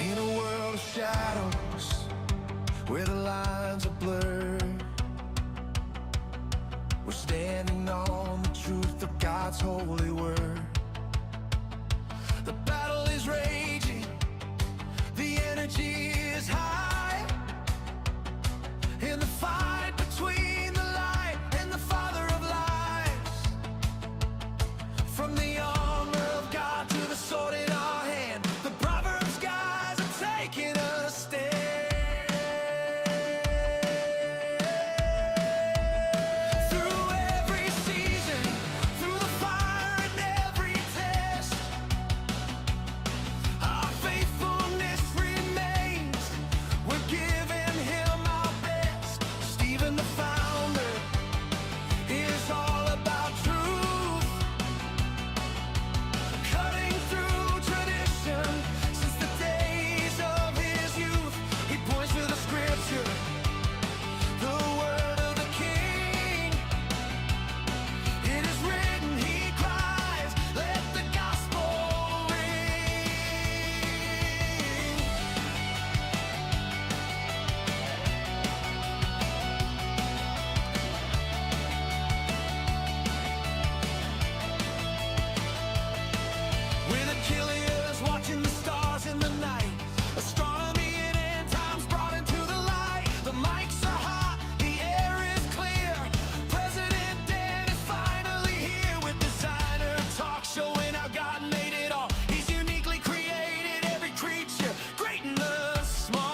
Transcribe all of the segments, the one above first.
In a world of shadows, where the lines are blurred, we're standing on the truth of God's holy word. The battle is raging, the energy is high, in the fight between the light and the father of lies. From the armor of God to the sword in our hand, the Proverbs guys are taking a stand. Through every season, through the fire and every test, our faithfulness remains. We're giving him our best. Stephen the founder is all about truth, cutting through tradition since the days of his youth. He points to the scripture, the word of the king. It is written, he cries, let the gospel ring. We're the killers watching the stars in the night. Astronomy and end times brought into the light. The mics are hot, the air is clear. President Dan is finally here with designer talk, showing how God made it all. He's uniquely created every creature, great and the small.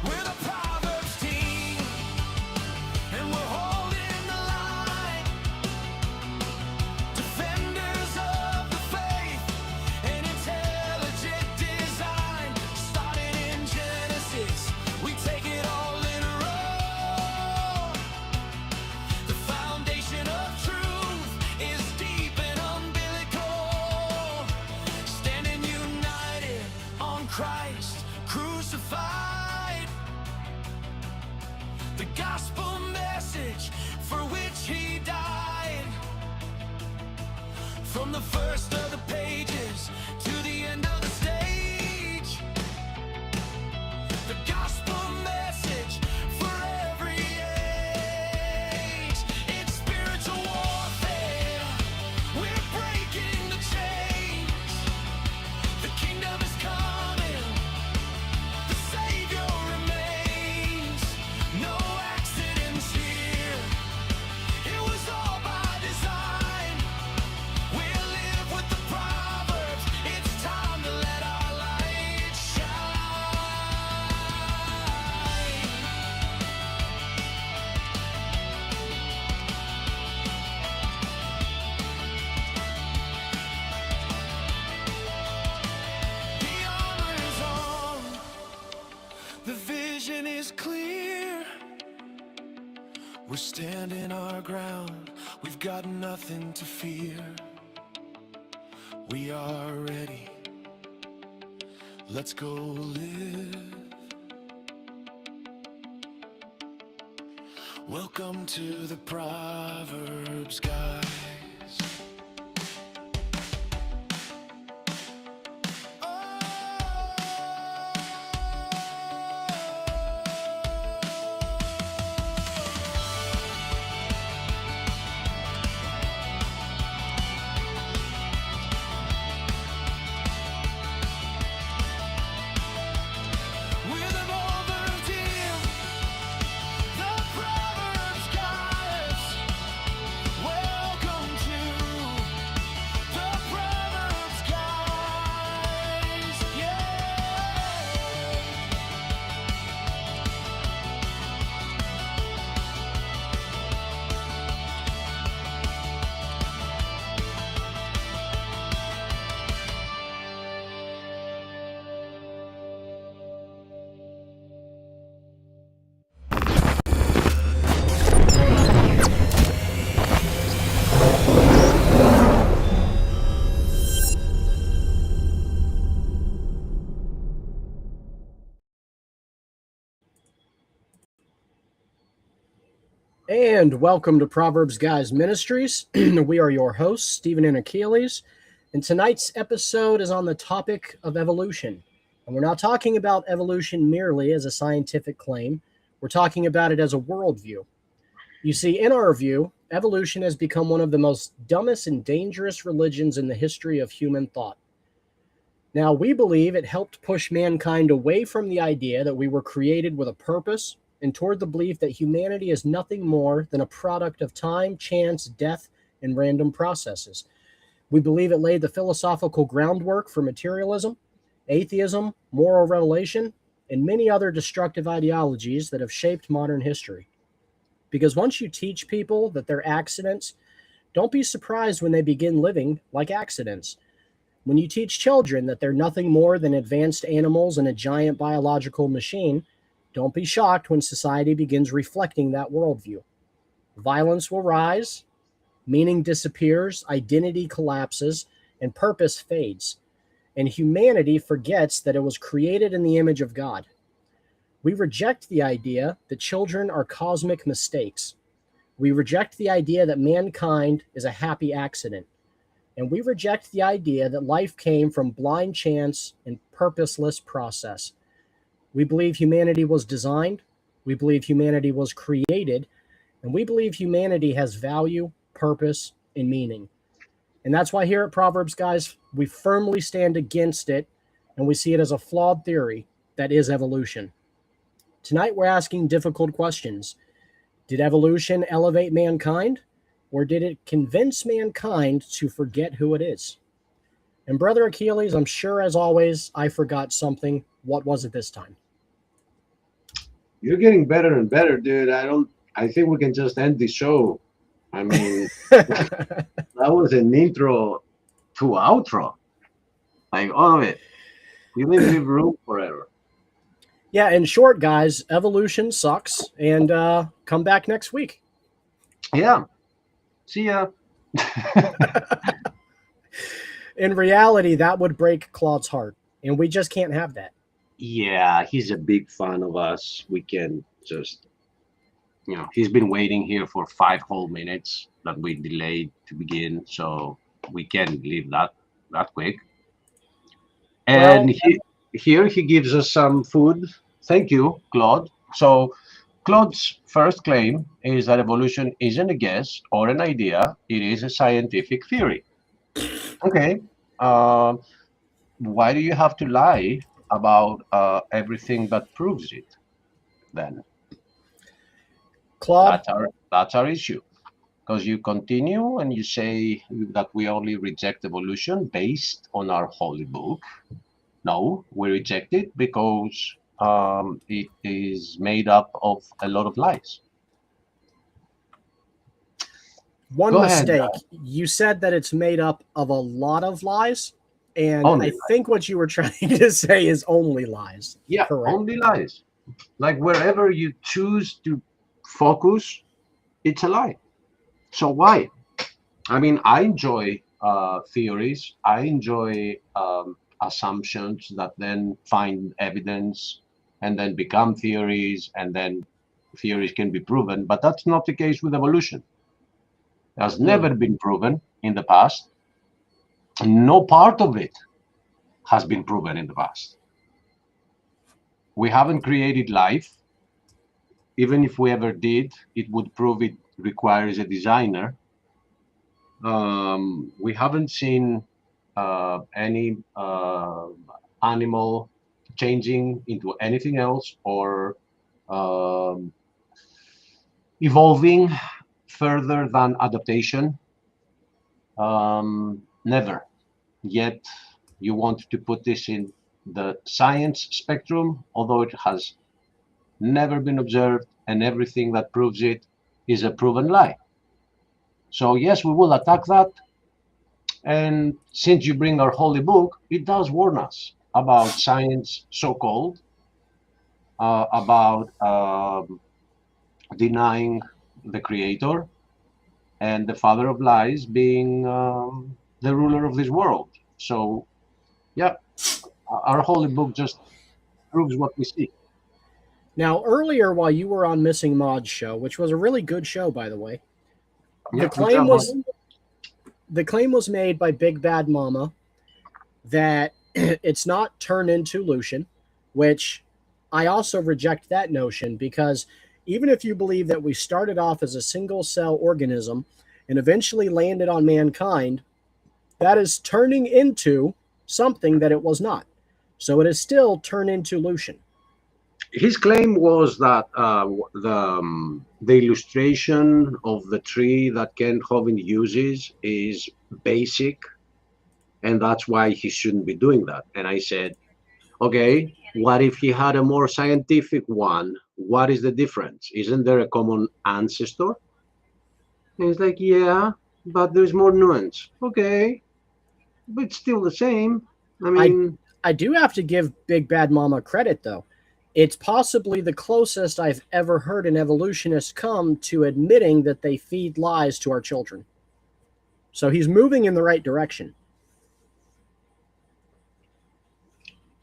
We're the Proverbs team, and we're holding the line. Defenders of the faith and intelligent design. Started in Genesis, we take it all literal. The foundation of truth is deep and umbilical. Standing united on Christ crucified. The gospel message for which he died. From the first of the pages to the end of the stage, the gospel message for every age. It's spiritual warfare, we're breaking the chains. The kingdom is coming, the Savior remains. No accidents here, it was all by design. We'll live with the Proverbs. It's time to let our light shine. The armor is on, the vision is clear. We're standing our ground, we've got nothing to fear. We are ready, let's go live. Welcome to the Proverbs, guys. We're the Proverbs team, the Proverbs guys. Welcome to the Proverbs guys. Yeah. And welcome to Proverbs Guys Ministries. We are your hosts, Stephen and Achilles. And tonight's episode is on the topic of evolution. And we're not talking about evolution merely as a scientific claim, we're talking about it as a worldview. You see, in our view, evolution has become one of the most dumbest and dangerous religions in the history of human thought. Now, we believe it helped push mankind away from the idea that we were created with a purpose and toward the belief that humanity is nothing more than a product of time, chance, death, and random processes. We believe it laid the philosophical groundwork for materialism, atheism, moral revelation, and many other destructive ideologies that have shaped modern history. Because once you teach people that they're accidents, don't be surprised when they begin living like accidents. When you teach children that they're nothing more than advanced animals in a giant biological machine, don't be shocked when society begins reflecting that worldview. Violence will rise, meaning disappears, identity collapses, and purpose fades. And humanity forgets that it was created in the image of God. We reject the idea that children are cosmic mistakes. We reject the idea that mankind is a happy accident. And we reject the idea that life came from blind chance and purposeless process. We believe humanity was designed, we believe humanity was created, and we believe humanity has value, purpose, and meaning. And that's why here at Proverbs, guys, we firmly stand against it, and we see it as a flawed theory that is evolution. Tonight, we're asking difficult questions. Did evolution elevate mankind, or did it convince mankind to forget who it is? And Brother Achilles, I'm sure as always, I forgot something. What was it this time? You're getting better and better, dude. I think we can just end the show. I mean, that was an intro to outro. Like all of it. You didn't leave room forever. Yeah, in short, guys, evolution sucks, and come back next week. Yeah. See ya. In reality, that would break Claude's heart, and we just can't have that. Yeah, he's a big fan of us. We can just, he's been waiting here for 5 whole minutes that we delayed to begin, so we can't leave that quick. And Well, here he gives us some food. Thank you, Claude. So Claude's first claim is that evolution isn't a guess or an idea, it is a scientific theory. Okay. Um, why do you have to lie about everything that proves it then? Claude, That's our issue. Because you continue and you say that we only reject evolution based on our holy book. No, we reject it because it is made up of a lot of lies. one Go ahead. mistake. You said that it's made up of a lot of lies, and Only I lies. think what you were trying to say is only lies. Yeah, Correct. only lies. Like wherever you choose to focus, it's a lie. So why? I mean, I enjoy theories. I enjoy assumptions that then find evidence and then become theories, and then theories can be proven. But that's not the case with evolution. It has Hmm. never been proven in the past. No part of it has been proven in the past. We haven't created life. Even if we ever did, it would prove it requires a designer. We haven't seen any animal changing into anything else or um, evolving further than adaptation. Never. Yet you want to put this in the science spectrum, although it has never been observed, and everything that proves it is a proven lie. So yes, we will attack that. And since you bring our holy book, it does warn us about science, so-called, about denying the creator and the father of lies being the ruler of this world. So yeah, our holy book just proves what we see. Now, earlier, while you were on Missing Maud's show, which was a really good show, by the way, Yeah, the good claim job, was man. the claim was made by Big Bad Mama that it's not turned into Lucian, which I also reject that notion because even if you believe that we started off as a single cell organism and eventually landed on mankind, that is turning into something that it was not. So it is still turned into Lucian. His claim was that the illustration of the tree that Ken Hovind uses is basic, and that's why he shouldn't be doing that. And I said, okay, what if he had a more scientific one? What is the difference? Isn't there a common ancestor? And he's like, yeah, but there's more nuance. Okay, but it's still the same. I I mean, I do have to give Big Bad Mama credit though. It's possibly the closest I've ever heard an evolutionist come to admitting that they feed lies to our children. So he's moving in the right direction.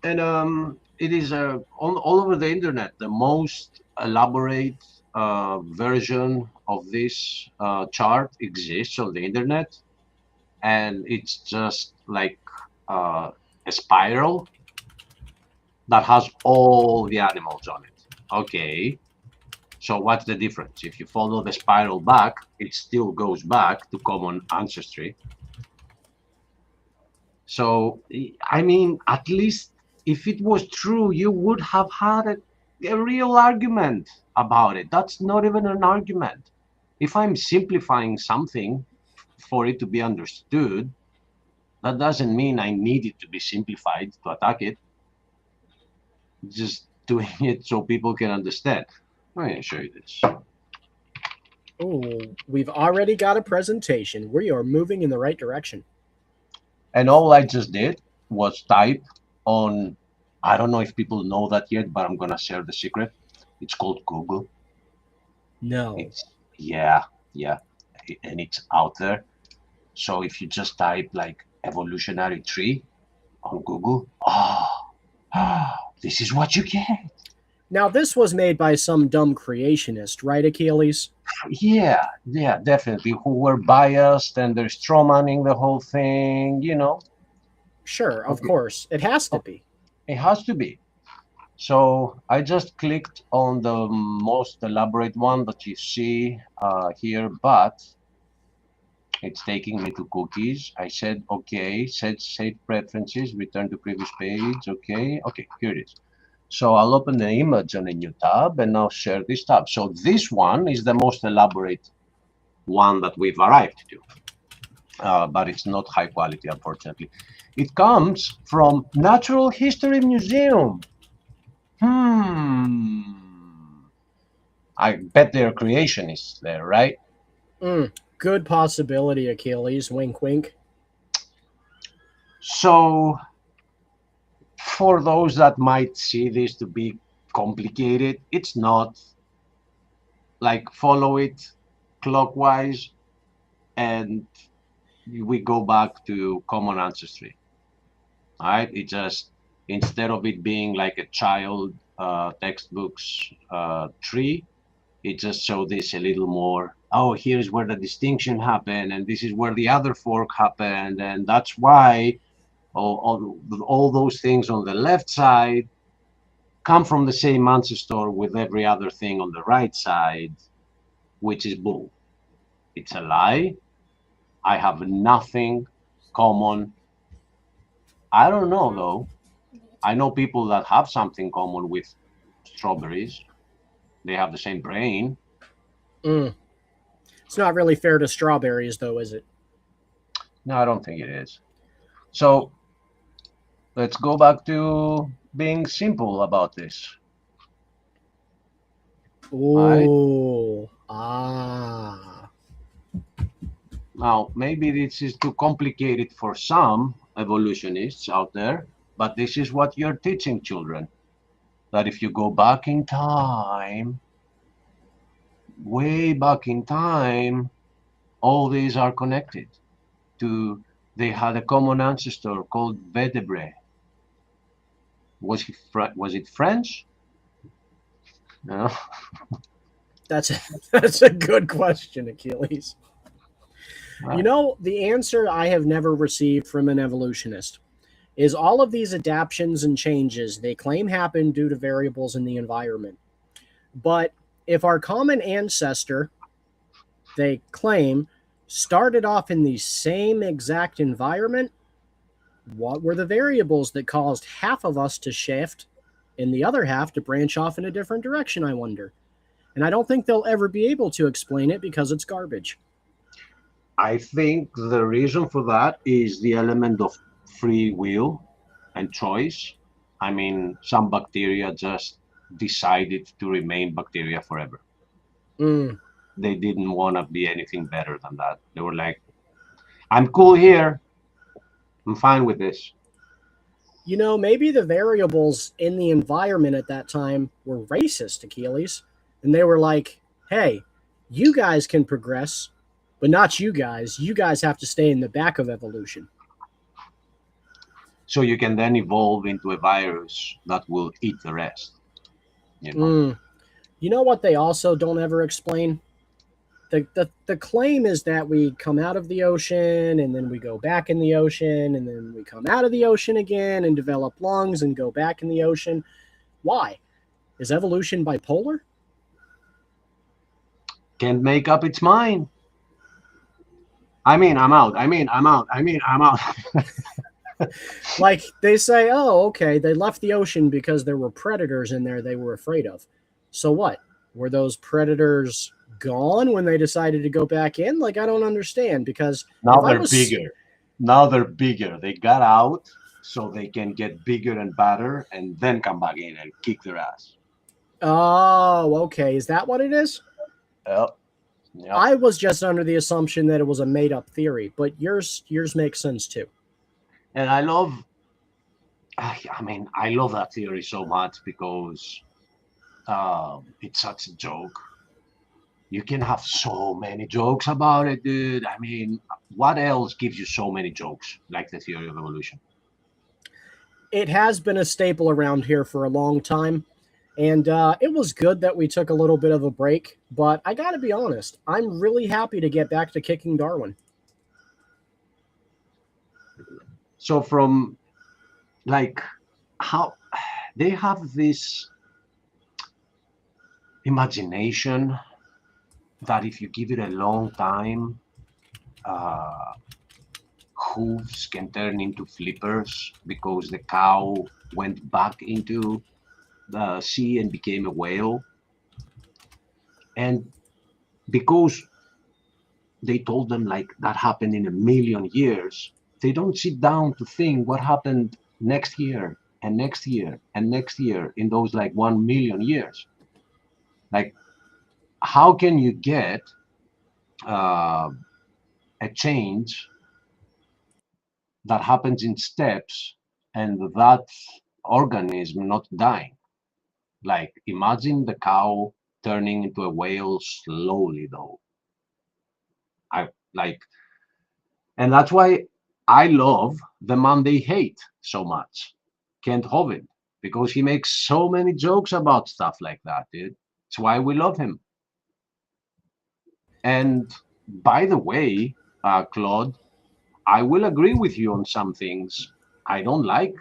and it is all over the internet. The most elaborate version of this chart exists on the internet, and it's just like a spiral that has all the animals on it. Okay, so what's the difference? If you follow the spiral back, it still goes back to common ancestry. So, I mean, at least if it was true, you would have had a real argument about it. That's not even an argument. If I'm simplifying something for it to be understood, that doesn't mean I need it to be simplified to attack it. Just doing it so people can understand. I'm going to show you this. Oh, we've already got a presentation. We are moving in the right direction. And all I just did was type on, I don't know if people know that yet, but I'm going to share the secret. It's called Google. No. It's, yeah, yeah. And it's out there. So if you just type like evolutionary tree on Google, this is what you get. Now, this was made by some dumb creationist, right, Achilles? Yeah, yeah, definitely. Who were biased and they're strawmanning the whole thing, you know. Sure, of Okay. course. It has to be. It has to be. So I just clicked on the most elaborate one that you see here, but it's taking me to cookies. I said, okay, set save preferences, return to previous page. Okay, okay, here it is. So I'll open the image on a new tab and now share this tab. So this one is the most elaborate one that we've arrived to, but it's not high quality, unfortunately. It comes from Natural History Museum. I bet they're creationists there, right? Good possibility, Achilles. Wink, wink. So for those that might see this to be complicated, it's not. Like, follow it clockwise and we go back to common ancestry. All right, it just, instead of it being like a child textbooks tree, it just showed this a little more. Oh, here's where the distinction happened, and this is where the other fork happened, and that's why all those things on the left side come from the same ancestor with every other thing on the right side, which is bull. It's a lie. I have nothing common. I don't know though. I know people that have something common with strawberries. They have the same brain. It's not really fair to strawberries, though, is it? No, I don't think it is. So let's go back to being simple about this. Right? Oh, ah. Now, maybe this is too complicated for some evolutionists out there, but this is what you're teaching children. That if you go back in time, way back in time, all these are connected to, they had a common ancestor called vertebrae. Was it French? No. That's a, that's a good question, Achilles. You know, the answer I have never received from an evolutionist is all of these adaptations and changes they claim happen due to variables in the environment. But if our common ancestor, they claim, started off in the same exact environment, what were the variables that caused half of us to shift and the other half to branch off in a different direction, I wonder? And I don't think they'll ever be able to explain it because it's garbage. I think the reason for that is the element of free will and choice. I mean, some bacteria just decided to remain bacteria forever. Mm. They didn't want to be anything better than that. They were like, I'm cool here. I'm fine with this. You know, maybe the variables in the environment at that time were racist, Achilles. And they were like, hey, you guys can progress, but not you guys. You guys have to stay in the back of evolution. So you can then evolve into a virus that will eat the rest. You know? Mm. You know what they also don't ever explain? The claim is that we come out of the ocean and then we go back in the ocean and then we come out of the ocean again and develop lungs and go back in the ocean. Why? Is evolution bipolar? Can't make up its mind. I mean, I'm out. I'm out. Like they say, oh, okay, they left the ocean because there were predators in there they were afraid of. So what? Were those predators gone when they decided to go back in? Like, I don't understand because Now if I they're was. bigger. Now they're bigger. They got out so they can get bigger and badder and then come back in and kick their ass. Oh, okay. Is that what it is? Yep. Yep. I was just under the assumption that it was a made up theory, but yours makes sense too. And I mean, I love that theory so much because it's such a joke. You can have so many jokes about it, dude. I mean, what else gives you so many jokes like the theory of evolution? It has been a staple around here for a long time. And it was good that we took a little bit of a break. But I got to be honest, I'm really happy to get back to kicking Darwin. So from like how they have this imagination that if you give it a long time, uh, hooves can turn into flippers because the cow went back into the sea and became a whale. And because they told them like that happened in a million years, they don't sit down to think what happened next year and next year and next year in those like 1 million years. Like, how can you get uh, a change that happens in steps and that organism not dying? Like, imagine the cow turning into a whale slowly, though. I like, and that's why I love the man they hate so much, Kent Hovind, because he makes so many jokes about stuff like that, dude. It's why we love him. And by the way, Claude, I will agree with you on some things. I don't like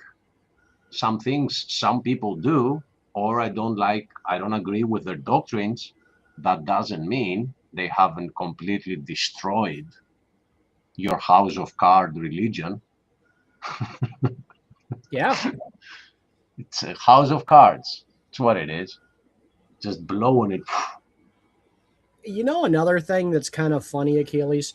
some things some people do, or I don't agree with their doctrines. That doesn't mean they haven't completely destroyed your house of card religion. Yeah. It's a house of cards. It's what it is. Just blowing it. You know, another thing that's kind of funny, Achilles,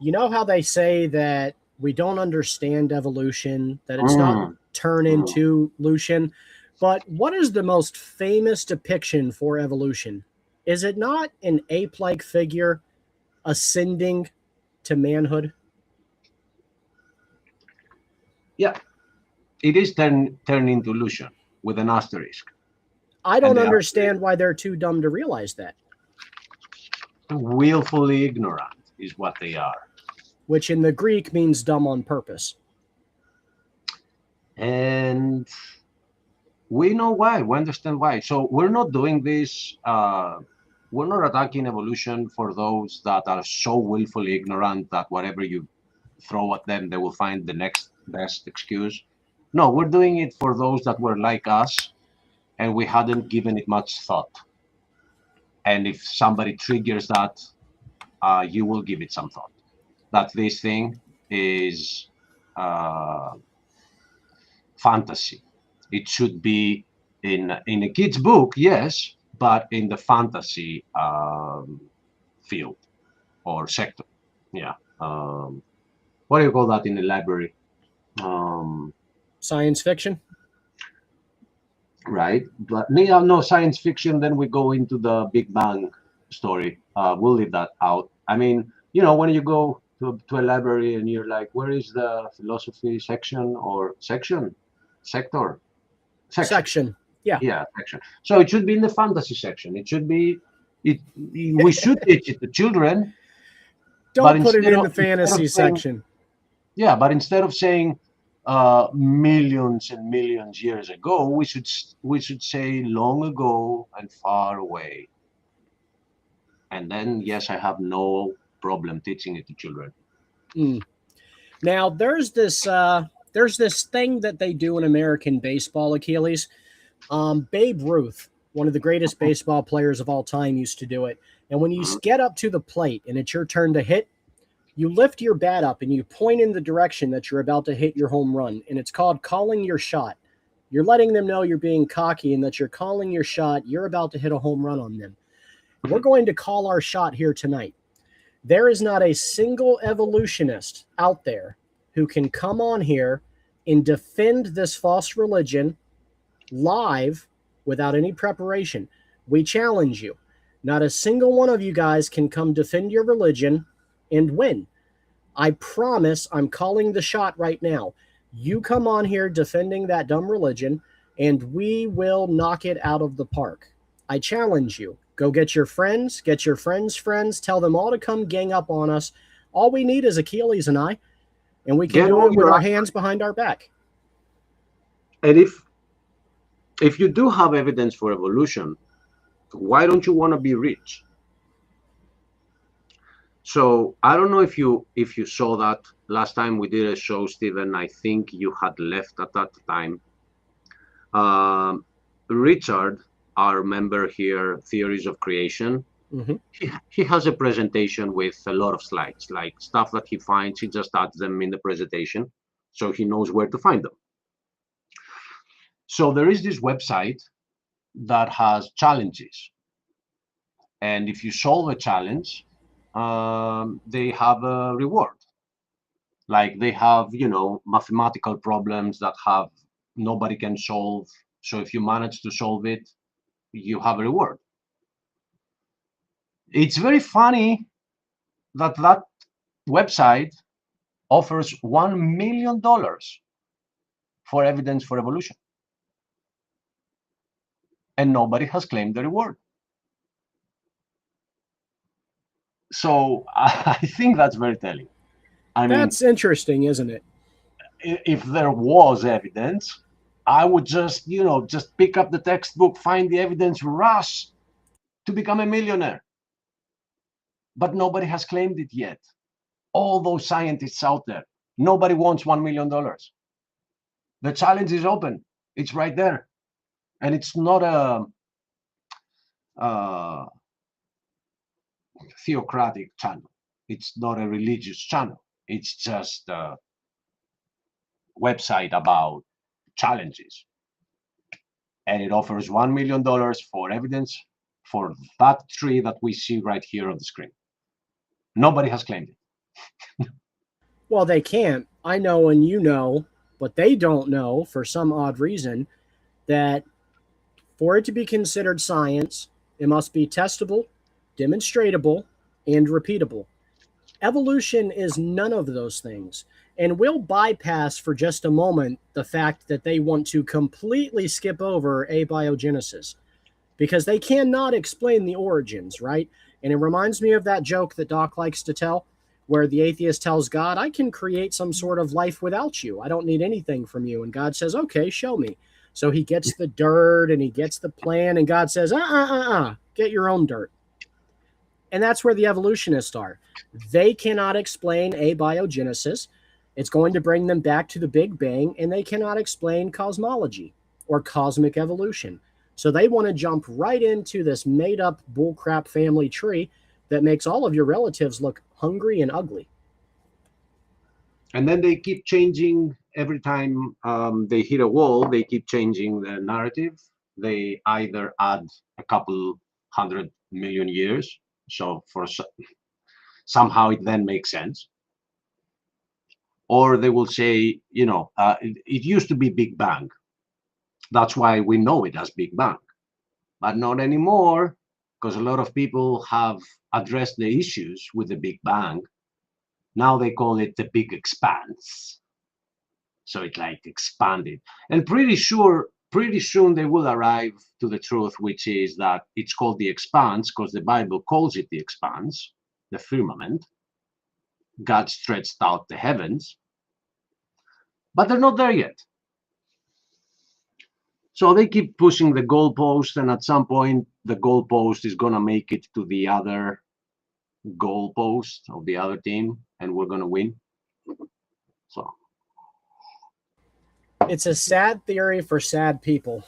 you know how they say that we don't understand evolution, that it's not Mm, turn mm. into Lucian. But what is the most famous depiction for evolution? Is it not an ape like figure ascending to manhood? Yeah, it is turned into illusion with an asterisk. I And don't they are understand why they're too dumb to realize that, willfully ignorant, is what they are. which in the Greek means dumb on purpose. And we know why. We understand why. So we're not doing this we're not attacking evolution for those that are so willfully ignorant that whatever you throw at them, they will find the next best excuse. No, we're doing it for those that were like us and we hadn't given it much thought. And if somebody triggers that, you will give it some thought. That this thing is uh, fantasy. It should be in a kid's book, yes, but in the fantasy field or sector. Yeah. What do you call that in the library? Science fiction. Right. But no science fiction. Then we go into the Big Bang story. We'll leave that out. I mean, when you go to a library and you're like, where is the philosophy section or sector? Section. Yeah. Yeah, section. So it should be in the fantasy section. It should be. We should teach it to children. Don't put it in the fantasy section. Yeah, but instead of saying millions and millions years ago, we should say long ago and far away. And then, yes, I have no problem teaching it to children. Now, there's this thing that they do in American baseball, Achilles. Babe Ruth, one of the greatest baseball players of all time, used to do it. And when you get up to the plate and it's your turn to hit, you lift your bat up and you point in the direction that you're about to hit your home run. And it's called calling your shot. You're letting them know you're being cocky and that you're calling your shot. You're about to hit a home run on them. We're going to call our shot here tonight. There is not a single evolutionist out there who can come on here and defend this false religion live without any preparation. We challenge you. Not a single one of you guys can come defend your religion and win. I promise I'm calling the shot right now. You come on here defending that dumb religion, and we will knock it out of the park. I challenge you. Go get your friends, friends, tell them all to come gang up on us. All we need is Achilles and I, and we can do it with our hands behind our back. And if you do have evidence for evolution, why don't you want to be rich? So I don't know if you saw that last time we did a show, Stephen. I think you had left at that time. Richard, our member here, Theories of Creation, he has a presentation with a lot of slides, like stuff that he finds. He just adds them in the presentation, so he knows where to find them. So there is this website that has challenges, and if you solve a challenge, they have a reward. Like they have, mathematical problems that nobody can solve. So if you manage to solve it, you have a reward. It's very funny that website offers $1 million for evidence for evolution, and nobody has claimed the reward. So I think that's very telling. That's interesting, isn't it? If there was evidence, I would just pick up the textbook, find the evidence, rush to become a millionaire. But nobody has claimed it yet. All those scientists out there, nobody wants $1 million. The challenge is open. It's right there. And it's not a theocratic channel. It's not a religious channel. It's just a website about challenges. And it offers $1 million for evidence for that tree that we see right here on the screen. Nobody has claimed it. Well, they can't. I know and you know, but they don't know for some odd reason that for it to be considered science, it must be testable, demonstratable, and repeatable. Evolution is none of those things. And we'll bypass for just a moment the fact that they want to completely skip over abiogenesis because they cannot explain the origins, right? And it reminds me of that joke that Doc likes to tell where the atheist tells God, I can create some sort of life without you. I don't need anything from you. And God says, okay, show me. So he gets the dirt and he gets the plan and God says, get your own dirt. And that's where the evolutionists are. They cannot explain abiogenesis. It's going to bring them back to the Big Bang, and they cannot explain cosmology or cosmic evolution. So they want to jump right into this made up bullcrap family tree that makes all of your relatives look hungry and ugly. And then they keep changing every time they hit a wall. They keep changing the narrative. They either add a couple 100 million years, so somehow it then makes sense, or they will say, it used to be Big Bang. That's why we know it as Big Bang, but not anymore, because a lot of people have addressed the issues with the Big Bang. Now they call it the big expanse. So it like expanded. And pretty soon they will arrive to the truth, which is that it's called the expanse because the Bible calls it the expanse, the firmament. God stretched out the heavens, but they're not there yet. So they keep pushing the goalpost, and at some point the goalpost is going to make it to the other goalpost of the other team, and we're going to win. So it's a sad theory for sad people.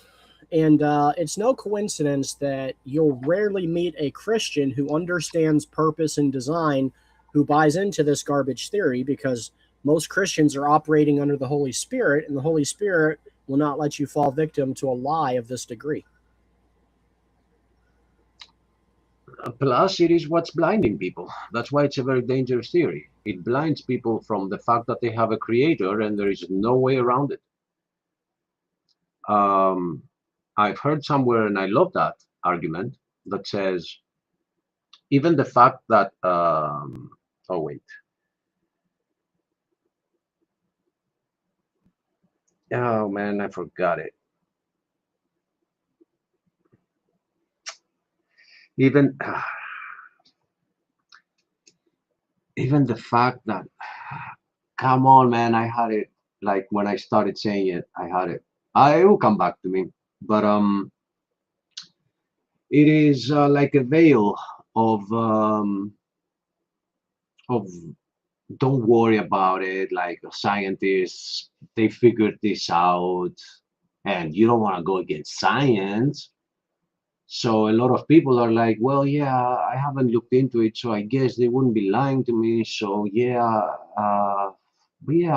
And it's no coincidence that you'll rarely meet a Christian who understands purpose and design who buys into this garbage theory, because most Christians are operating under the Holy Spirit, and the Holy Spirit will not let you fall victim to a lie of this degree. Plus, it is what's blinding people. That's why it's a very dangerous theory. It blinds people from the fact that they have a creator, and there is no way around it. I've heard somewhere, and I love that argument, that says even the fact that oh wait, oh man, I forgot it. Even even the fact that, come on, man, I had it, like when I started saying it, I had it. It will come back to me, but it is like a veil of don't worry about it. Like scientists, they figured this out, and you don't want to go against science. So a lot of people are like, well, yeah, I haven't looked into it, so I guess they wouldn't be lying to me. So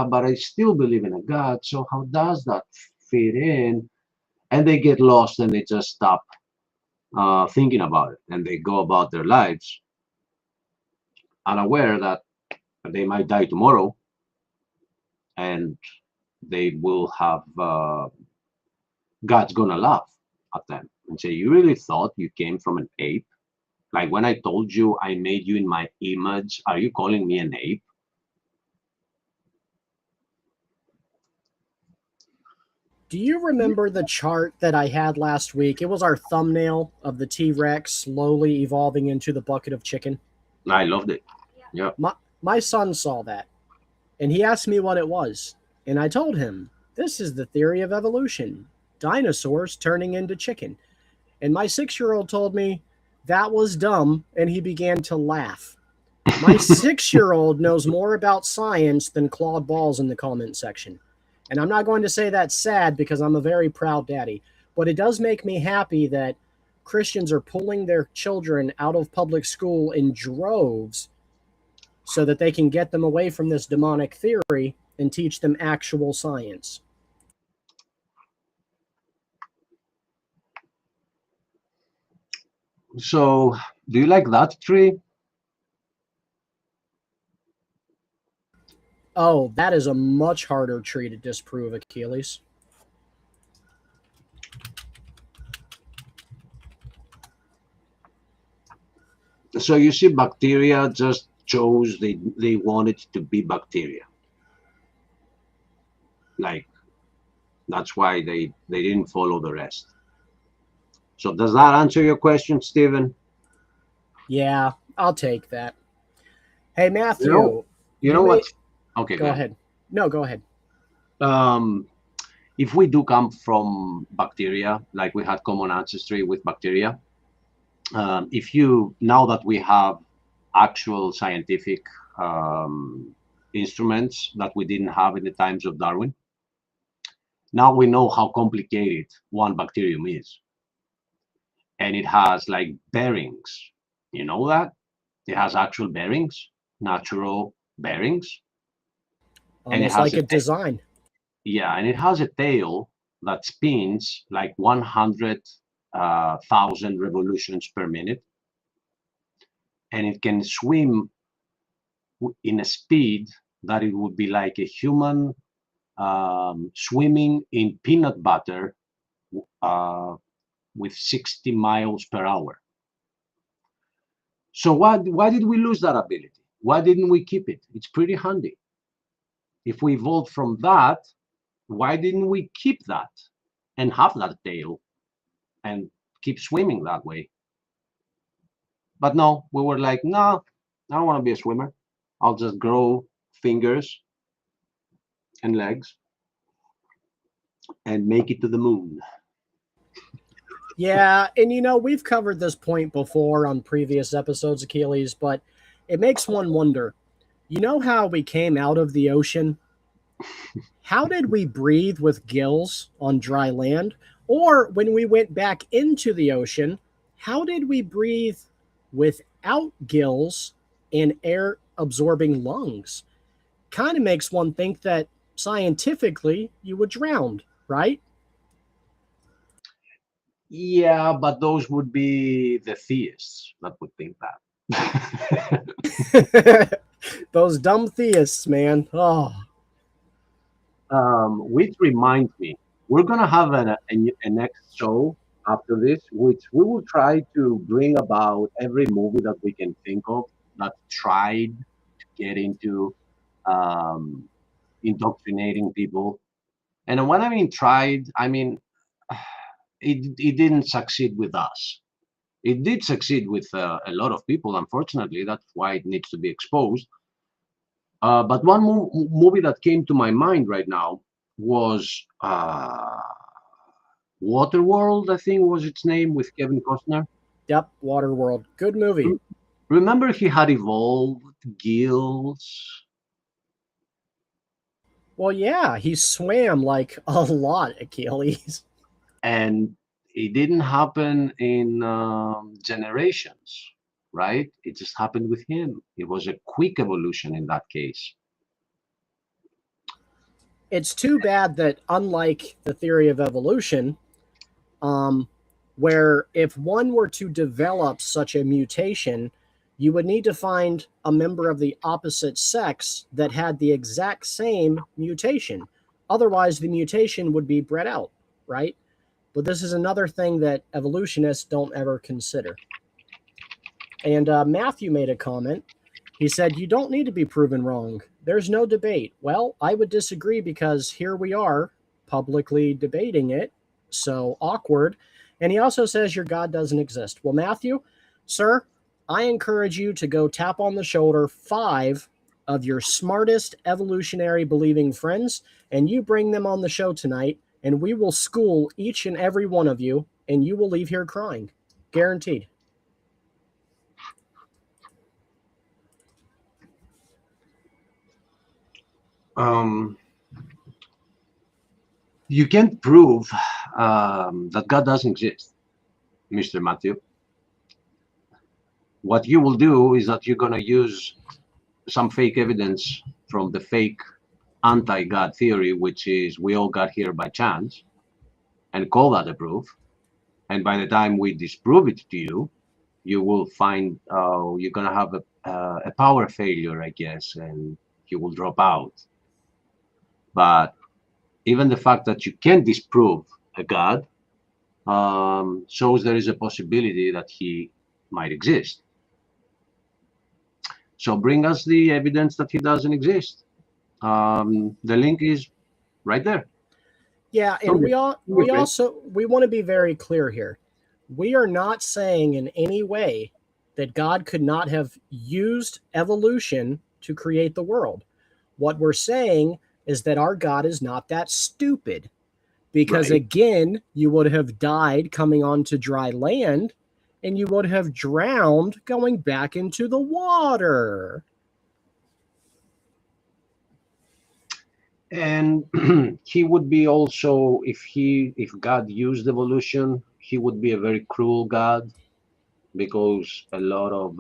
but I still believe in a God. So how does that fit in? And they get lost, and they just stop thinking about it, and they go about their lives unaware that they might die tomorrow, and they will have God's gonna laugh at them and say, you really thought you came from an ape? Like when I told you I made you in my image, are you calling me an ape? Do you remember the chart that I had last week? It was our thumbnail of the T-Rex slowly evolving into the bucket of chicken. I loved it. Yeah. My son saw that, and he asked me what it was. And I told him, this is the theory of evolution. Dinosaurs turning into chicken. And my 6-year-old told me that was dumb, and he began to laugh. My 6-year-old knows more about science than Claude Balls in the comment section. And I'm not going to say that's sad, because I'm a very proud daddy. But it does make me happy that Christians are pulling their children out of public school in droves so that they can get them away from this demonic theory and teach them actual science. So, do you like that tree? Oh, that is a much harder tree to disprove, Achilles. So you see, bacteria just chose they wanted to be bacteria. Like that's why they didn't follow the rest. So does that answer your question, Stephen? Yeah, I'll take that. Hey, Matthew, You know what? Okay, go ahead. No, go ahead. If we do come from bacteria, like we had common ancestry with bacteria, If you, now that we have actual scientific instruments that we didn't have in the times of Darwin, now we know how complicated one bacterium is. And it has like bearings. You know that? It has actual bearings, natural bearings. And it Almost has like a a design. yeah, and it has a tail that spins like 100,000 revolutions per minute, and it can swim in a speed that it would be like a human swimming in peanut butter uh, with 60 miles per hour. So why did we lose that ability? Why didn't we keep it? It's pretty handy. If we evolved from that, why didn't we keep that and have that tail and keep swimming that way? But no, we were like, no, I don't want to be a swimmer. I'll just grow fingers and legs and make it to the moon. Yeah, and we've covered this point before on previous episodes, Achilles, but it makes one wonder. You know how we came out of the ocean? How did we breathe with gills on dry land? Or when we went back into the ocean, how did we breathe without gills and air absorbing lungs? Kind of makes one think that scientifically you would drown, right? Yeah, but those would be the theists that would think that. Those dumb theists, man. Oh, Which reminds me, we're gonna have a next show after this, which we will try to bring about every movie that we can think of that tried to get into um, indoctrinating people. And when I mean tried, I mean it didn't succeed with us. It did succeed with a lot of people, unfortunately. That's why it needs to be exposed. But one movie that came to my mind right now was Waterworld, I think was its name, with Kevin Costner. yep, Waterworld. Good movie. Remember, he had evolved gills, Well, yeah, he swam like a lot, Achilles. and it didn't happen in generations, right? It just happened with him. It was a quick evolution in that case. It's too bad that, unlike the theory of evolution, um, where if one were to develop such a mutation, you would need to find a member of the opposite sex that had the exact same mutation. Otherwise, the mutation would be bred out, right? But this is another thing that evolutionists don't ever consider. And Matthew made a comment. He said, "You don't need to be proven wrong. There's no debate." Well, I would disagree because here we are publicly debating it. So awkward. And he also says, "Your God doesn't exist." Well, Matthew, sir, I encourage you to go tap on the shoulder 5 of your smartest evolutionary believing friends, and you bring them on the show tonight, and we will school each and every one of you, and you will leave here crying. Guaranteed. Um, you can't prove that God doesn't exist, Mr. Matthew. What you will do is that you're going to use some fake evidence from the fake anti-God theory, which is we all got here by chance, and call that a proof. And by the time we disprove it to you, you will find you're going to have a power failure, I guess, and you will drop out. But even the fact that you can disprove a God shows there is a possibility that he might exist. So bring us the evidence that he doesn't exist. The link is right there. Yeah, and Okay. Okay. we want to be very clear here. We are not saying in any way that God could not have used evolution to create the world. What we're saying is that our God is not that stupid. Because Right. again, you would have died coming onto dry land, and you would have drowned going back into the water. And he would be also, if God used evolution, he would be a very cruel God, because a lot of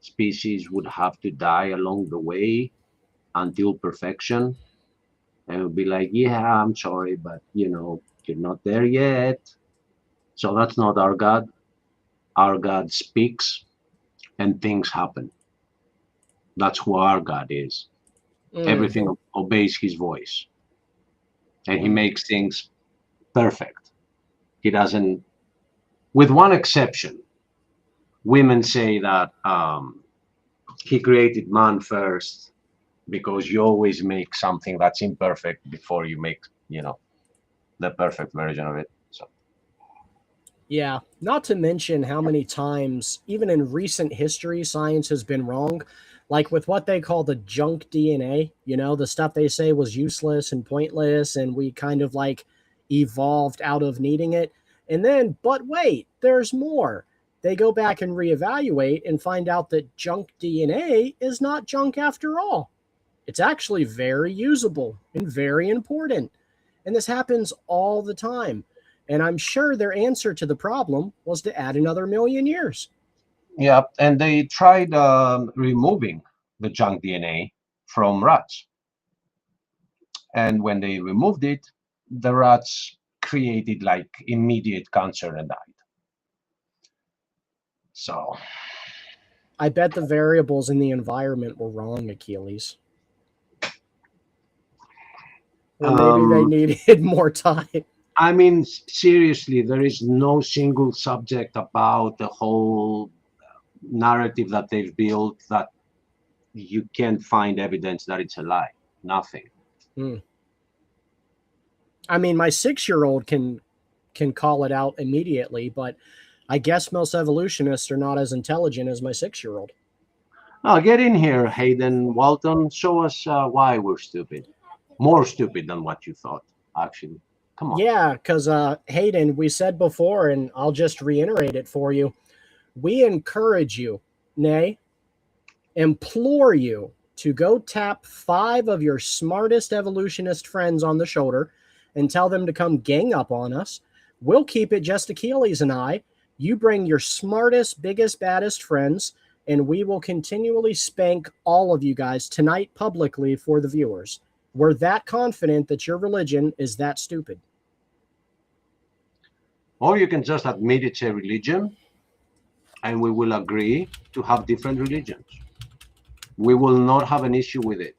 species would have to die along the way until perfection, and it would be like, yeah, I'm sorry, but you're not there yet. So that's not our God. Our God speaks and things happen. That's who our God is. Mm, Everything obeys his voice, and he mm. makes things perfect. He doesn't, with one exception. Women say that he created man first, because you always make something that's imperfect before you make, the perfect version of it. So Yeah, not to mention how many times, even in recent history, science has been wrong. Like with what they call the junk DNA, the stuff they say was useless and pointless, and we kind of like evolved out of needing it. And then, but wait, there's more. They go back and reevaluate and find out that junk DNA is not junk after all. It's actually very usable and very important. And this happens all the time. And I'm sure their answer to the problem was to add another million years. yeah, and they tried removing the junk DNA from rats, and when they removed it, the rats created like immediate cancer and died. So I bet the variables in the environment were wrong, Achilles. Or maybe they um, needed more time. I mean, seriously, there is no single subject about the whole narrative that they've built that you can't find evidence that it's a lie. Nothing. Hmm. I mean, my 6-year-old can call it out immediately, but I guess most evolutionists are not as intelligent as my 6-year-old. Now, get in here, Hayden Walton. Show us why we're stupid. More stupid than what you thought, actually. Come on. Yeah, because Hayden, we said before, and I'll just reiterate it for you. We encourage you, nay, implore you to go tap 5 of your smartest evolutionist friends on the shoulder and tell them to come gang up on us. We'll keep it just Achilles and I. You bring your smartest, biggest, baddest friends, and we will continually spank all of you guys tonight publicly for the viewers. We're that confident that your religion is that stupid. Or you can just admit it's a religion, and we will agree to have different religions. We will not have an issue with it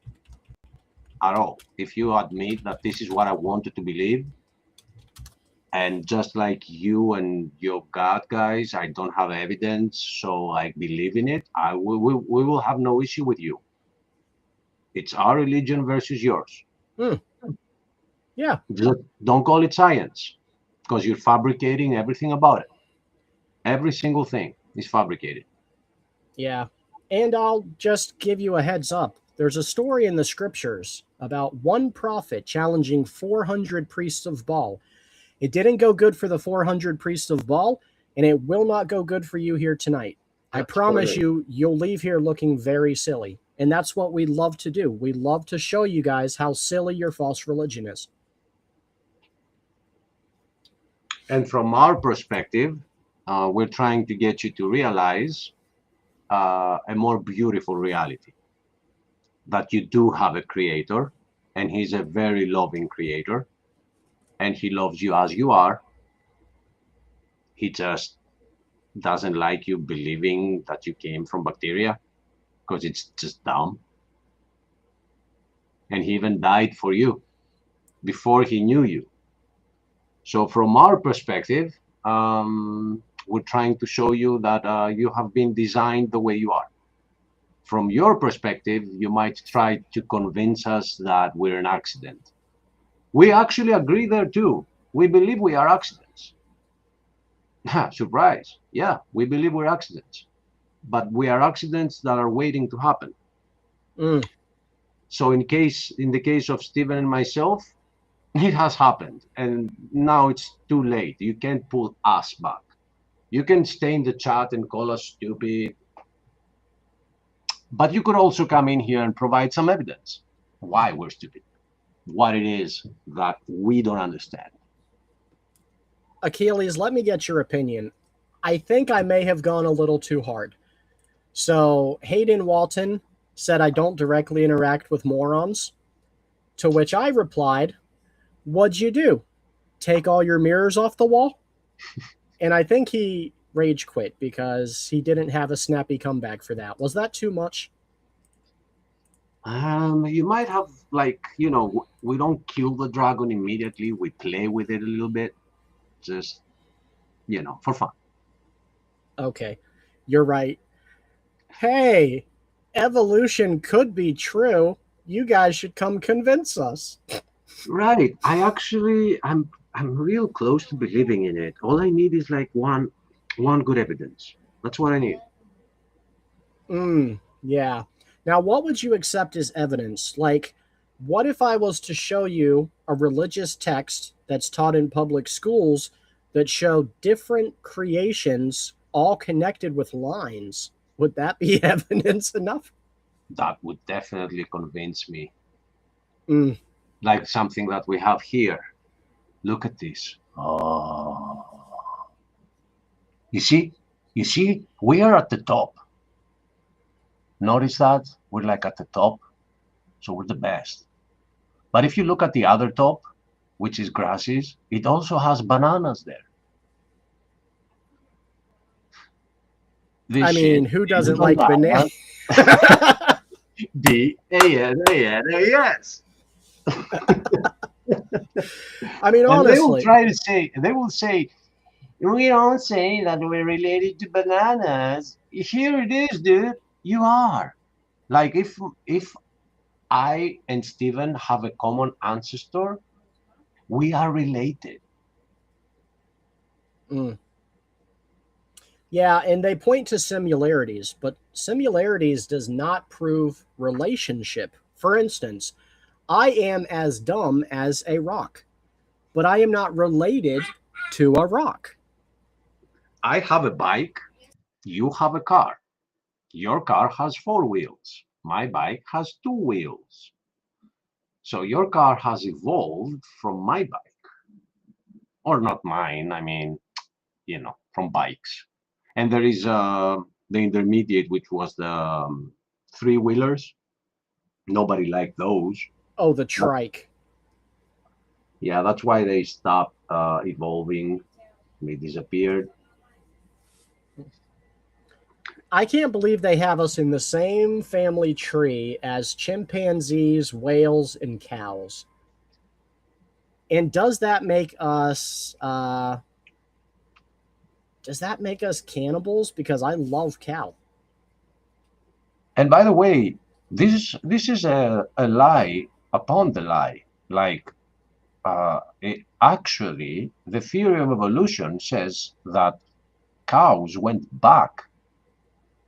at all. If you admit that this is what I wanted to believe, and just like you and your God guys, I don't have evidence, so I believe in it, we will have no issue with you. It's our religion versus yours. Hmm. Yeah. Just don't call it science, because you're fabricating everything about it. Every single thing is fabricated. Yeah. And I'll just give you a heads up. There's a story in the scriptures about one prophet challenging 400 priests of Baal. It didn't go good for the 400 priests of Baal, and it will not go good for you here tonight. I promise you, you'll leave here looking very silly. And that's what we love to do. We love to show you guys how silly your false religion is. And from our perspective, we're trying to get you to realize a more beautiful reality, that you do have a creator, and he's a very loving creator, and he loves you as you are. He just doesn't like you believing that you came from bacteria, because it's just dumb. And he even died for you before he knew you. So from our perspective, we're trying to show you that you have been designed the way you are. From your perspective, you might try to convince us that we're an accident. We actually agree there too. We believe we are accidents. Surprise. Yeah, we believe we're accidents. But we are accidents that are waiting to happen. Mm. So in the case of Stephen and myself, it has happened, and now it's too late. You can't pull us back. You can stay in the chat and call us stupid, but you could also come in here and provide some evidence why we're stupid, what it is that we don't understand. Achilles, let me get your opinion. I think I may have gone a little too hard. So Hayden Walton said I don't directly interact with morons, to which I replied, "What'd you do? Take all your mirrors off the wall?" And I think he rage quit because he didn't have a snappy comeback for that. Was that too much? You might have, like, we don't kill the dragon immediately. We play with it a little bit, just, for fun. Okay, you're right. Hey, evolution could be true. You guys should come convince us. Right. I'm real close to believing in it. All I need is like one good evidence. That's what I need. Yeah. Now, what would you accept as evidence? Like, what if I was to show you a religious text that's taught in public schools that show different creations all connected with lines? Would that be evidence enough? That would definitely convince me. Mm. Like something that we have here. Look at this. Oh. You see, we are at the top. Notice that we're like at the top, so we're the best. But if you look at the other top, which is grasses, it also has bananas there. I mean, who doesn't like bananas? B-A-N-A-N-A-S. I mean, honestly, they will say, we don't say that we're related to bananas. Here it is, dude. You are. Like if I and Steven have a common ancestor, we are related. Yeah, and they point to similarities, but similarities does not prove relationship. For instance, I am as dumb as a rock, but I am not related to a rock. I have a bike, you have a car. Your car has 4 wheels. My bike has 2 wheels. So your car has evolved from my bike. Or not mine, I mean, from bikes. And there is the intermediate, which was the 3-wheelers. Nobody liked those. Oh, the trike. Yeah, that's why they stopped evolving. They disappeared. I can't believe they have us in the same family tree as chimpanzees, whales, and cows. And does that make us cannibals? Because I love cow. And by the way, this is a lie upon the lie. Like, actually, the theory of evolution says that cows went back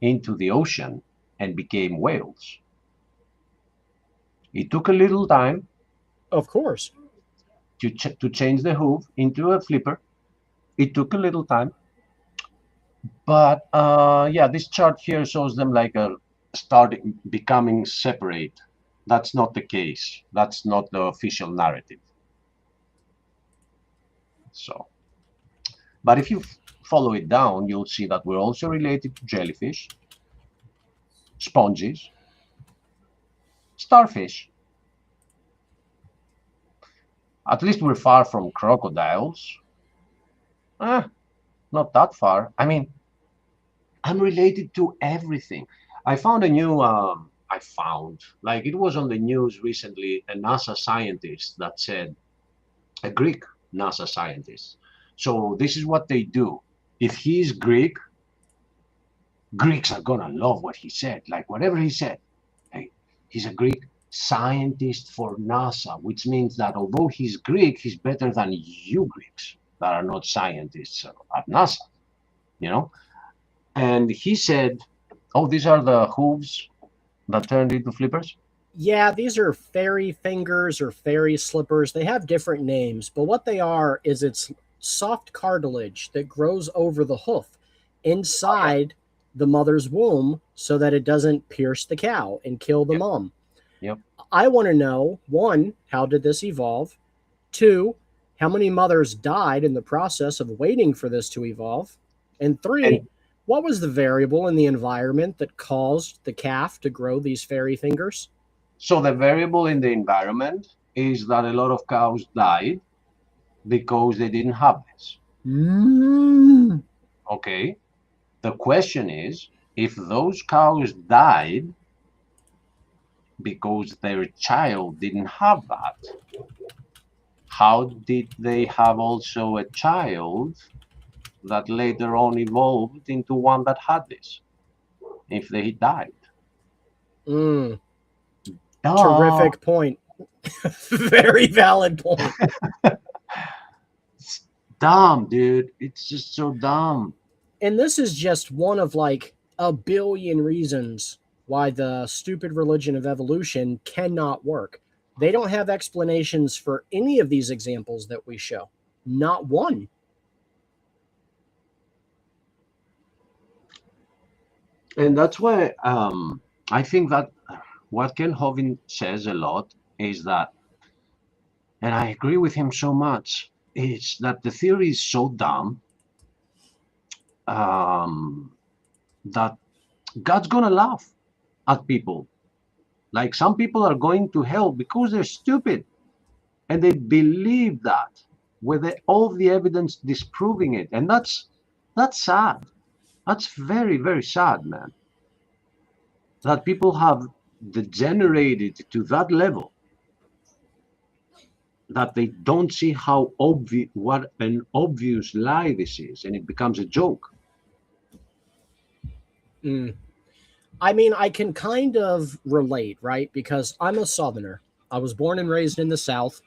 into the ocean and became whales. It took a little time. Of course. To change the hoof into a flipper. It took a little time. But yeah, this chart here shows them like starting becoming separate. That's not the case. That's not the official narrative. So, but if you follow it down, you'll see that we're also related to jellyfish, sponges, starfish. At least we're far from crocodiles. Not that far. I mean, I'm related to everything. I found a new, like it was on the news recently, a NASA scientist that said, a Greek NASA scientist. So this is what they do. If he's Greek, Greeks are gonna love what he said, like whatever he said. Hey, he's a Greek scientist for NASA, which means that although he's Greek, he's better than you Greeks that are not scientists at NASA, And he said, oh, these are the hooves that turned into flippers? Yeah, these are fairy fingers or fairy slippers. They have different names, but what they are is it's soft cartilage that grows over the hoof Oh, yeah. inside the mother's womb so that it doesn't pierce the cow and kill the Yep. mom. Yep. I want to know, one, how did this evolve? Two, how many mothers died in the process of waiting for this to evolve? And three, And what was the variable in the environment that caused the calf to grow these fairy fingers? so the variable in the environment is that a lot of cows died because they didn't have this. Mm. Okay. The question is, if those cows died because their child didn't have that, how did they have also a child that later on evolved into one that had this if they died? Mm. Duh. Terrific point. Very valid point. It's dumb, dude. It's just so dumb. And this is just one of like a billion reasons why the stupid religion of evolution cannot work. They don't have explanations for any of these examples that we show. Not one. And that's why I think that what Ken Hovin says a lot is that, and I agree with him so much, is that the theory is so dumb um, that God's gonna laugh at people. Like some people are going to hell because they're stupid and they believe that with all the evidence disproving it, and that's sad. That's very very sad, man. That people have degenerated to that level that they don't see how obvious what an obvious lie this is, and it becomes a joke. Mm. I mean, I can kind of relate, right? Because I'm a Southerner. I was born and raised in the South.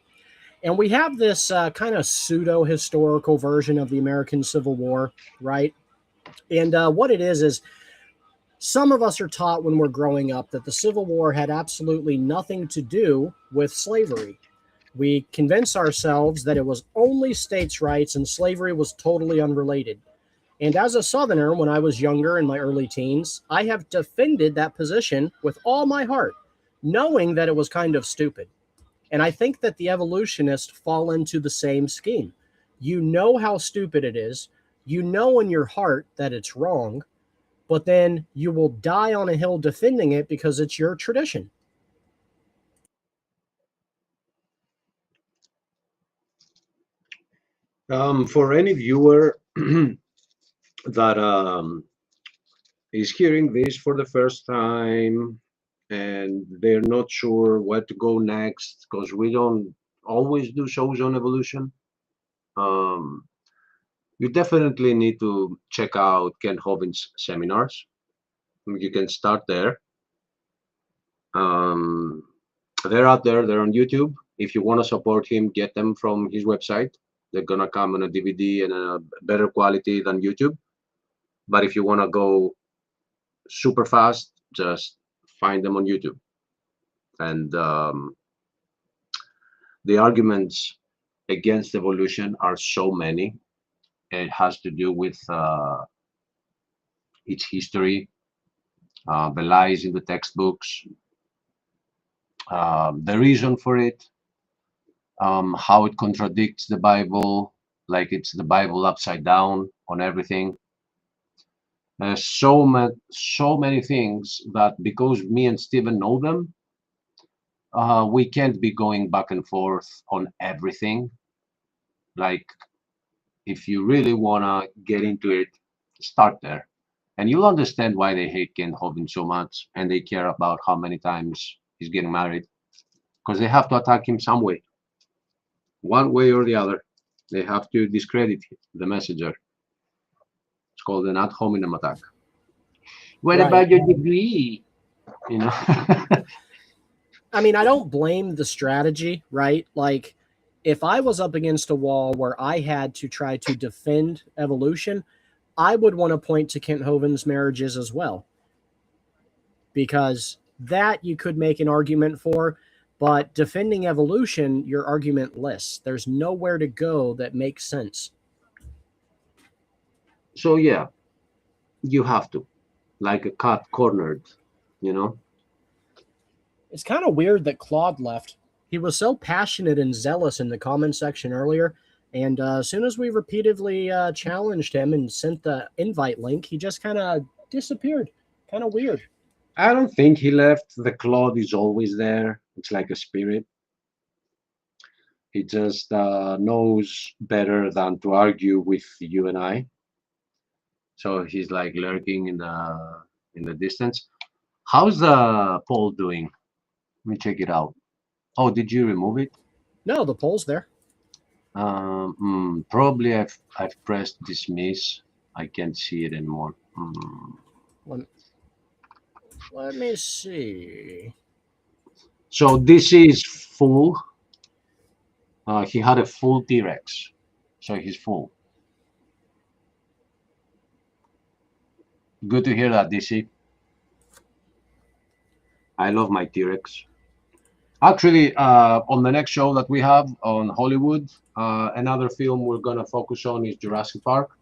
And we have this kind of pseudo historical version of the American Civil War, right? And what it is some of us are taught when we're growing up that the Civil War had absolutely nothing to do with slavery. We convince ourselves that it was only states' rights and slavery was totally unrelated. And as a Southerner, when I was younger in my early teens, I have defended that position with all my heart, knowing that it was kind of stupid. And I think that the evolutionists fall into the same scheme. You know how stupid it is, you know in your heart that it's wrong, but then you will die on a hill defending it because it's your tradition. For any viewer that is hearing this for the first time and they're not sure where to go next, because we don't always do shows on evolution, um, you definitely need to check out Ken Hovin's seminars. You can start there. Um, they're out there, they're on YouTube. If you want to support him, get them from his website. They're gonna come on a DVD and a better quality than YouTube. But if you want to go super fast, just find them on YouTube. And the arguments against evolution are so many. It has to do with its history, the lies in the textbooks, the reason for it, how it contradicts the Bible, like it's the Bible upside down on everything. There's so many things that because me and Steven know them, we can't be going back and forth on everything. Like, if you really wanna get into it, start there, and you'll understand why they hate Ken Hovind so much, and they care about how many times he's getting married, because they have to attack him some way, one way or the other. They have to discredit the messenger. It's called an ad hominem attack. What Right. about your degree? You know. I mean, I don't blame the strategy, right? Like, if I was up against a wall where I had to try to defend evolution, I would want to point to Kent Hovind's marriages as well, because that you could make an argument for, but defending evolution, you're argumentless. There's nowhere to go that makes sense. So yeah, you have to, like a cat cornered, you know. It's kind of weird that Claude left. He was so passionate and zealous in the comment section earlier, and as soon as we repeatedly challenged him and sent the invite link, he just kind of disappeared. Kind of weird. I don't think he left. The cloud is always there. It's like a spirit. He just knows better than to argue with you and I. So he's like lurking in the distance. How's the poll doing? Let me check it out. Oh, did you remove it? No, the poll's there. Probably I've pressed dismiss. I can't see it anymore. Let, let me see. So this is full. He had a full T-Rex, so he's full. Good to hear that, DC. I love my T-Rex. Actually, on the next show that we have on Hollywood, another film we're gonna focus on is Jurassic Park.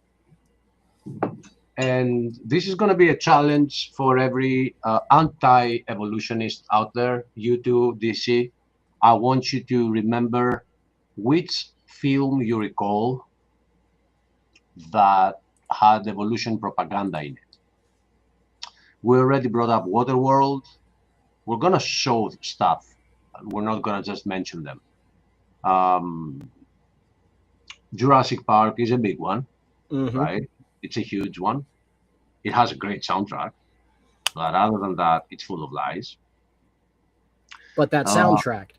And this is going to be a challenge for every anti-evolutionist out there. You too, DC. I want you to remember which film you recall that had evolution propaganda in it. We already brought up Waterworld. We're going to show stuff. We're not going to just mention them. Jurassic Park is a big one, right? It's a huge one. It has a great soundtrack, but other than that, it's full of lies. But that soundtrack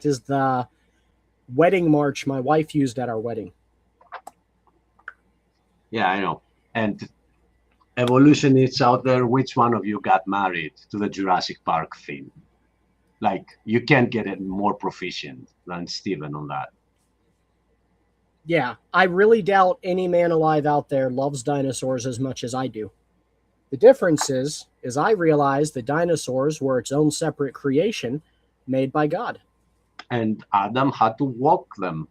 is the wedding march my wife used at our wedding. Yeah, I know. And evolutionists out there, which one of you got married to the Jurassic Park theme? Like, you can't get it more proficient than Steven on that. Yeah, I really doubt any man alive out there loves dinosaurs as much as I do. The difference is I realized that dinosaurs were its own separate creation made by God. And Adam had to walk them.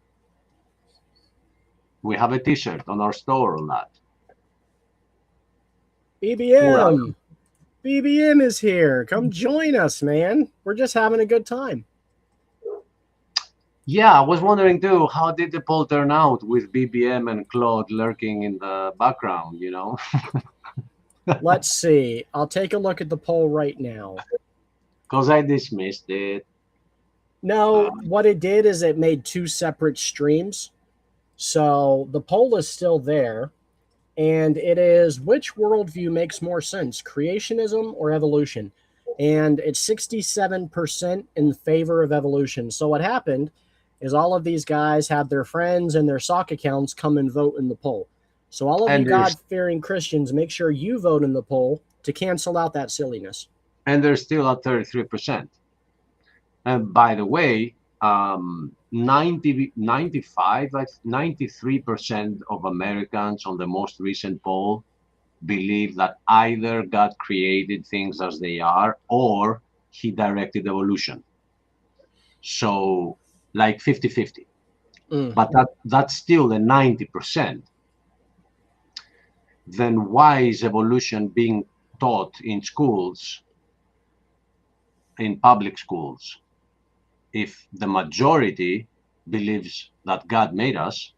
We have a t-shirt on our store on that. BBM! BBM is here. Come join us, man. We're just having a good time. Yeah, I was wondering too, how did the poll turn out with BBM and Claude lurking in the background, you know? Let's see. I'll take a look at the poll right now. Because I dismissed it. No, what it did is it made two separate streams. So the poll is still there. And it is, which worldview makes more sense, creationism or evolution? And it's 67% in favor of evolution. So what happened is all of these guys had their friends and their sock accounts come and vote in the poll. So all of you God-fearing Christians, make sure you vote in the poll to cancel out that silliness. And they're still at 33%. And by the way, 93% of Americans on the most recent poll believe that either God created things as they are or he directed evolution. So like 50-50. But that's still the 90%. Then why is evolution being taught in schools, in public schools? If the majority believes that God made us,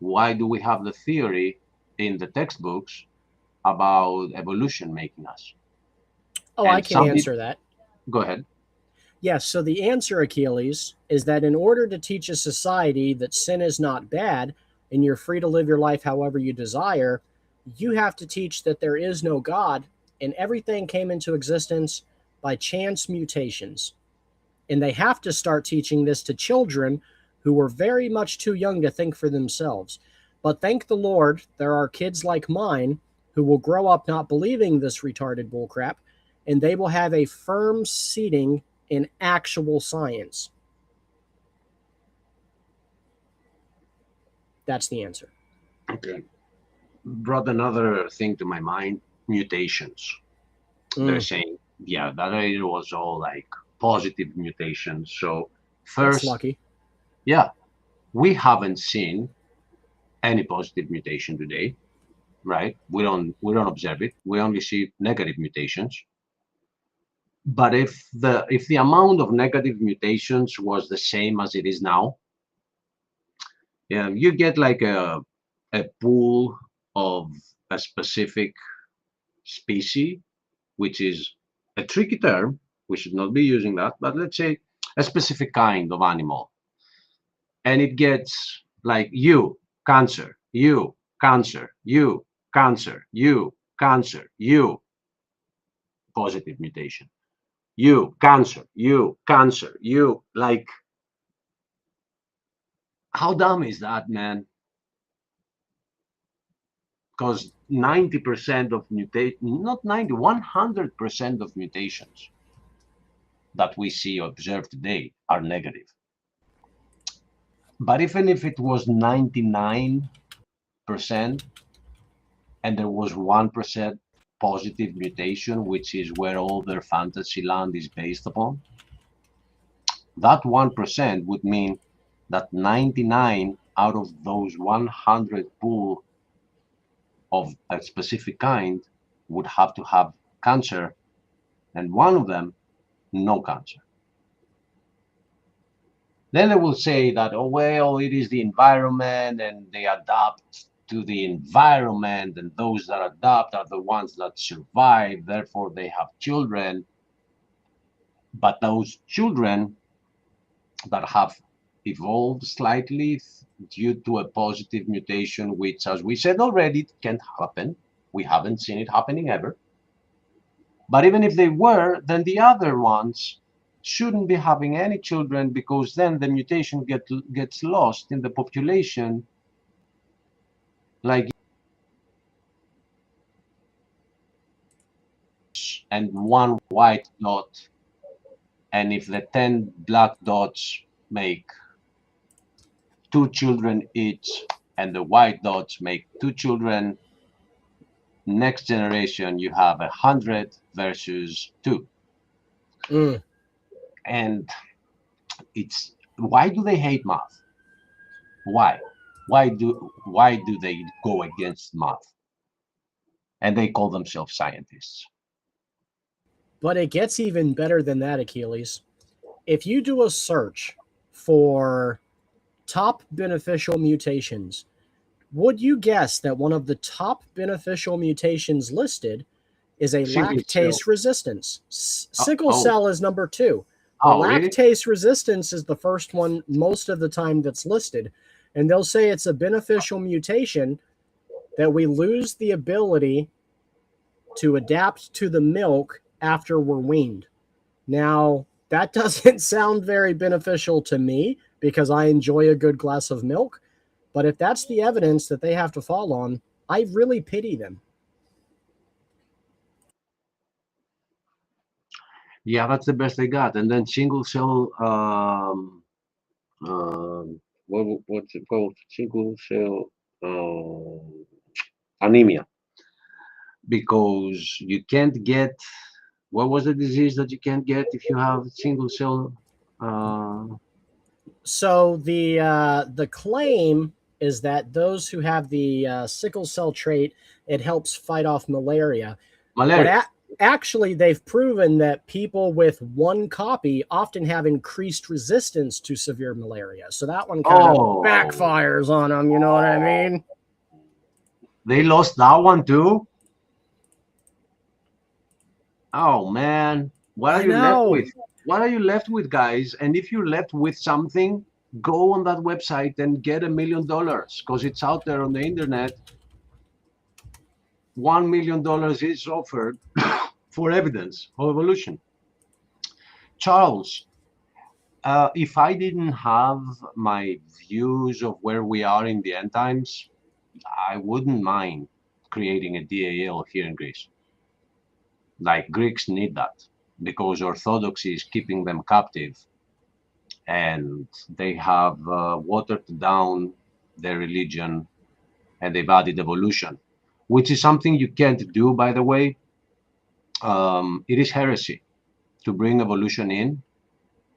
why do we have the theory in the textbooks about evolution making us? Oh, and I can answer that. Go ahead. Yes, so the answer, Achilles, is that in order to teach a society that sin is not bad and you're free to live your life however you desire, you have to teach that there is no God and everything came into existence by chance mutations. And they have to start teaching this to children who are very much too young to think for themselves. But thank the Lord, there are kids like mine who will grow up not believing this retarded bullcrap, and they will have a firm seating in actual science. That's the answer. Okay. Brought another thing to my mind, mutations. They're saying, yeah, that it was all like positive mutations. So first, that's lucky. Yeah, we haven't seen any positive mutation today, right? We don't observe it. We only see negative mutations. But if the amount of negative mutations was the same as it is now, you get like a pool of a specific species, which is a tricky term. We should not be using that, but let's say a specific kind of animal. And it gets like you, cancer, you, cancer, you, cancer, you, cancer, you, positive mutation. You, cancer, you, cancer, you. Like, how dumb is that, man? Because 90% of mutation, not 90, 100% of mutations that we see observed today are negative. But even if it was 99% and there was 1% positive mutation, which is where all their fantasy land is based upon, that 1% would mean that 99 out of those 100 pool of a specific kind would have to have cancer, and one of them no cancer. Then they will say that, oh, well, it is the environment and they adapt to the environment, and those that adapt are the ones that survive, therefore they have children. But those children that have evolved slightly due to a positive mutation, which, as we said already, can't happen. We haven't seen it happening ever. But even if they were, then the other ones shouldn't be having any children, because then the mutation gets lost in the population. Like, and one white dot, and if the 10 black dots make 2 children each, and the white dots make 2 children, next generation you have 100 versus 2. And it's, why do they hate math? Why do they go against math? And they call themselves scientists. But it gets even better than that, Achilles. If you do a search for top beneficial mutations, would you guess that one of the top beneficial mutations listed is a lactase resistance? Sickle cell is number 2. The lactase resistance is the first one most of the time that's listed. And they'll say it's a beneficial mutation that we lose the ability to adapt to the milk after we're weaned. Now, that doesn't sound very beneficial to me because I enjoy a good glass of milk. But if that's the evidence that they have to fall on, I really pity them. Yeah, that's the best they got. And then single cell, what's it called? Single cell anemia. Because you can't get, what was the disease that you can't get if you have single cell? So the claim is that those who have the sickle cell trait, it helps fight off malaria. But actually, they've proven that people with one copy often have increased resistance to severe malaria. So that one kind of backfires on them. You know what I mean? They lost that one too? Oh, man. What are you left with? What are you left with, guys? And if you're left with something, go on that website and get $1 million, because it's out there on the internet. $1 million is offered for evidence of evolution. Charles, if I didn't have my views of where we are in the end times, I wouldn't mind creating a DAL here in Greece. Like, Greeks need that because Orthodoxy is keeping them captive, and they have watered down their religion, and they've added evolution, which is something you can't do, by the way. It is heresy to bring evolution in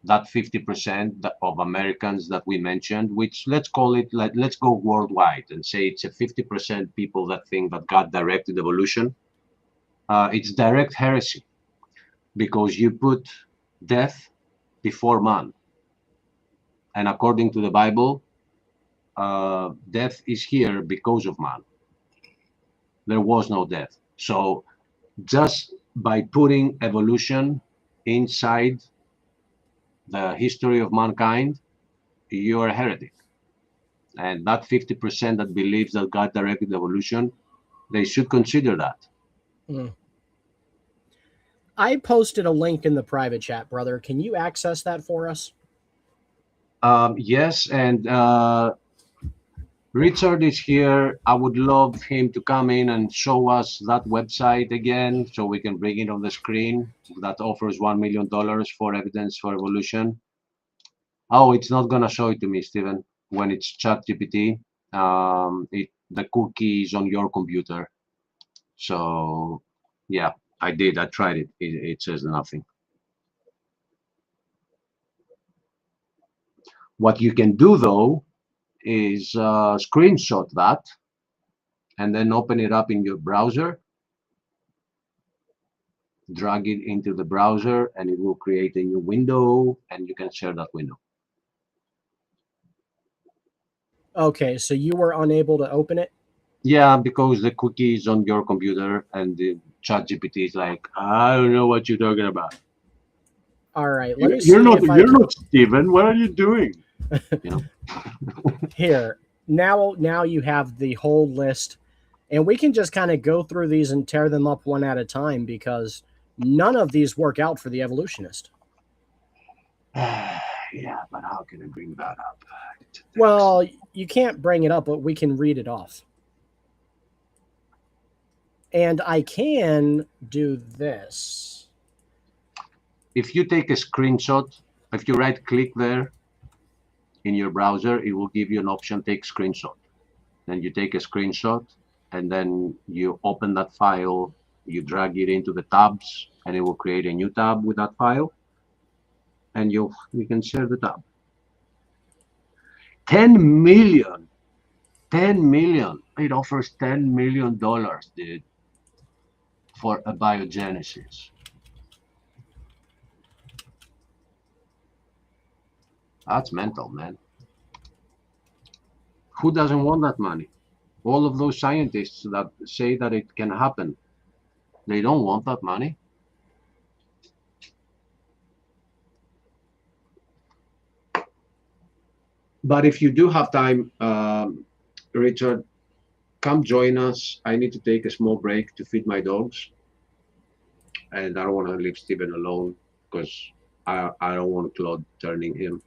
that 50% of Americans that we mentioned, which let's call it, like, let's go worldwide and say it's a 50% people that think that God directed evolution. It's direct heresy, because you put death before man. And according to the Bible, death is here because of man. There was no death. So just by putting evolution inside the history of mankind, you are a heretic. And that 50% that believes that God directed evolution, they should consider that. Mm. I posted a link in the private chat, brother. Can you access that for us? Yes, and Richard is here. I would love him to come in and show us that website again so we can bring it on the screen. That offers $1 million for evidence for evolution. Oh, it's not going to show it to me, Stephen, when it's ChatGPT. The cookie is on your computer. So, yeah, I did. I tried it. It says nothing. What you can do, though, is screenshot that and then open it up in your browser, drag it into the browser, and it will create a new window, and you can share that window. Okay, so you were unable to open it? Yeah, because the cookie is on your computer, and the ChatGPT is like, I don't know what you're talking about. All right, let me see You're not Steven. What are you doing? You know? Here, now you have the whole list, and we can just kind of go through these and tear them up one at a time, because none of these work out for the evolutionist. Yeah, but how can I bring that up? Well, you can't bring it up, but we can read it off. And I can do this. If you take a screenshot, if you right click there in your browser, it will give you an option, take screenshot. Then you take a screenshot, and then you open that file, you drag it into the tabs, and it will create a new tab with that file, and you can share the tab. 10 million. It offers $10 million, dude, for abiogenesis. That's mental, man. Who doesn't want that money? All of those scientists that say that it can happen, they don't want that money. But if you do have time, Richard, come join us. I need to take a small break to feed my dogs. And I don't want to leave Stephen alone, because I don't want Claude turning him.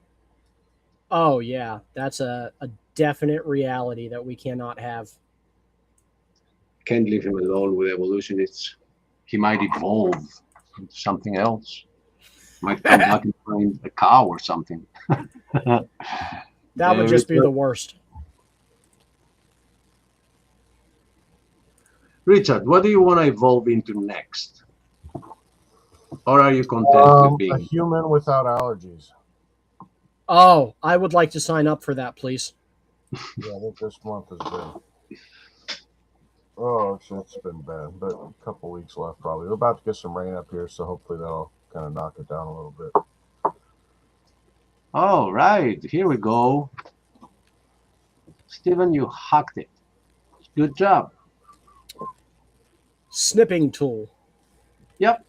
Oh, yeah, that's a definite reality that we cannot have. Can't leave him alone with evolutionists. He might evolve into something else. Might come back and find a cow or something. That would just be the worst. Richard, what do you want to evolve into next? Or are you content with being a human without allergies? Oh, I would like to sign up for that, please. Yeah, I think this month has been. Oh, it's been bad, but a couple weeks left probably. We're about to get some rain up here, so hopefully that'll kind of knock it down a little bit. All right, here we go. Stephen, you hacked it. Good job. Snipping tool. Yep.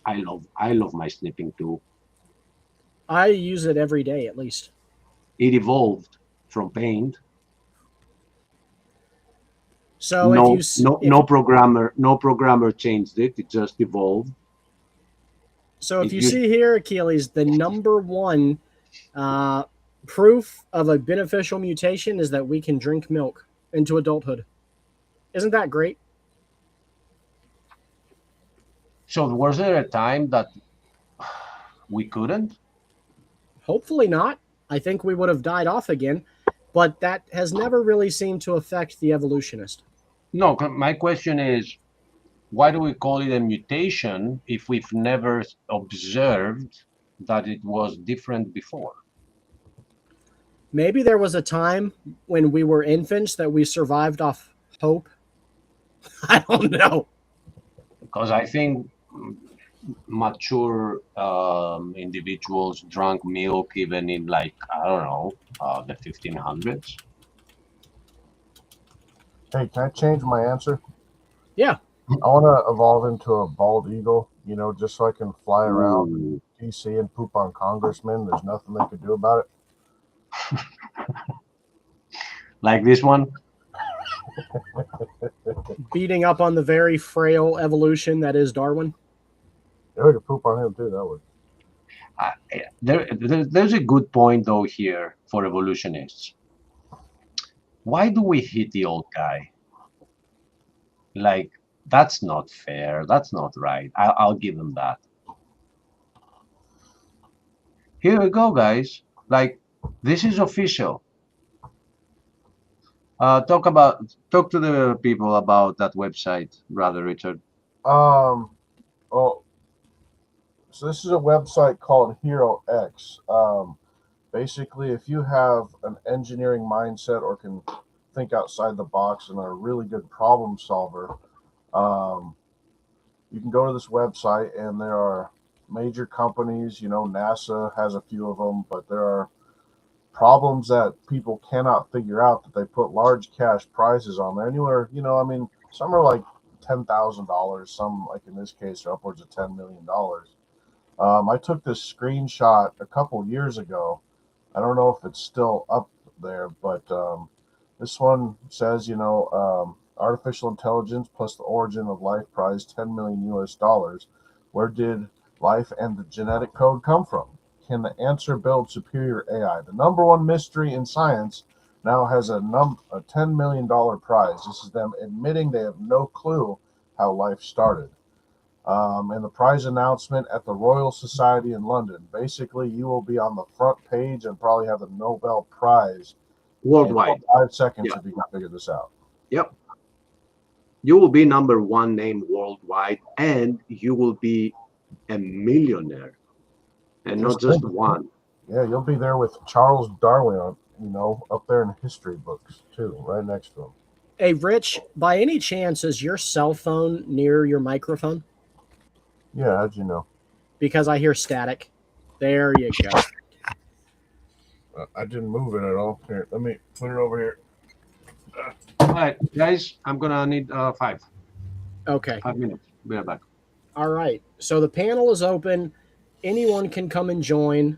I love my snipping tool. I use it every day, at least. It evolved from paint. So no programmer changed it. It just evolved. So if you see here, Achilles, the number one proof of a beneficial mutation is that we can drink milk into adulthood. Isn't that great? So was there a time that we couldn't? Hopefully not. I think we would have died off again, but that has never really seemed to affect the evolutionist. No, my question is, why do we call it a mutation if we've never observed that it was different before? Maybe there was a time when we were infants that we survived off hope. I don't know. Because I think mature individuals drank milk even in, like, I don't know, the 1500s. Hey, can I change my answer? Yeah. I want to evolve into a bald eagle, just so I can fly around Ooh. DC and poop on congressmen. There's nothing they could do about it. Like this one. Beating up on the very frail evolution that is Darwin. Yeah, we could poop on him too. That would. There's a good point though here for evolutionists. Why do we hit the old guy? Like, that's not fair. That's not right. I'll give them that. Here we go, guys. Like, this is official. Talk to the people about that website, brother Richard. Um. Oh, so this is a website called Hero X. Basically, if you have an engineering mindset or can think outside the box and are a really good problem solver, um, you can go to this website and there are major companies. NASA has a few of them, but there are problems that people cannot figure out that they put large cash prizes on there. Anywhere, some are like $10,000. Some, like in this case, are upwards of $10 million. I took this screenshot a couple years ago. I don't know if it's still up there, but this one says, artificial intelligence plus the origin of life prize 10 million US dollars. Where did life and the genetic code come from? Can the answer build superior AI? The number one mystery in science now has a $10 million prize. This is them admitting they have no clue how life started. And the prize announcement at the Royal Society in London. Basically, you will be on the front page and probably have the Nobel Prize Worldwide. in 5 seconds Yeah. if you can figure this out. Yep. You will be number one name worldwide, and you will be a millionaire, and not just one. Yeah, you'll be there with Charles Darwin, up there in history books too, right next to him. Hey, Rich, by any chance, is your cell phone near your microphone? Yeah, how'd you know? Because I hear static. There you go. I didn't move it at all. Here, let me put it over here. All right, guys, I'm gonna need 5 Okay. minutes. Be right back. All right. So the panel is open. Anyone can come and join.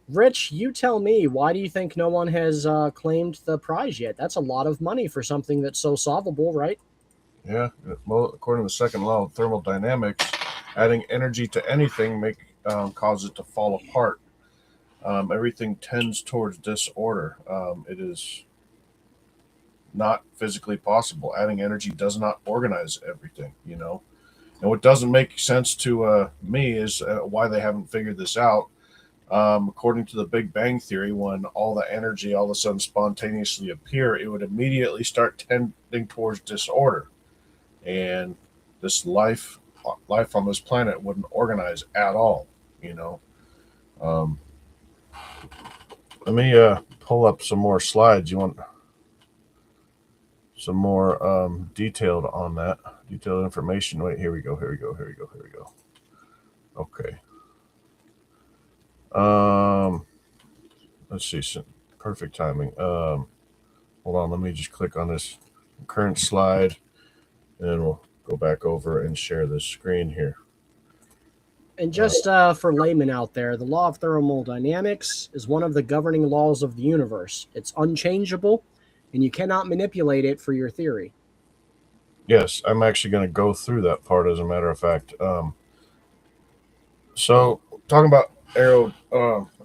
Rich, you tell me, why do you think no one has claimed the prize yet? That's a lot of money for something that's so solvable, right? Yeah, well, according to the second law of thermodynamics, adding energy to anything causes it to fall apart. Everything tends towards disorder. It is not physically possible. Adding energy does not organize everything, And what doesn't make sense to me is why they haven't figured this out. According to the Big Bang Theory, when all the energy all of a sudden spontaneously appear, it would immediately start tending towards disorder. And this life on this planet wouldn't organize at all, Um, let me pull up some more slides. You want some more detailed on that? Detailed information. Wait, here we go. Okay. Let's see. Perfect timing. Hold on. Let me just click on this current slide, and then we'll go back over and share the screen here. And just for laymen out there, the law of thermodynamics is one of the governing laws of the universe. It's unchangeable, and you cannot manipulate it for your theory. Yes, I'm actually going to go through that part, as a matter of fact. So, talking about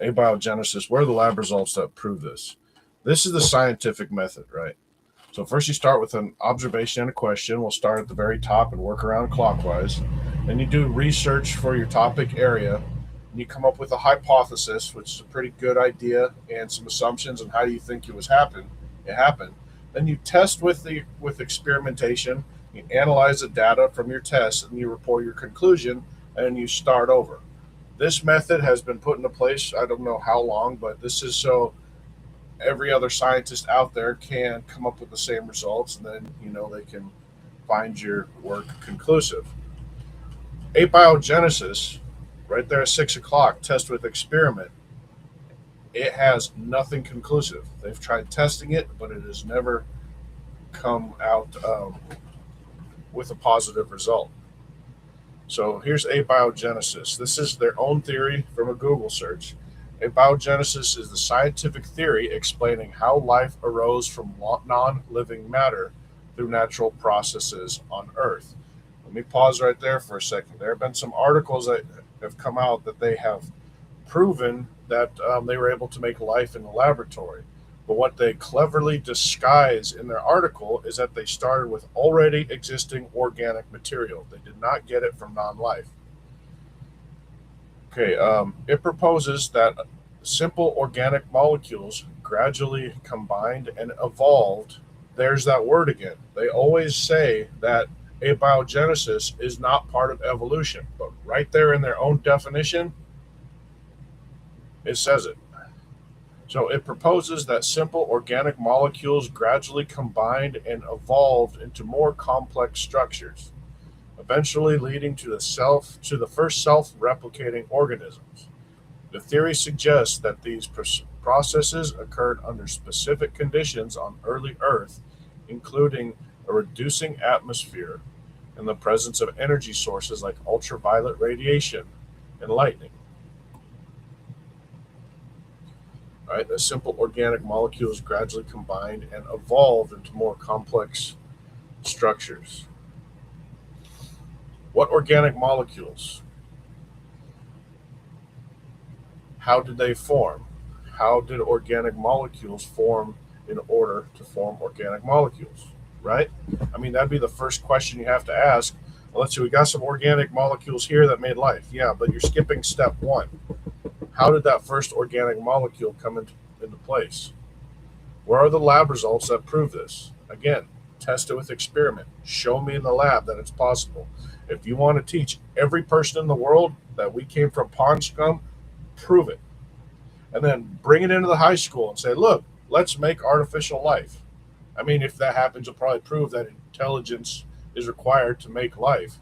abiogenesis, where are the lab results that prove this? This is the scientific method, right? So first you start with an observation and a question. We'll start at the very top and work around clockwise. Then you do research for your topic area, and you come up with a hypothesis, which is a pretty good idea, and some assumptions on how do you think it happened. Then you test with experimentation, You analyze the data from your test and you report your conclusion and you start over. This method has been put into place, I don't know how long, but this is so every other scientist out there can come up with the same results, and then they can find your work conclusive. Abiogenesis, right there at 6 o'clock, test with experiment. It has nothing conclusive. They've tried testing it, but it has never come out with a positive result. So here's abiogenesis. This is their own theory from a Google search. Abiogenesis is the scientific theory explaining how life arose from non-living matter through natural processes on Earth. Let me pause right there for a second. There have been some articles that have come out that they have proven that they were able to make life in the laboratory. But what they cleverly disguise in their article is that they started with already existing organic material. They did not get it from non-life. Okay, it proposes that simple organic molecules gradually combined and evolved. There's that word again. They always say that abiogenesis is not part of evolution, but right there in their own definition, it says it. So it proposes that simple organic molecules gradually combined and evolved into more complex structures, eventually leading to the first self-replicating organisms. The theory suggests that these processes occurred under specific conditions on early Earth, including a reducing atmosphere and the presence of energy sources like ultraviolet radiation and lightning. All right, the simple organic molecules gradually combined and evolved into more complex structures. What organic molecules? How did they form? How did organic molecules form in order to form organic molecules? Right? I mean, that'd be the first question you have to ask. Well, let's see, we got some organic molecules here that made life. Yeah, but you're skipping step one. How did that first organic molecule come into place? Where are the lab results that prove this? Again, test it with experiment. Show me in the lab that it's possible. If you want to teach every person in the world that we came from pond scum, prove it. And then bring it into the high school and say, look, let's make artificial life. I mean, if that happens, you'll probably prove that intelligence is required to make life,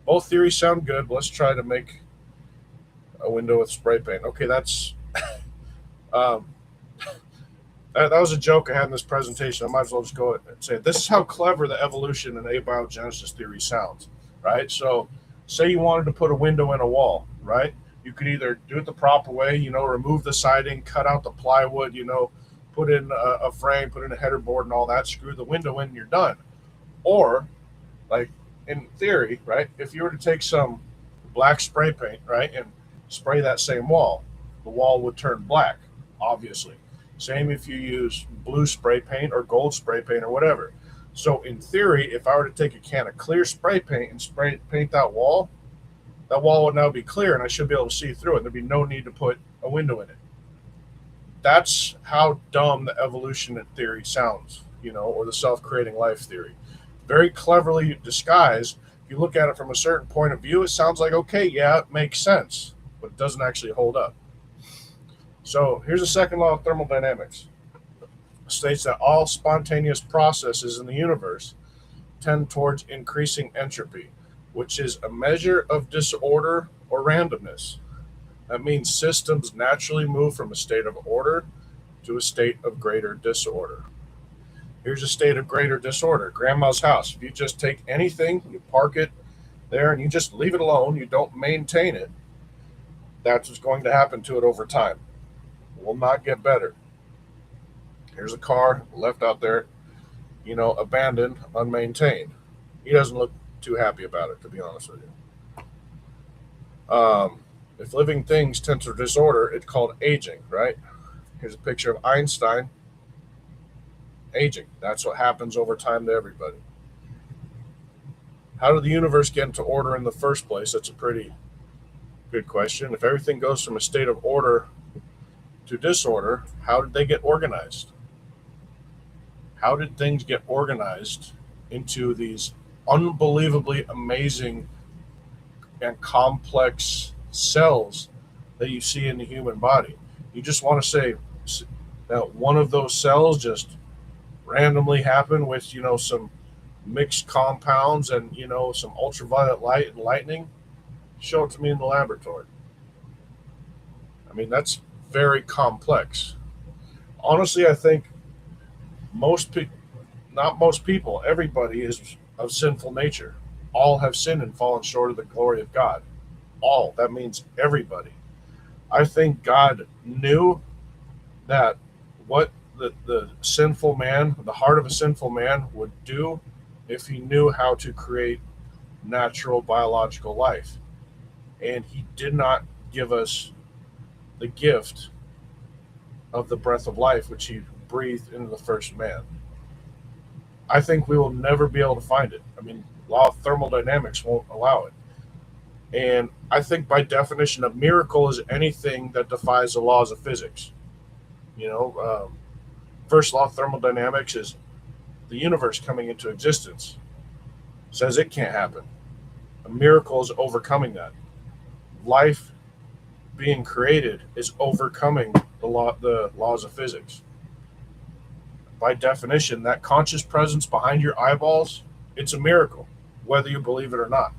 Both theories sound good, but let's try to make a window with spray paint. Okay, that's that was a joke I had in this presentation. I might as well just go and say this is how clever the evolution and abiogenesis theory sounds, right? So say you wanted to put a window in a wall, right? You could either do it the proper way, remove the siding, cut out the plywood, put in a frame, put in a header board and all that, screw the window in and you're done. Or, like in theory, right, if you were to take some black spray paint, right, and spray that same wall, the wall would turn black, obviously. Same if you use blue spray paint or gold spray paint or whatever. So in theory, if I were to take a can of clear spray paint and paint that wall would now be clear and I should be able to see through it. There'd be no need to put a window in it. That's how dumb the evolution theory sounds, or the self-creating life theory. Very cleverly disguised. If you look at it from a certain point of view, it sounds like, okay, yeah, it makes sense, but it doesn't actually hold up. So here's the second law of thermodynamics. It states that all spontaneous processes in the universe tend towards increasing entropy, which is a measure of disorder or randomness. That means systems naturally move from a state of order to a state of greater disorder. Here's a state of greater disorder. Grandma's house. If you just take anything, you park it there, and you just leave it alone, you don't maintain it, that's what's going to happen to it over time. It will not get better. Here's a car left out there, abandoned, unmaintained. He doesn't look too happy about it, to be honest with you. If living things tend to disorder, it's called aging, right? Here's a picture of Einstein aging. That's what happens over time to everybody. How did the universe get into order in the first place? That's a pretty good question. If everything goes from a state of order to disorder, how did they get organized? How did things get organized into these unbelievably amazing and complex cells that you see in the human body. You just want to say that one of those cells just randomly happened with, some mixed compounds and, some ultraviolet light and lightning. Show it to me in the laboratory. I mean, that's very complex. Honestly, I think most people, not most people, everybody is of sinful nature. All have sinned and fallen short of the glory of God. All. That means everybody. I think God knew that what the sinful man, the heart of a sinful man would do if he knew how to create natural biological life. And he did not give us the gift of the breath of life which he breathed into the first man. I think we will never be able to find it. I mean, law of thermodynamics won't allow it. And I think by definition, a miracle is anything that defies the laws of physics. First law of thermodynamics is the universe coming into existence. Says it can't happen. A miracle is overcoming that. Life being created is overcoming the laws of physics. By definition, that conscious presence behind your eyeballs, it's a miracle, whether you believe it or not.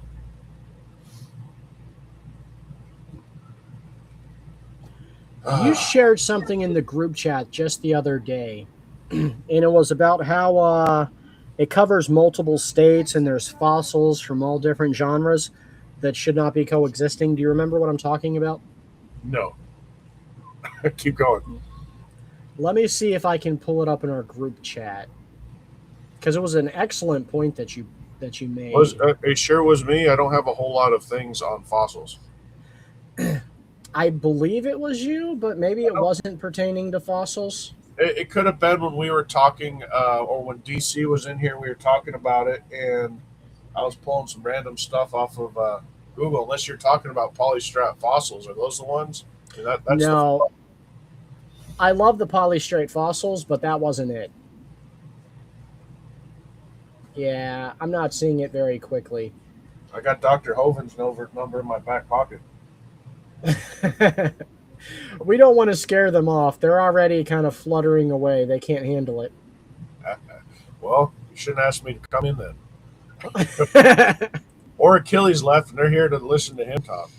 You shared something in the group chat just the other day, and it was about how it covers multiple states and there's fossils from all different genres that should not be coexisting. Do you remember what I'm talking about? No. Keep going. Let me see if I can pull it up in our group chat, because it was an excellent point that you made. It sure was me. I don't have a whole lot of things on fossils. I believe it was you, but maybe it wasn't pertaining to fossils. It could have been when we were talking, or when DC was in here, we were talking about it, and I was pulling some random stuff off of Google. Unless you're talking about polystrate fossils, are those the ones? That's no, I love the polystrate fossils, but that wasn't it. Yeah, I'm not seeing it very quickly. I got Dr. Hoven's number in my back pocket. We don't want to scare them off. They're already kind of fluttering away. They can't handle it. Well, you shouldn't ask me to come in then. Or Achilles left, and they're here to listen to him talk.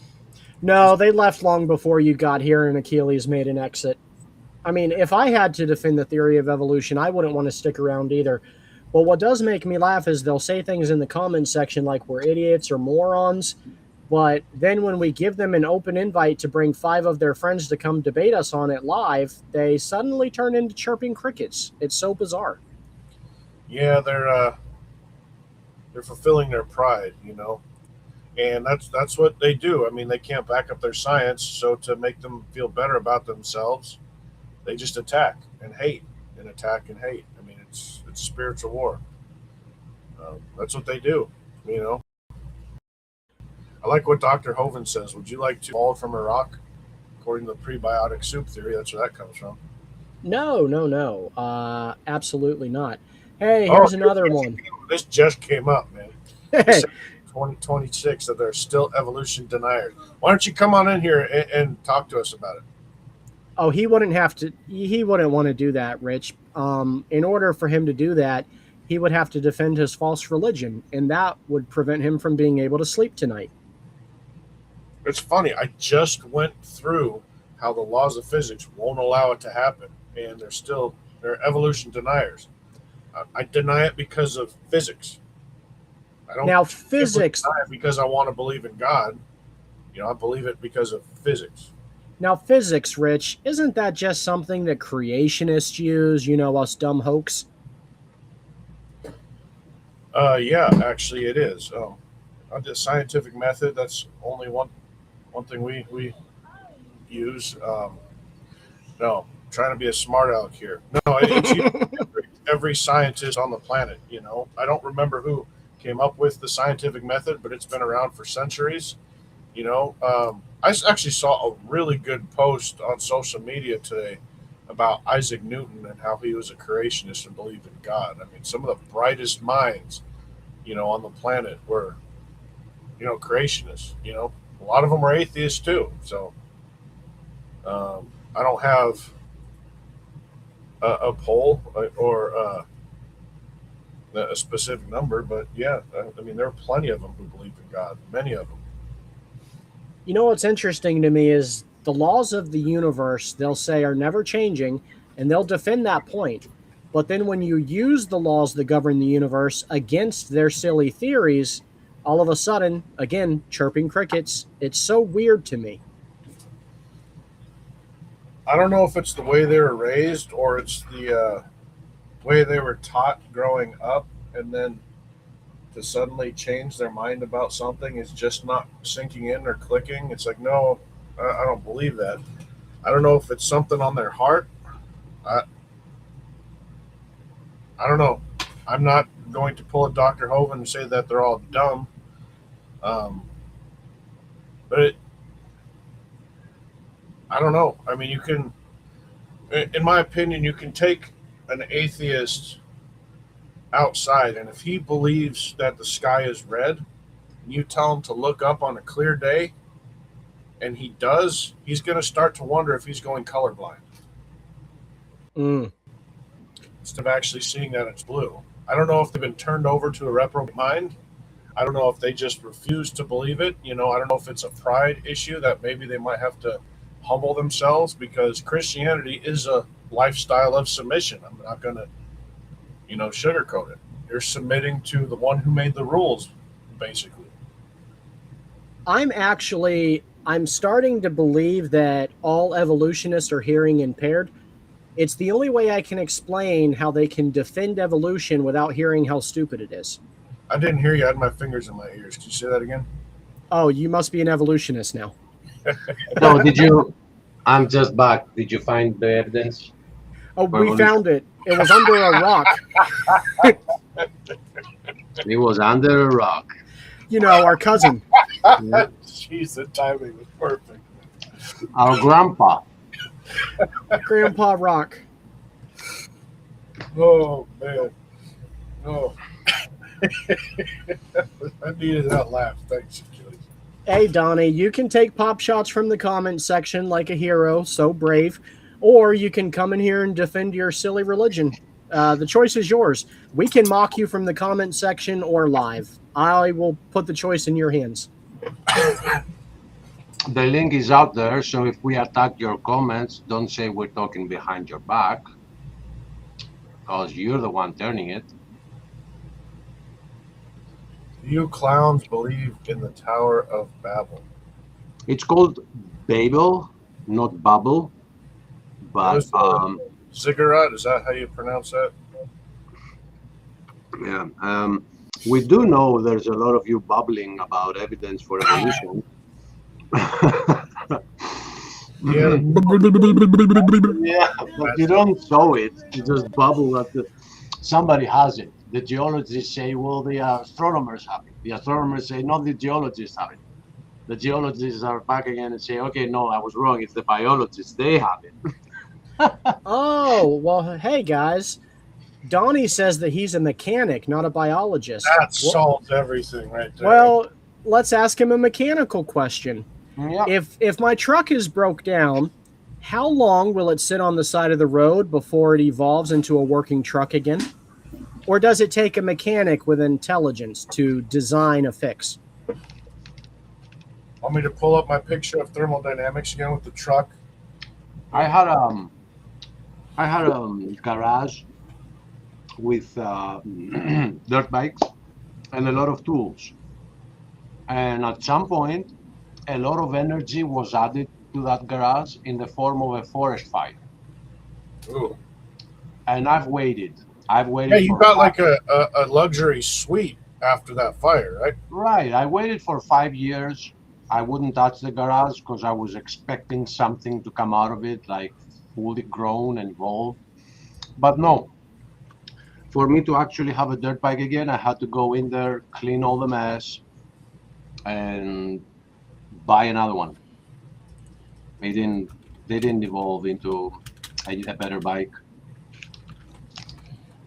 No, they left long before you got here, and Achilles made an exit. I mean, if I had to defend the theory of evolution, I wouldn't want to stick around either. But what does make me laugh is they'll say things in the comments section like we're idiots or morons. But then when we give them an open invite to bring 5 of their friends to come debate us on it live, they suddenly turn into chirping crickets. It's so bizarre. Yeah, they're fulfilling their pride, and that's what they do. I mean, they can't back up their science, so to make them feel better about themselves, they just attack and hate and attack and hate. I mean, it's spiritual war. That's what they do, I like what Dr. Hoven says. Would you like to evolve from a rock? According to the prebiotic soup theory, that's where that comes from. No. Absolutely not. Hey, here's another one. This just came up, man. Hey. 2026 that they're still evolution deniers. Why don't you come on in here and talk to us about it? Oh, he wouldn't want to do that, Rich. In order for him to do that, he would have to defend his false religion, and that would prevent him from being able to sleep tonight. It's funny. I just went through how the laws of physics won't allow it to happen, and they're evolution deniers. I deny it because of physics. I don't now physics deny it because I want to believe in God. I believe it because of physics. Now physics, Rich, isn't that just something that creationists use? Us dumb hoax. Yeah, actually, it is. The scientific method. That's only one thing we use. No, trying to be a smart aleck here. No, it's every scientist on the planet. I don't remember who came up with the scientific method, but it's been around for centuries. I actually saw a really good post on social media today about Isaac Newton and how he was a creationist and believed in God. I mean, some of the brightest minds, on the planet were, creationists. A lot of them were atheists too. So I don't have a poll or a specific number, but yeah, I mean, there are plenty of them who believe in God. Many of them. You know what's interesting to me is the laws of the universe, they'll say, are never changing, and they'll defend that point. But then when you use the laws that govern the universe against their silly theories, all of a sudden, again, chirping crickets, it's so weird to me. I don't know if it's the way they were raised or it's the way they were taught growing up, and then to suddenly change their mind about something is just not sinking in or clicking. It's like, no, I don't believe that. I don't know if it's something on their heart. I, I don't know. I'm not going to pull a Dr. Hovind and say that they're all dumb. But I don't know. I mean, in my opinion, you can take an atheist outside, and if he believes that the sky is red, and you tell him to look up on a clear day, and he does, he's going to start to wonder if he's going colorblind. Instead of actually seeing that it's blue. I don't know if they've been turned over to a reprobate mind. I don't know if they just refuse to believe it. I don't know if it's a pride issue that maybe they might have to humble themselves, because Christianity is a lifestyle of submission. I'm not going to, sugarcoat it. You're submitting to the one who made the rules, basically. I'm starting to believe that all evolutionists are hearing impaired. It's the only way I can explain how they can defend evolution without hearing how stupid it is. I didn't hear you. I had my fingers in my ears. Could you say that again? Oh, you must be an evolutionist now. No, I'm just back. Did you find the evidence? Oh, we found it. It was under a rock. It was under a rock. Our cousin. Yeah. Jeez, the timing was perfect. Our grandpa. Grandpa Rock. Oh, man. Oh. I needed that laugh. Thanks, Achilles. Hey, Donnie, you can take pop shots from the comment section like a hero, so brave, or you can come in here and defend your silly religion. The choice is yours. We can mock you from the comment section or live. I will put the choice in your hands. The link is out there, so if we attack your comments, don't say we're talking behind your back, because you're the one turning it. You clowns believe in the Tower of Babel. It's called Babel, not Bubble. But Ziggurat, is that how you pronounce that? Yeah. We do know there's a lot of you bubbling about evidence for evolution. Yeah. Yeah, but you don't show it. You just bubble that somebody has it. The geologists say, well, the astronomers have it. The astronomers say, no, the geologists have it. The geologists are back again and say, okay, no, I was wrong. It's the biologists. They have it. Oh, well, hey, guys. Donnie says that he's a mechanic, not a biologist. That solves everything right there. Well, let's ask him a mechanical question. Yeah. If my truck is broke down, how long will it sit on the side of the road before it evolves into a working truck again? Or does it take a mechanic with intelligence to design a fix? Want me to pull up my picture of thermodynamics again with the truck? I had a garage with dirt bikes and a lot of tools. And at some point, a lot of energy was added to that garage in the form of a forest fire. Ooh. And I've waited. Yeah, you got like a luxury suite after that fire, right? Right. I waited for 5 years. I wouldn't touch the garage because I was expecting something to come out of it, like fully grown and evolved. But no. For me to actually have a dirt bike again, I had to go in there, clean all the mess, and buy another one. They didn't evolve into a better bike.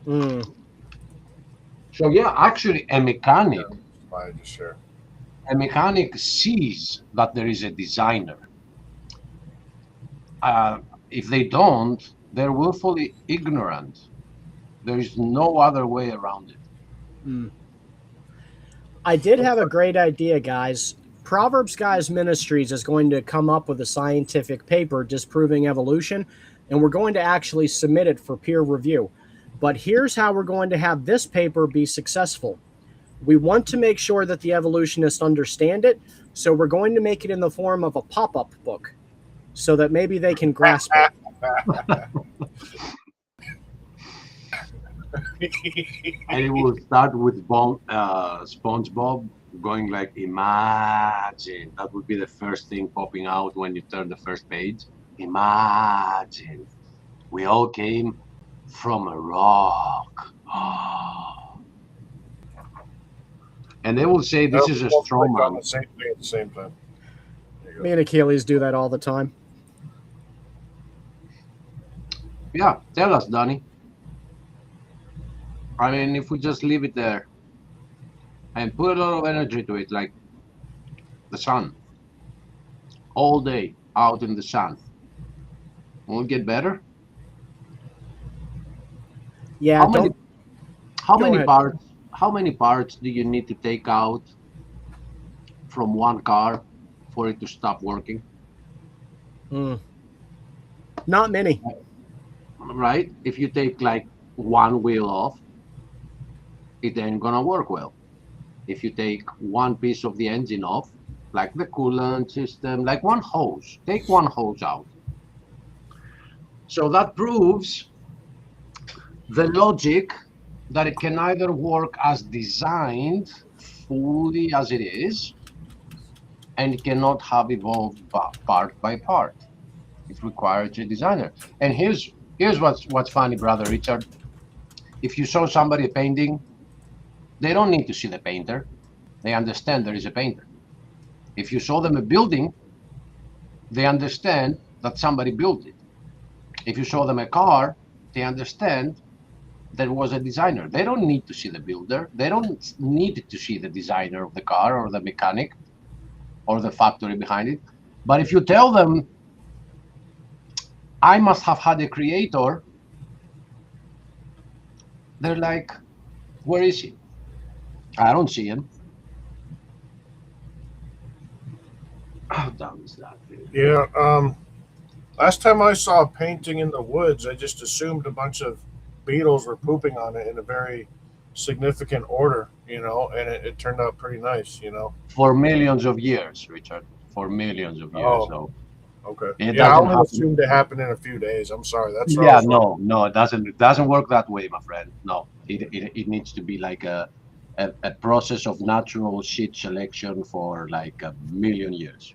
Mm. So yeah, actually, I just share. a mechanic sees that there is a designer. If they don't, they're willfully ignorant. There is no other way around it. Mm. I did have a great idea, guys. Proverbs Guys Ministries is going to come up with a scientific paper disproving evolution, and we're going to actually submit it for peer review. But here's how we're going to have this paper be successful. We want to make sure that the evolutionists understand it, so we're going to make it in the form of a pop-up book so that maybe they can grasp it. And it will start with SpongeBob going like, imagine. That would be the first thing popping out when you turn the first page. Imagine. We all came from a rock. And they will say this is a Both straw click on man. the same thing at the same time. There you Me go. and Achilles do that all the time. Yeah, tell us, Donnie. I mean, if we just leave it there and put a lot of energy to it, like the sun, all day out in the sun, will it get better? Yeah, How many don't how go many ahead. parts how many parts do you need to take out from one car for it to stop working? Mm. Not many. Right? If you take like one wheel off, it ain't gonna work well. If you take one piece of the engine off, like the coolant system, like one hose, take one hose out. So that proves the logic that it can either work as designed fully as it is, and it cannot have evolved part by part. It requires a designer. And here's what's funny, brother Richard. If you show somebody a painting, they don't need to see the painter. They understand there is a painter. If you show them a building, they understand that somebody built it. If you show them a car, they understand there was a designer. They don't need to see the builder. They don't need to see the designer of the car or the mechanic or the factory behind it. But if you tell them, I must have had a creator, they're like, where is he? I don't see him. How dumb is that, dude? Yeah. Last time I saw a painting in the woods, I just assumed a bunch of beetles were pooping on it in a very significant order, and it turned out pretty nice. For millions of years, Richard. For millions of years. Oh, So okay. it Yeah, I doesn't only happen. assumed it happened in a few days. I'm sorry. That's what I Yeah, was wrong. no, it doesn't. It doesn't work that way, my friend. No, it needs to be like a process of natural shit selection for like a million years.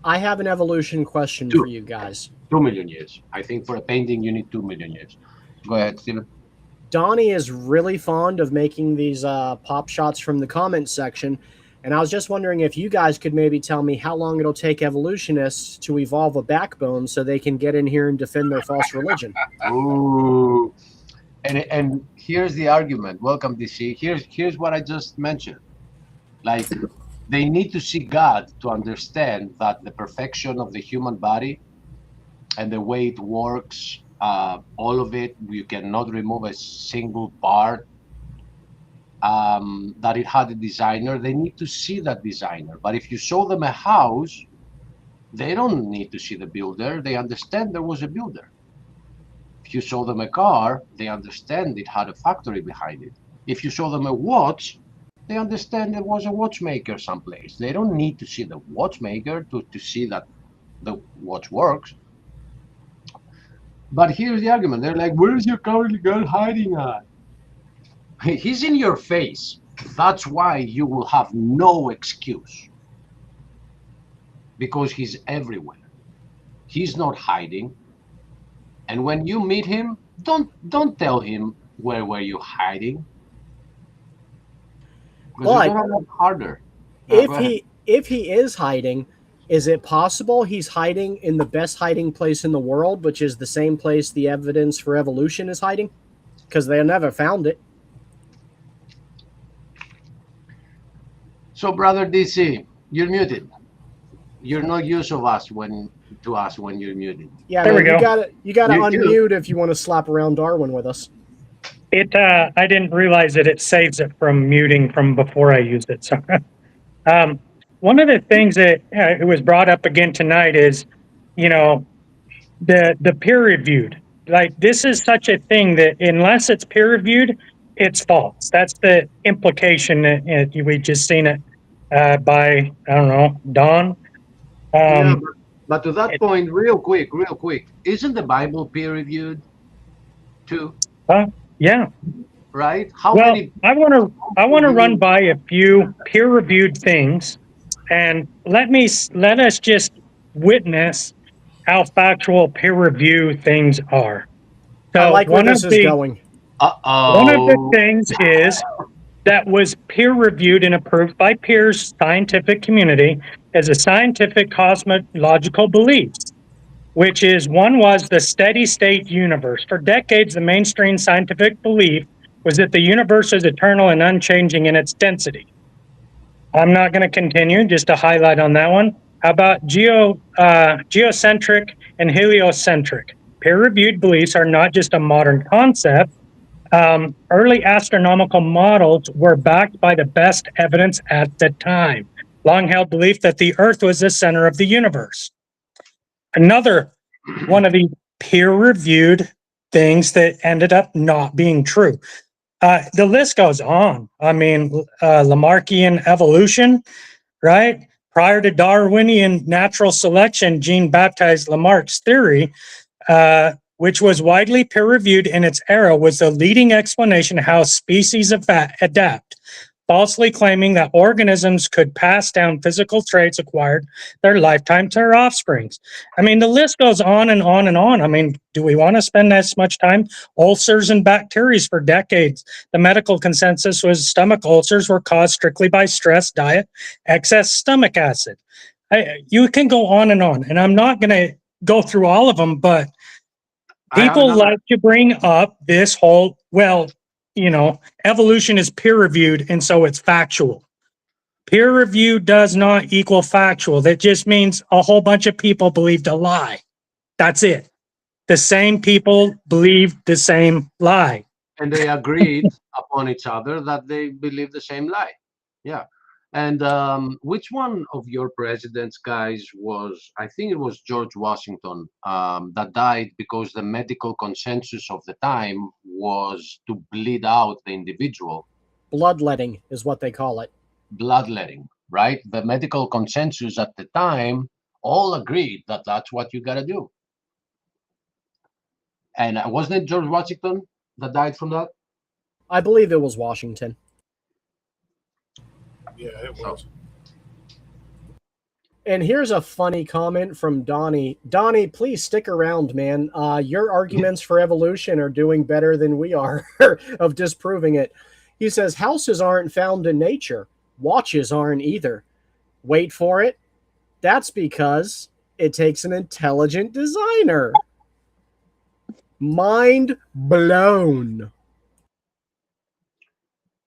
I have an evolution question for Two, you guys. 2 million years. I think for a painting you need 2 million years. Go ahead, Steven. Donnie is really fond of making these pop shots from the comment section, and I was just wondering if you guys could maybe tell me how long it'll take evolutionists to evolve a backbone so they can get in here and defend their false religion. Ooh. And here's the argument. Welcome, DC. Here's what I just mentioned. Like they need to see God to understand that the perfection of the human body and the way it works, all of it, you cannot remove a single part. That it had a designer. They need to see that designer. But if you show them a house, they don't need to see the builder. They understand there was a builder. If you show them a car, they understand it had a factory behind it. If you show them a watch, they understand there was a watchmaker someplace. They don't need to see the watchmaker to see that the watch works. But here's the argument. They're like, where is your cowardly God hiding at? He's in your face. That's why you will have no excuse. Because he's everywhere. He's not hiding. And when you meet him, don't tell him where were you hiding. Because it's But gonna work harder. Go ahead. if he is hiding, Is it possible he's hiding in the best hiding place in the world, which is the same place the evidence for evolution is hiding? Because they never found it. So, brother DC, you're muted. You're no use of us when you're muted. Yeah, There man, we go. you gotta You do. unmute if you want to slap around Darwin with us. I didn't realize that it saves it from muting from before I used it. So, one of the things that it was brought up again tonight is, you know, the peer reviewed. Like this is such a thing that unless it's peer reviewed, it's false. That's the implication that we just seen it by I don't know Don. Yeah, Um, but to that point, real quick, isn't the Bible peer reviewed too? yeah. Right? How Well, many? I want to run by a few peer reviewed things, and let us just witness how factual peer review things are. I So like where this is going. one of the Uh-oh. things is that was peer reviewed and approved by peers scientific community as a scientific cosmological beliefs, which is one was the steady state universe. For decades, the mainstream scientific belief was that the universe is eternal and unchanging in its density. I'm not going to continue, just to highlight on that one. How about geocentric and heliocentric? Peer-reviewed beliefs are not just a modern concept. Early astronomical models were backed by the best evidence at the time. Long-held belief that the Earth was the center of the universe. Another one of the peer-reviewed things that ended up not being true. The list goes on. I mean, Lamarckian evolution, right? Prior to Darwinian natural selection, Jean-Baptiste Lamarck's theory, which was widely peer-reviewed in its era, was the leading explanation of how species adapt, falsely claiming that organisms could pass down physical traits acquired their lifetime to their offsprings. I mean, the list goes on and on and on. I mean, do we want to spend as much time? Ulcers and bacteria for decades. The medical consensus was stomach ulcers were caused strictly by stress, diet, excess stomach acid. You can go on, and I'm not going to go through all of them, but people like to bring up this whole, well, evolution is peer reviewed, and so it's factual. Peer review does not equal factual. That just means a whole bunch of people believed a lie. That's it. The same people believed the same lie. And they agreed upon each other that they believe the same lie. Yeah. And which one of your presidents, guys, was, I think it was George Washington, that died because the medical consensus of the time was to bleed out the individual. Bloodletting is what they call it. Bloodletting, right? The medical consensus at the time all agreed that that's what you got to do. And wasn't it George Washington that died from that? I believe it was Washington. Yeah, it was. And here's a funny comment from Donnie. Donnie, please stick around, man. Your arguments for evolution are doing better than we are of disproving it. He says, houses aren't found in nature. Watches aren't either. Wait for it. That's because it takes an intelligent designer. Mind blown.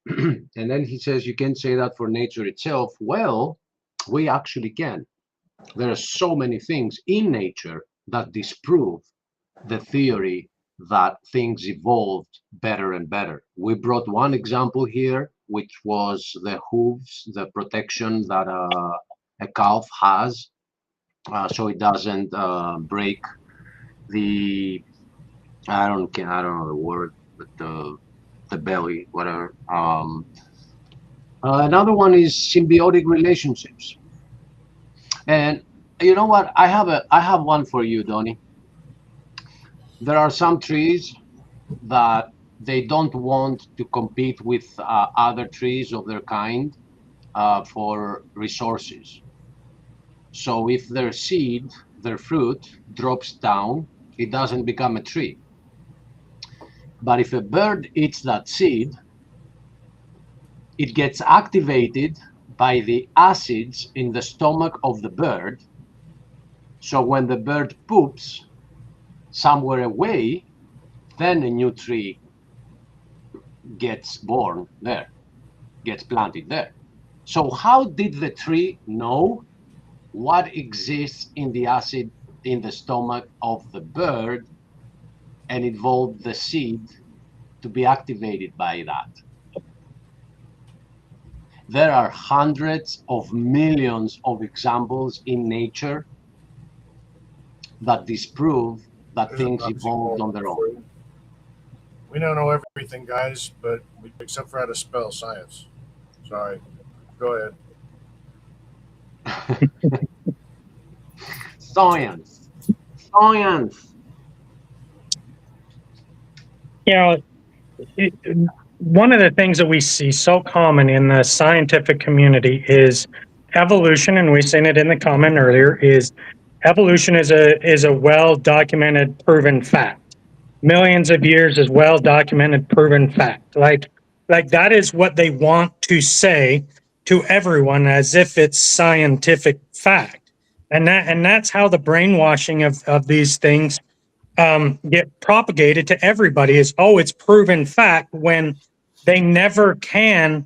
And then he says you can't say that for nature itself. Well, we actually can. There are so many things in nature that disprove the theory that things evolved better and better. We brought one example here, which was the hooves, the protection that a calf has, so it doesn't break the, I don't know the word, but the belly, whatever. Another one is symbiotic relationships. And you know what? I have one for you, Donnie. There are some trees that they don't want to compete with other trees of their kind for resources. So if their seed, their fruit drops down, it doesn't become a tree. But if a bird eats that seed, it gets activated by the acids in the stomach of the bird. So when the bird poops somewhere away, then a new tree gets born there, gets planted there. So how did the tree know what exists in the acid in the stomach of the bird and evolved the seed to be activated by that? There are hundreds of millions of examples in nature that disprove that There's a things prophecy evolved quote on their for own. you. We don't know everything, guys, but except for how to spell science. Sorry. Go ahead. Science. Science. You know, it, one of the things that we see so common in the scientific community is evolution, and we've seen it in the comment earlier, is evolution is a well documented, proven fact. Millions of years is well documented, proven fact. Like that is what they want to say to everyone as if it's scientific fact. And that's how the brainwashing of these things get propagated to everybody is, oh, it's proven fact, when they never can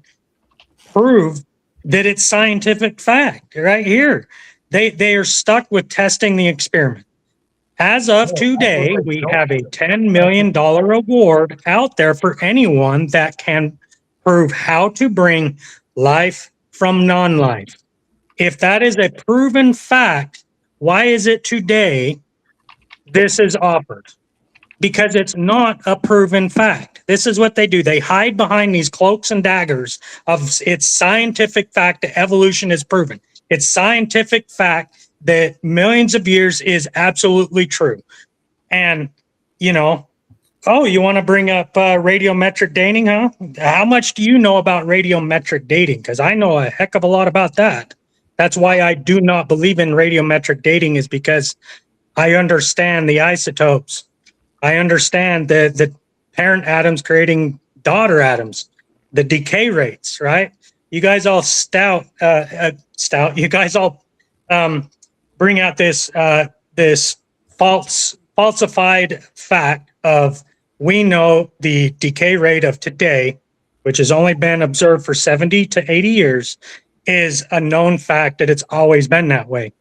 prove that it's scientific fact. Right here, they are stuck with testing the experiment. As of today, we have a $10 million award out there for anyone that can prove how to bring life from non-life. If that is a proven fact, why is it today this is offered? Because it's not a proven fact. This is what they do. They hide behind these cloaks and daggers of it's scientific fact that evolution is proven. It's scientific fact that millions of years is absolutely true. And, you know, oh, you want to bring up radiometric dating, huh? How much do you know about radiometric dating? Because I know a heck of a lot about that. That's why I do not believe in radiometric dating, is because I understand the isotopes. I understand the parent atoms creating daughter atoms, the decay rates, right? You guys all you guys all bring out this this falsified fact of, we know the decay rate of today, which has only been observed for 70 to 80 years, is a known fact that it's always been that way.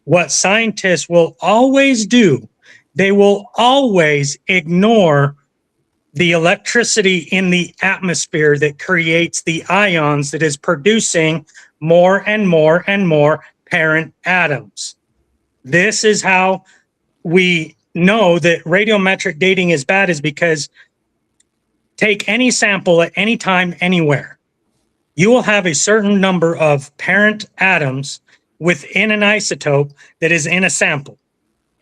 What scientists will always do, they will always ignore the electricity in the atmosphere that creates the ions that is producing more and more and more parent atoms. This is how we know that radiometric dating is bad, is because take any sample at any time, anywhere. You will have a certain number of parent atoms within an isotope that is in a sample.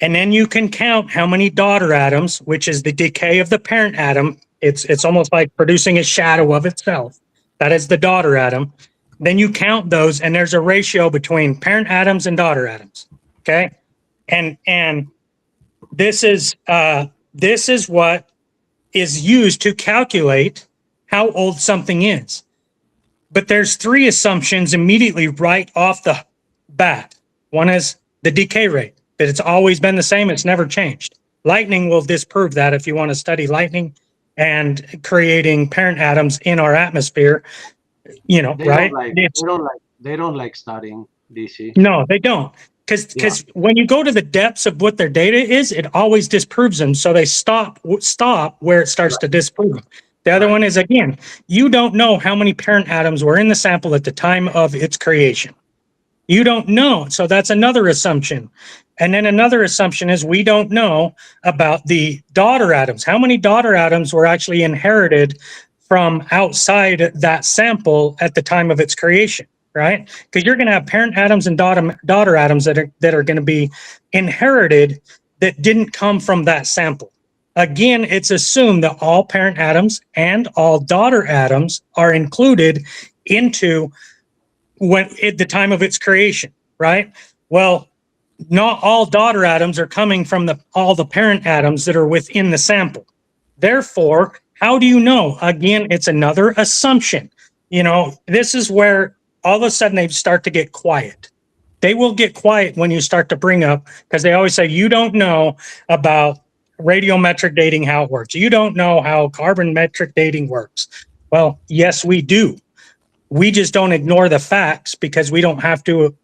And then you can count how many daughter atoms, which is the decay of the parent atom. It's almost like producing a shadow of itself. That is the daughter atom. Then you count those, and there's a ratio between parent atoms and daughter atoms. Okay, and this is what is used to calculate how old something is. But there's three assumptions immediately right off the bat. One is the decay rate, that it's always been the same, it's never changed. Lightning will disprove that if you want to study lightning and creating parent atoms in our atmosphere, you know, They right? they don't like studying DC. No, they don't. Because when you go to the depths of what their data is, it always disproves them. So they stop where it starts to disprove them. The other one is, again, you don't know how many parent atoms were in the sample at the time of its creation. You don't know. So that's another assumption. And then another assumption is, we don't know about the daughter atoms. How many daughter atoms were actually inherited from outside that sample at the time of its creation, right? Because you're going to have parent atoms and daughter atoms that are going to be inherited that didn't come from that sample. Again, it's assumed that all parent atoms and all daughter atoms are included into at the time of its creation, right? Well, not all daughter atoms are coming from all the parent atoms that are within the sample. Therefore, how do you know? Again, it's another assumption. You know, this is where all of a sudden they start to get quiet. They will get quiet when you start to bring up, because they always say, you don't know about radiometric dating, how it works. You don't know how carbon metric dating works. Well, yes, we do. We just don't ignore the facts because we don't have to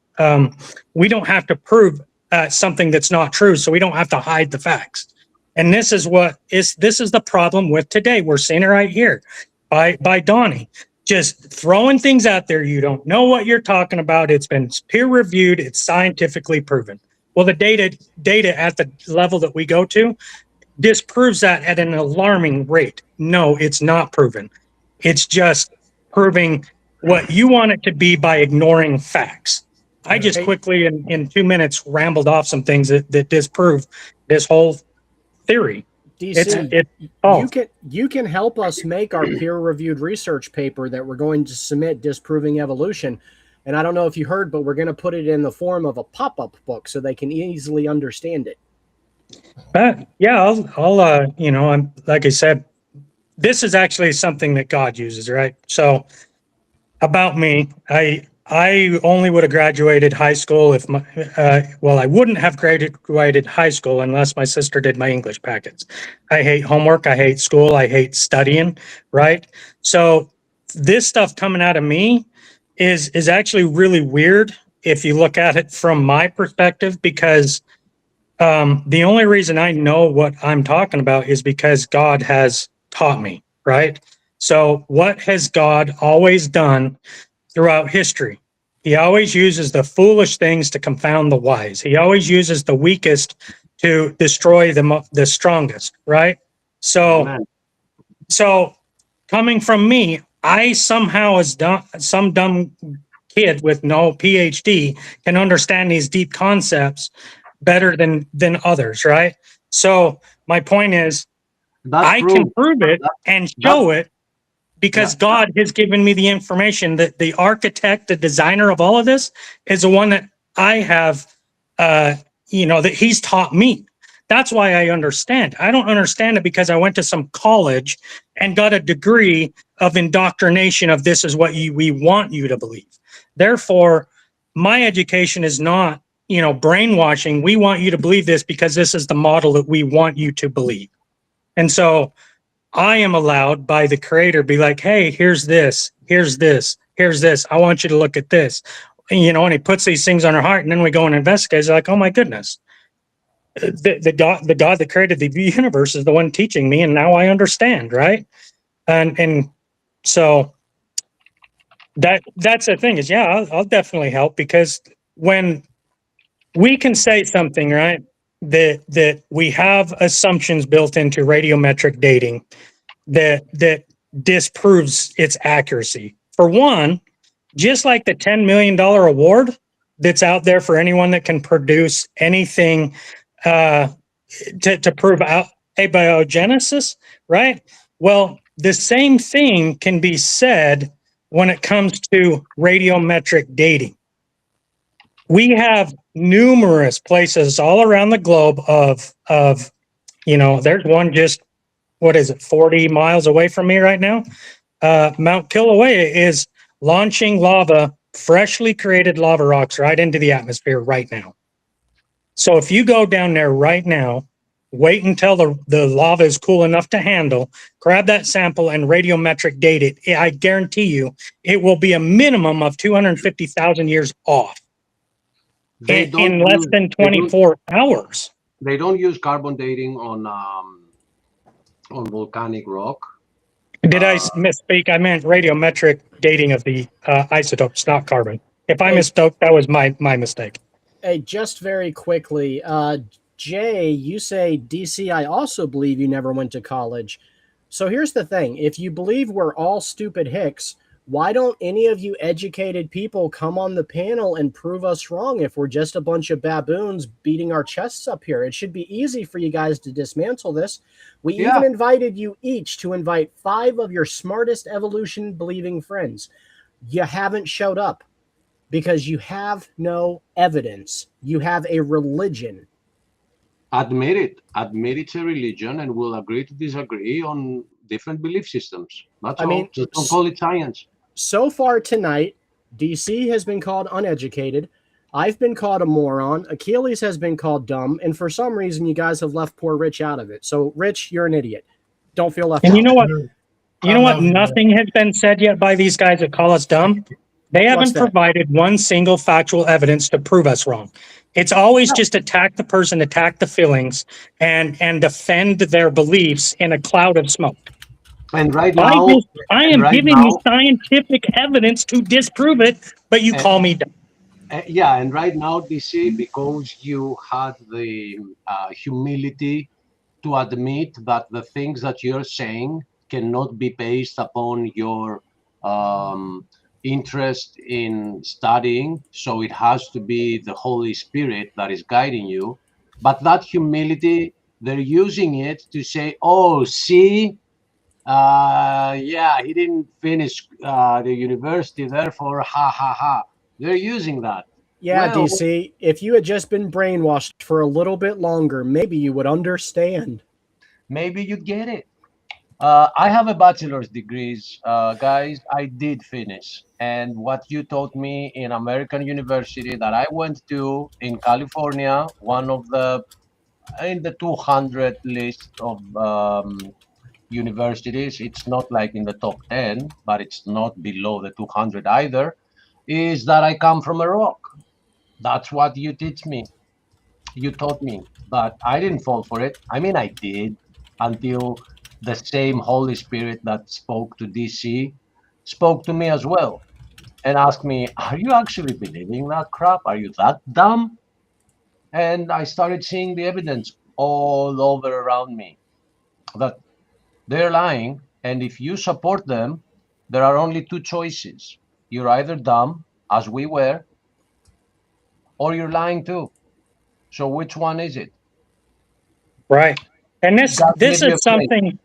prove something that's not true. So we don't have to hide the facts. And this is the problem with today. We're seeing it right here by Donnie, just throwing things out there. You don't know what you're talking about. It's been peer reviewed. It's scientifically proven. Well, the data at the level that we go to disproves that at an alarming rate. No, it's not proven. It's just proving what you want it to be by ignoring facts. I just quickly in 2 minutes rambled off some things that disprove this whole theory. DC, you can help us make our peer-reviewed research paper that we're going to submit disproving evolution. And I don't know if you heard, but we're going to put it in the form of a pop-up book so they can easily understand it. Yeah, I'll I'm like I said, this is actually something that God uses, right? So about me, I only would have graduated high school if my I wouldn't have graduated high school unless my sister did my English packets. I hate homework, I hate school, I hate studying, right? So this stuff coming out of me is actually really weird if you look at it from my perspective, because the only reason I know what I'm talking about is because God has taught me, right? So what has God always done throughout history? He always uses the foolish things to confound the wise. He always uses the weakest to destroy the strongest, right? So coming from me, I somehow, as some dumb kid with no PhD, can understand these deep concepts better than others, right? So my point is, I can prove it and show it because God has given me the information. That the architect, the designer of all of this, is the one that I have, that he's taught me. That's why I understand. I don't understand it because I went to some college and got a degree of indoctrination of this is what we want you to believe. Therefore, my education is not, brainwashing. We want you to believe this because this is the model that we want you to believe. And so I am allowed by the creator be like, hey, here's this, here's this, here's this. I want you to look at this. And he puts these things on our heart, and then we go and investigate. It's like, oh my goodness. The God that created the universe is the one teaching me, and now I understand, right? And so that's the thing is, I'll definitely help, because when we can say something, right, that we have assumptions built into radiometric dating that disproves its accuracy. For one, just like the $10 million award that's out there for anyone that can produce anything to prove abiogenesis, right? Well, the same thing can be said when it comes to radiometric dating. We have numerous places all around the globe of there's one just, 40 miles away from me right now. Mount Kilauea is launching lava, freshly created lava rocks right into the atmosphere right now. So if you go down there right now, wait until the lava is cool enough to handle, grab that sample and radiometric date it. I guarantee you it will be a minimum of 250,000 years off in less than 24 hours. They don't use carbon dating on volcanic rock. Did I misspeak? I meant radiometric dating of the isotopes, not carbon. If I misspoke, that was my mistake. Hey, just very quickly, Jay, you say, DC, I also believe you never went to college. So here's the thing. If you believe we're all stupid hicks, why don't any of you educated people come on the panel and prove us wrong if we're just a bunch of baboons beating our chests up here? It should be easy for you guys to dismantle this. We even invited you each to invite 5 of your smartest evolution-believing friends. You haven't showed up because you have no evidence. You have a religion. Admit it. Admit it's a religion, and we'll agree to disagree on different belief systems. That's all. Just don't call it science. So far tonight, DC has been called uneducated. I've been called a moron. Achilles has been called dumb. And for some reason, you guys have left poor Rich out of it. So, Rich, you're an idiot. Don't feel left And out. you know what? I love you, man. Nothing has been said yet by these guys that call us dumb. They What's haven't that? provided one single factual evidence to prove us wrong. It's always just attack the person, attack the feelings, and defend their beliefs in a cloud of smoke. And right I now, am right giving you now, scientific evidence to disprove it, but you call me dumb. yeah, and right now, DC, because you had the humility to admit that the things that you're saying cannot be based upon your interest in studying, so it has to be the Holy Spirit that is guiding you. But that humility, they're using it to say, oh, see, yeah, he didn't finish the university, therefore, ha ha ha. They're using that. Yeah, Well, DC, if you had just been brainwashed for a little bit longer, maybe you would understand. maybe you get it. I have a bachelor's degrees, guys. I did finish, and what you taught me in American university that I went to in California, one of the in the 200 list of universities. It's not like in the top 10, but it's not below the 200 either. Is that I come from a rock. That's what you teach me. You taught me, but I didn't fall for it. I mean, I did until the same Holy Spirit that spoke to DC spoke to me as well and asked me, are you actually believing that crap? Are you that dumb? And I started seeing the evidence all over around me that they're lying. And if you support them, there are only two choices. You're either dumb, as we were, or you're lying too. So which one is it? Right. And this God this gave you is a plate. something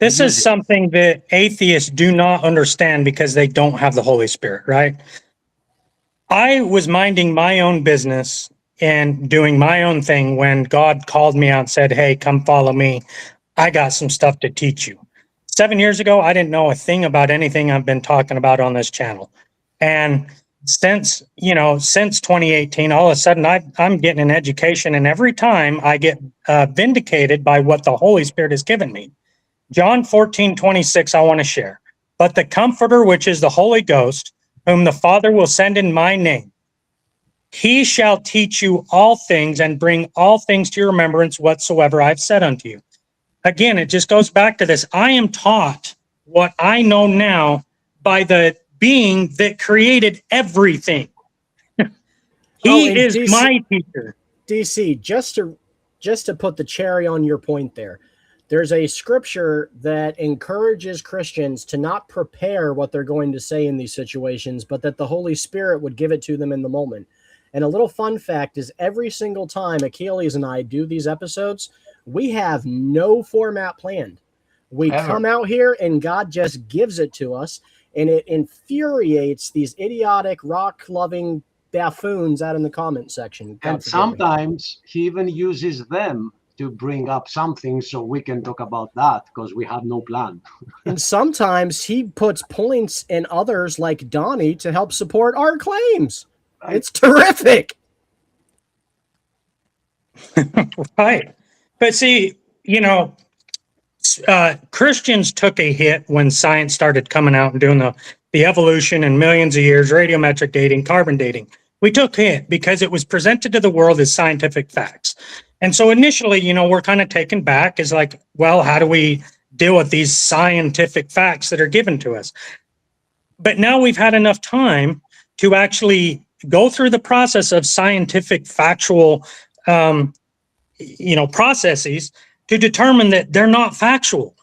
this is Use it. something that atheists do not understand because they don't have the Holy Spirit, right? I was minding my own business and doing my own thing when God called me out and said, "Hey, come follow me. I got some stuff to teach you." 7 years ago, I didn't know a thing about anything I've been talking about on this channel. And since 2018, all of a sudden I'm getting an education, and every time I get vindicated by what the Holy Spirit has given me. John 14:26, I want to share. But the Comforter, which is the Holy Ghost, whom the Father will send in my name, he shall teach you all things and bring all things to your remembrance whatsoever I've said unto you. Again, it just goes back to this. I am taught what I know now by the being that created everything. He and is DC, my teacher. DC, just to put the cherry on your point there, there's a scripture that encourages Christians to not prepare what they're going to say in these situations, but that the Holy Spirit would give it to them in the moment. And a little fun fact is every single time Achilles and I do these episodes, we have no format planned. We come out here and God just gives it to us, and it infuriates these idiotic rock-loving buffoons out in the comment section. And sometimes he even uses them to bring up something so we can talk about that because we have no plan. And sometimes he puts points in others like Donnie to help support our claims. It's terrific. Right. But see, Christians took a hit when science started coming out and doing the evolution and millions of years, radiometric dating, carbon dating. We took a hit because it was presented to the world as scientific facts. And so initially, we're kind of taken back as like, well, how do we deal with these scientific facts that are given to us? But now we've had enough time to actually go through the process of scientific factual processes to determine that they're not factual.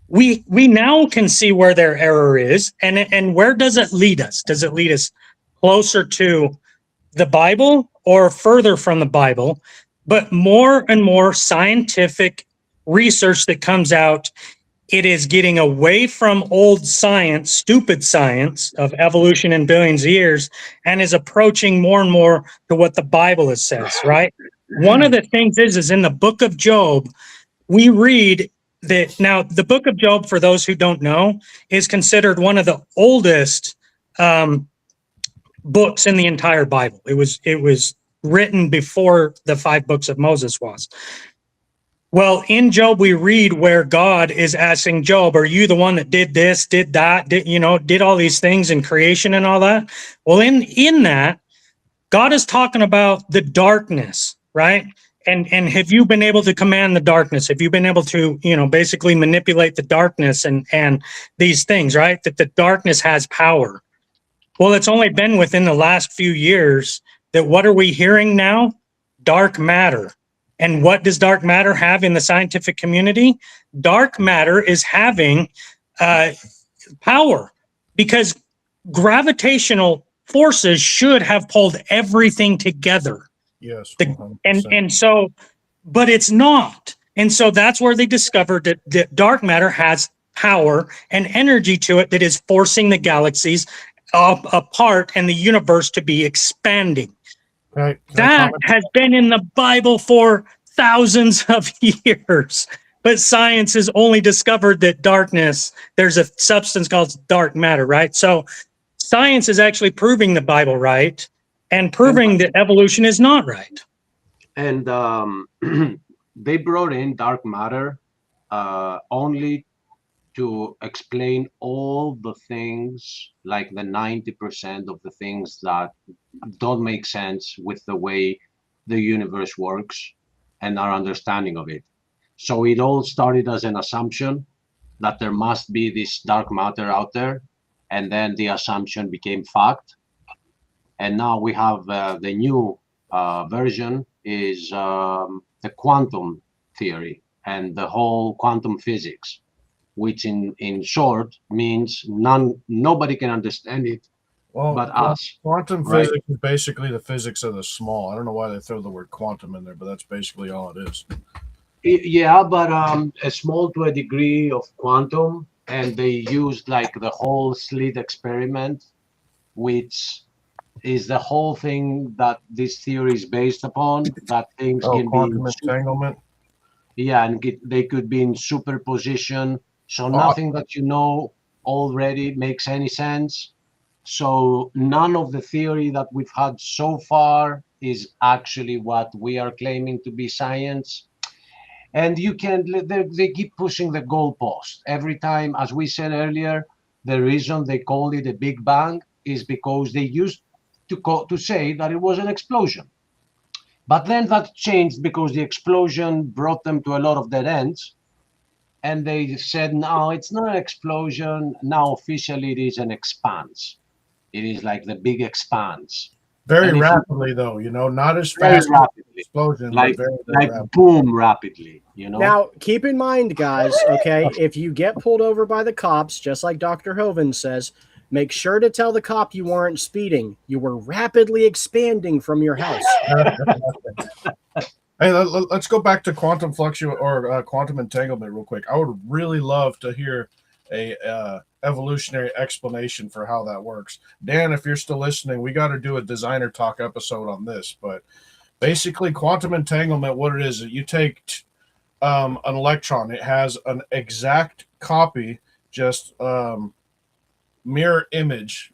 We now can see where their error is, and where does it lead us? Does it lead us closer to the Bible or further from the Bible? But more and more scientific research that comes out, it is getting away from old science, stupid science of evolution in billions of years, and is approaching more and more to what the Bible says, right? One of the things is in the book of Job, we read that now the book of Job, for those who don't know, is considered one of the oldest books in the entire Bible. It was written before the 5 books of Moses was. Well, in Job, we read where God is asking Job, are you the one that did this, did that, did all these things in creation and all that? Well, in that, God is talking about the darkness, right? And have you been able to command the darkness? Have you been able to, basically manipulate the darkness and these things, right? That the darkness has power. Well, it's only been within the last few years that what are we hearing now? Dark matter. And what does dark matter have in the scientific community? Dark matter is having power, because gravitational forces should have pulled everything together. Yes, The, 100%. and so, but it's not. And so that's where they discovered that dark matter has power and energy to it that is forcing the galaxies apart and the universe to be expanding. Can I That comment? has been in the Bible for thousands of years. But science has only discovered that there's a substance called dark matter, right? So science is actually proving the Bible right and proving that evolution is not right. And they brought in dark matter only to explain all the things, like the 90% of the things that don't make sense with the way the universe works and our understanding of it. So it all started as an assumption that there must be this dark matter out there, and then the assumption became fact. And now we have the new version is the quantum theory and the whole quantum physics, which in short means nobody can understand it Well, but us, quantum right? physics is basically the physics of the small. I don't know why they throw the word quantum in there, but that's basically all it is. Yeah, but a small to a degree of quantum, and they used like the whole slit experiment, which is the whole thing that this theory is based upon, that things Oh, can be quantum entanglement. yeah, and they could be in superposition, so Oh, nothing that you know already makes any sense. So none of the theory that we've had so far is actually what we are claiming to be science. And you can they keep pushing the goalpost every time. As we said earlier, the reason they called it a big bang is because they used to say that it was an explosion, but then that changed because the explosion brought them to a lot of dead ends, and they said no, it's not an explosion now. Officially it is an expanse. It is like the big expanse. very And if you rapidly though, not as very fast as an rapidly, explosion, but like very, very like rapidly. boom, rapidly, you know. Now, keep in mind, guys, okay, if you get pulled over by the cops, just like Dr. Hovind says, make sure to tell the cop you weren't speeding. You were rapidly expanding from your house. Hey, let's go back to quantum fluctuation or quantum entanglement real quick. I would really love to hear a evolutionary explanation for how that works. Dan, if you're still listening, we got to do a designer talk episode on this. But basically, quantum entanglement, what it is you take an electron, it has an exact copy, just mirror image,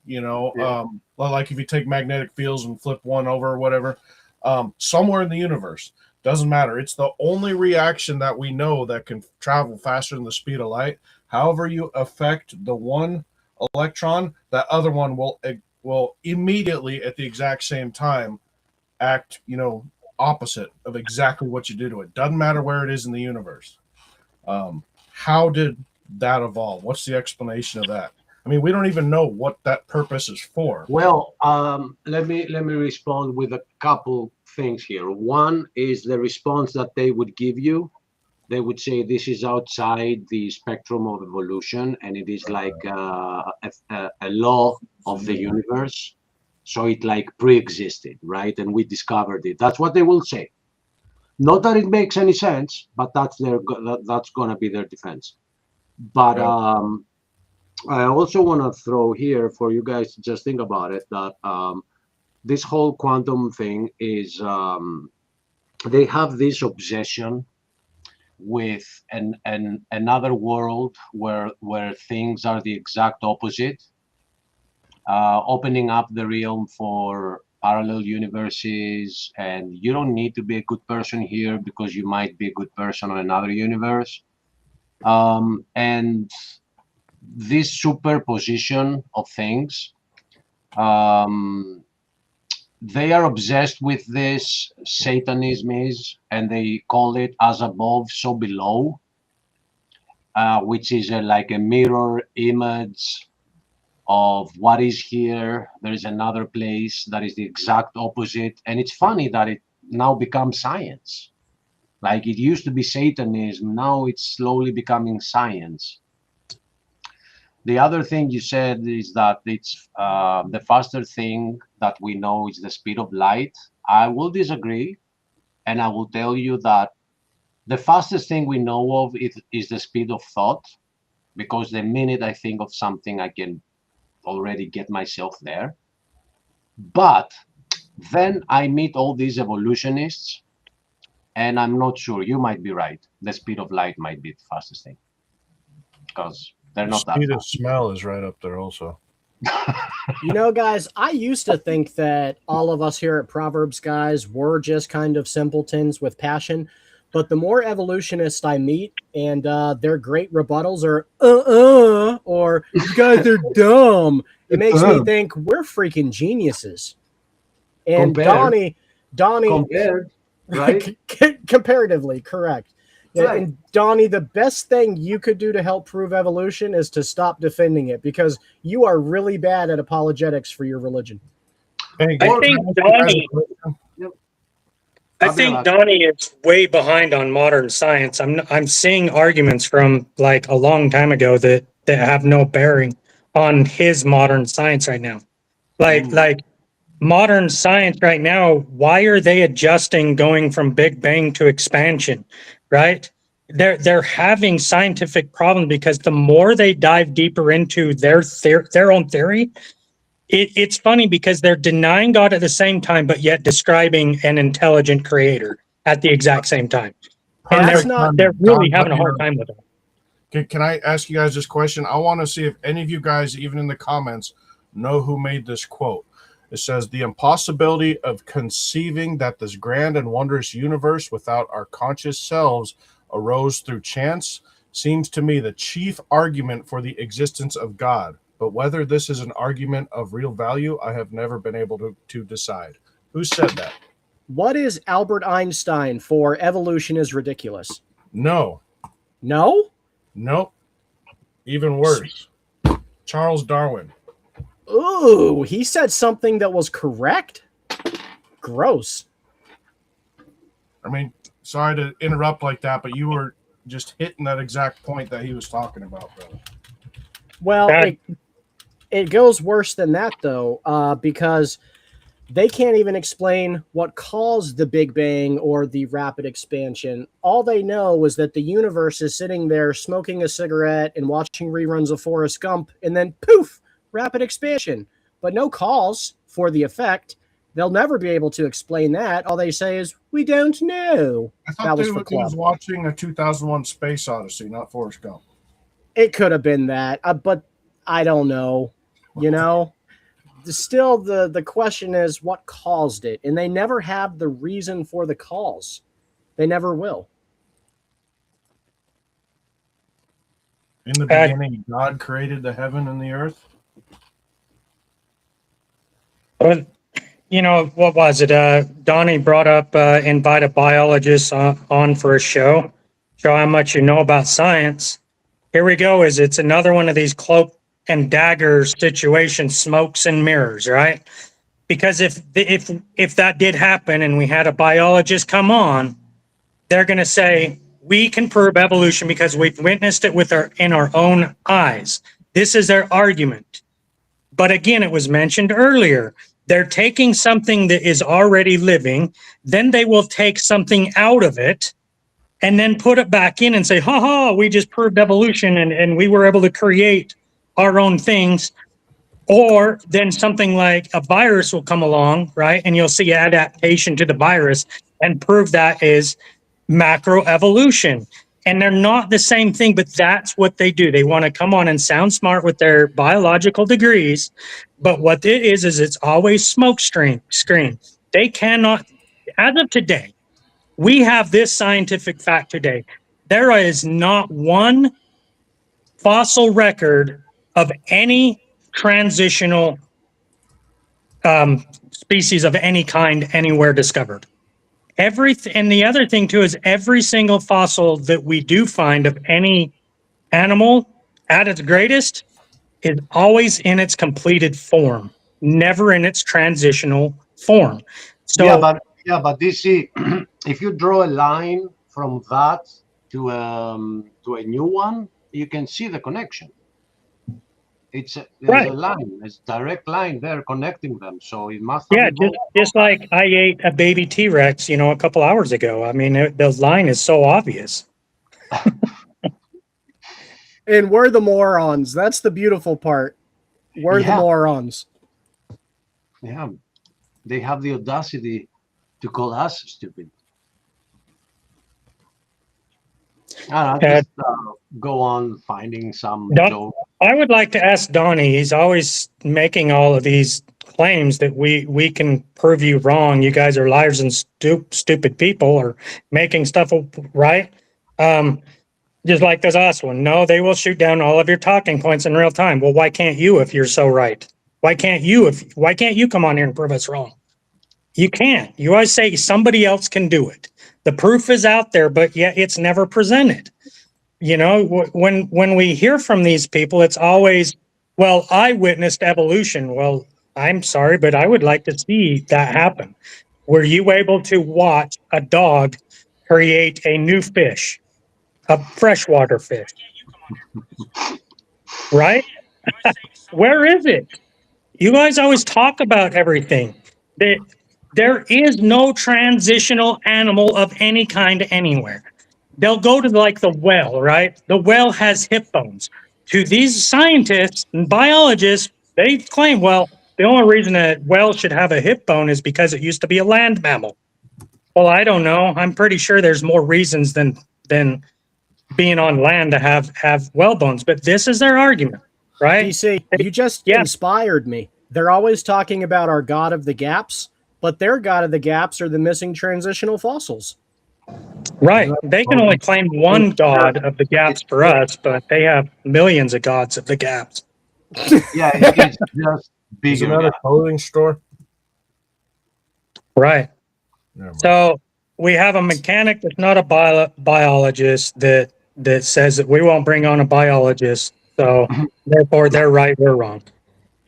like if you take magnetic fields and flip one over or whatever, somewhere in the universe. Doesn't matter. It's the only reaction that we know that can travel faster than the speed of light. However you affect the one electron, that other one will immediately at the exact same time act, opposite of exactly what you do to it. Doesn't matter where it is in the universe. How did that evolve? What's the explanation of that? I mean, we don't even know what that purpose is for. Well, let me respond with a couple things here. One is the response that they would give you. They would say this is outside the spectrum of evolution, and it is like a law of the universe. So it like pre-existed, right? And we discovered it. That's what they will say. Not that it makes any sense, but that's going to be their defense. But I also want to throw here for you guys to just think about it, that this whole quantum thing is they have this obsession with another world where things are the exact opposite. opening up the realm for parallel universes, and you don't need to be a good person here because you might be a good person on another universe. And this superposition of things, they are obsessed with this, Satanism is, and they call it as above, so below, which is like a mirror image of what is here. There is another place that is the exact opposite. And it's funny that it now becomes science. Like it used to be Satanism, now it's slowly becoming science. The other thing you said is that it's the faster thing that we know is the speed of light. I will disagree, and I will tell you that the fastest thing we know of is the speed of thought, because the minute I think of something, I can already get myself there. But then I meet all these evolutionists, and I'm not sure. You might be right. The speed of light might be the fastest thing, because they're not that Speed of fast. smell is right up there also. You know, guys, I used to think that all of us here at Proverbs guys were just kind of simpletons with passion. But the more evolutionists I meet, and their great rebuttals are or you guys are dumb, it makes me think we're freaking geniuses. And Compared. Donnie, Compared, right? comparatively correct. Right. And Donnie, the best thing you could do to help prove evolution is to stop defending it, because you are really bad at apologetics for your religion. Hey, I think Donnie. I think Donnie is way behind on modern science. I'm seeing arguments from like a long time ago that have no bearing on his modern science right now. Like modern science right now, why are they adjusting going from Big Bang to expansion? Right? They're having scientific problems because the more they dive deeper into their own theory, it's funny because they're denying God at the same time, but yet describing an intelligent creator at the exact same time. And they're really having a hard time with it. Can I ask you guys this question? I want to see if any of you guys, even in the comments, know who made this quote. It says, "The impossibility of conceiving that this grand and wondrous universe without our conscious selves arose through chance seems to me the chief argument for the existence of God. But whether this is an argument of real value, I have never been able to decide." Who said that? What is Albert Einstein for evolution is ridiculous? No. No? Nope. Even worse. Charles Darwin. Ooh, he said something that was correct? Gross. I mean, sorry to interrupt like that, but you were just hitting that exact point that he was talking about, brother. Well, it goes worse than that, though, because they can't even explain what caused the Big Bang or the rapid expansion. All they know is that the universe is sitting there smoking a cigarette and watching reruns of Forrest Gump, and then poof, rapid expansion. But no cause for the effect. They'll never be able to explain that. All they say is, we don't know. I thought they was watching a 2001 Space Odyssey, not Forrest Gump. It could have been that, but I don't know. You know? Still, the question is what caused it, and they never have the reason for the cause. They never will. In the beginning, God created the heaven and the earth. Well, you know, what was it? Donnie brought up invite a biologist on for a show how much you know about science. Here we go. It's another one of these cloak and dagger situations, smokes and mirrors, right? Because if that did happen and we had a biologist come on, they're going to say we can prove evolution because we've witnessed it in our own eyes. This is their argument. But again, it was mentioned earlier. They're taking something that is already living, then they will take something out of it and then put it back in and say, ha ha, we just proved evolution and we were able to create our own things. Or then something like a virus will come along, right? And you'll see adaptation to the virus and prove that is macroevolution. And they're not the same thing, but that's what they do. They want to come on and sound smart with their biological degrees. But what it is it's always smoke screen. They cannot, as of today, we have this scientific fact today. There is not one fossil record of any transitional species of any kind anywhere discovered. And the other thing too is every single fossil that we do find of any animal at its greatest is always in its completed form, never in its transitional form. So but this see, if you draw a line from that to a new one, you can see the connection. There's right. a line, it's direct line there connecting them. So it must have Yeah, evolved. just like I ate a baby T-Rex, a couple hours ago. I mean, the line is so obvious. And we're the morons. That's the beautiful part. We're the Yeah. morons. Yeah, they have the audacity to call us stupid. I'll just go on finding some joke. I would like to ask Donnie. He's always making all of these claims that we can prove you wrong. You guys are liars and stupid people, or making stuff up, right. Just like this last one. No, they will shoot down all of your talking points in real time. Well, why can't you if you're so right? Why can't you come on here and prove us wrong? You can't. You always say somebody else can do it. The proof is out there, but yet it's never presented. When we hear from these people, it's always, well, I witnessed evolution. Well, I'm sorry, but I would like to see that happen. Were you able to watch a dog create a new fish, a freshwater fish? Right? Where is it? You guys always talk about everything. There is no transitional animal of any kind anywhere. They'll go to like the well, right? The well has hip bones. To these scientists and biologists, they claim, well, the only reason a well should have a hip bone is because it used to be a land mammal. Well, I don't know. I'm pretty sure there's more reasons than being on land to have well bones. But this is their argument, right? DC, you just inspired me. They're always talking about our God of the gaps, but their God of the gaps are the missing transitional fossils. Right. They can only claim one God of the gaps for us, but they have millions of gods of the gaps. Yeah, it's just bigger. Isn't that a clothing store? Right. So we have a mechanic that's not a biologist that says that we won't bring on a biologist. So therefore they're right, we're wrong.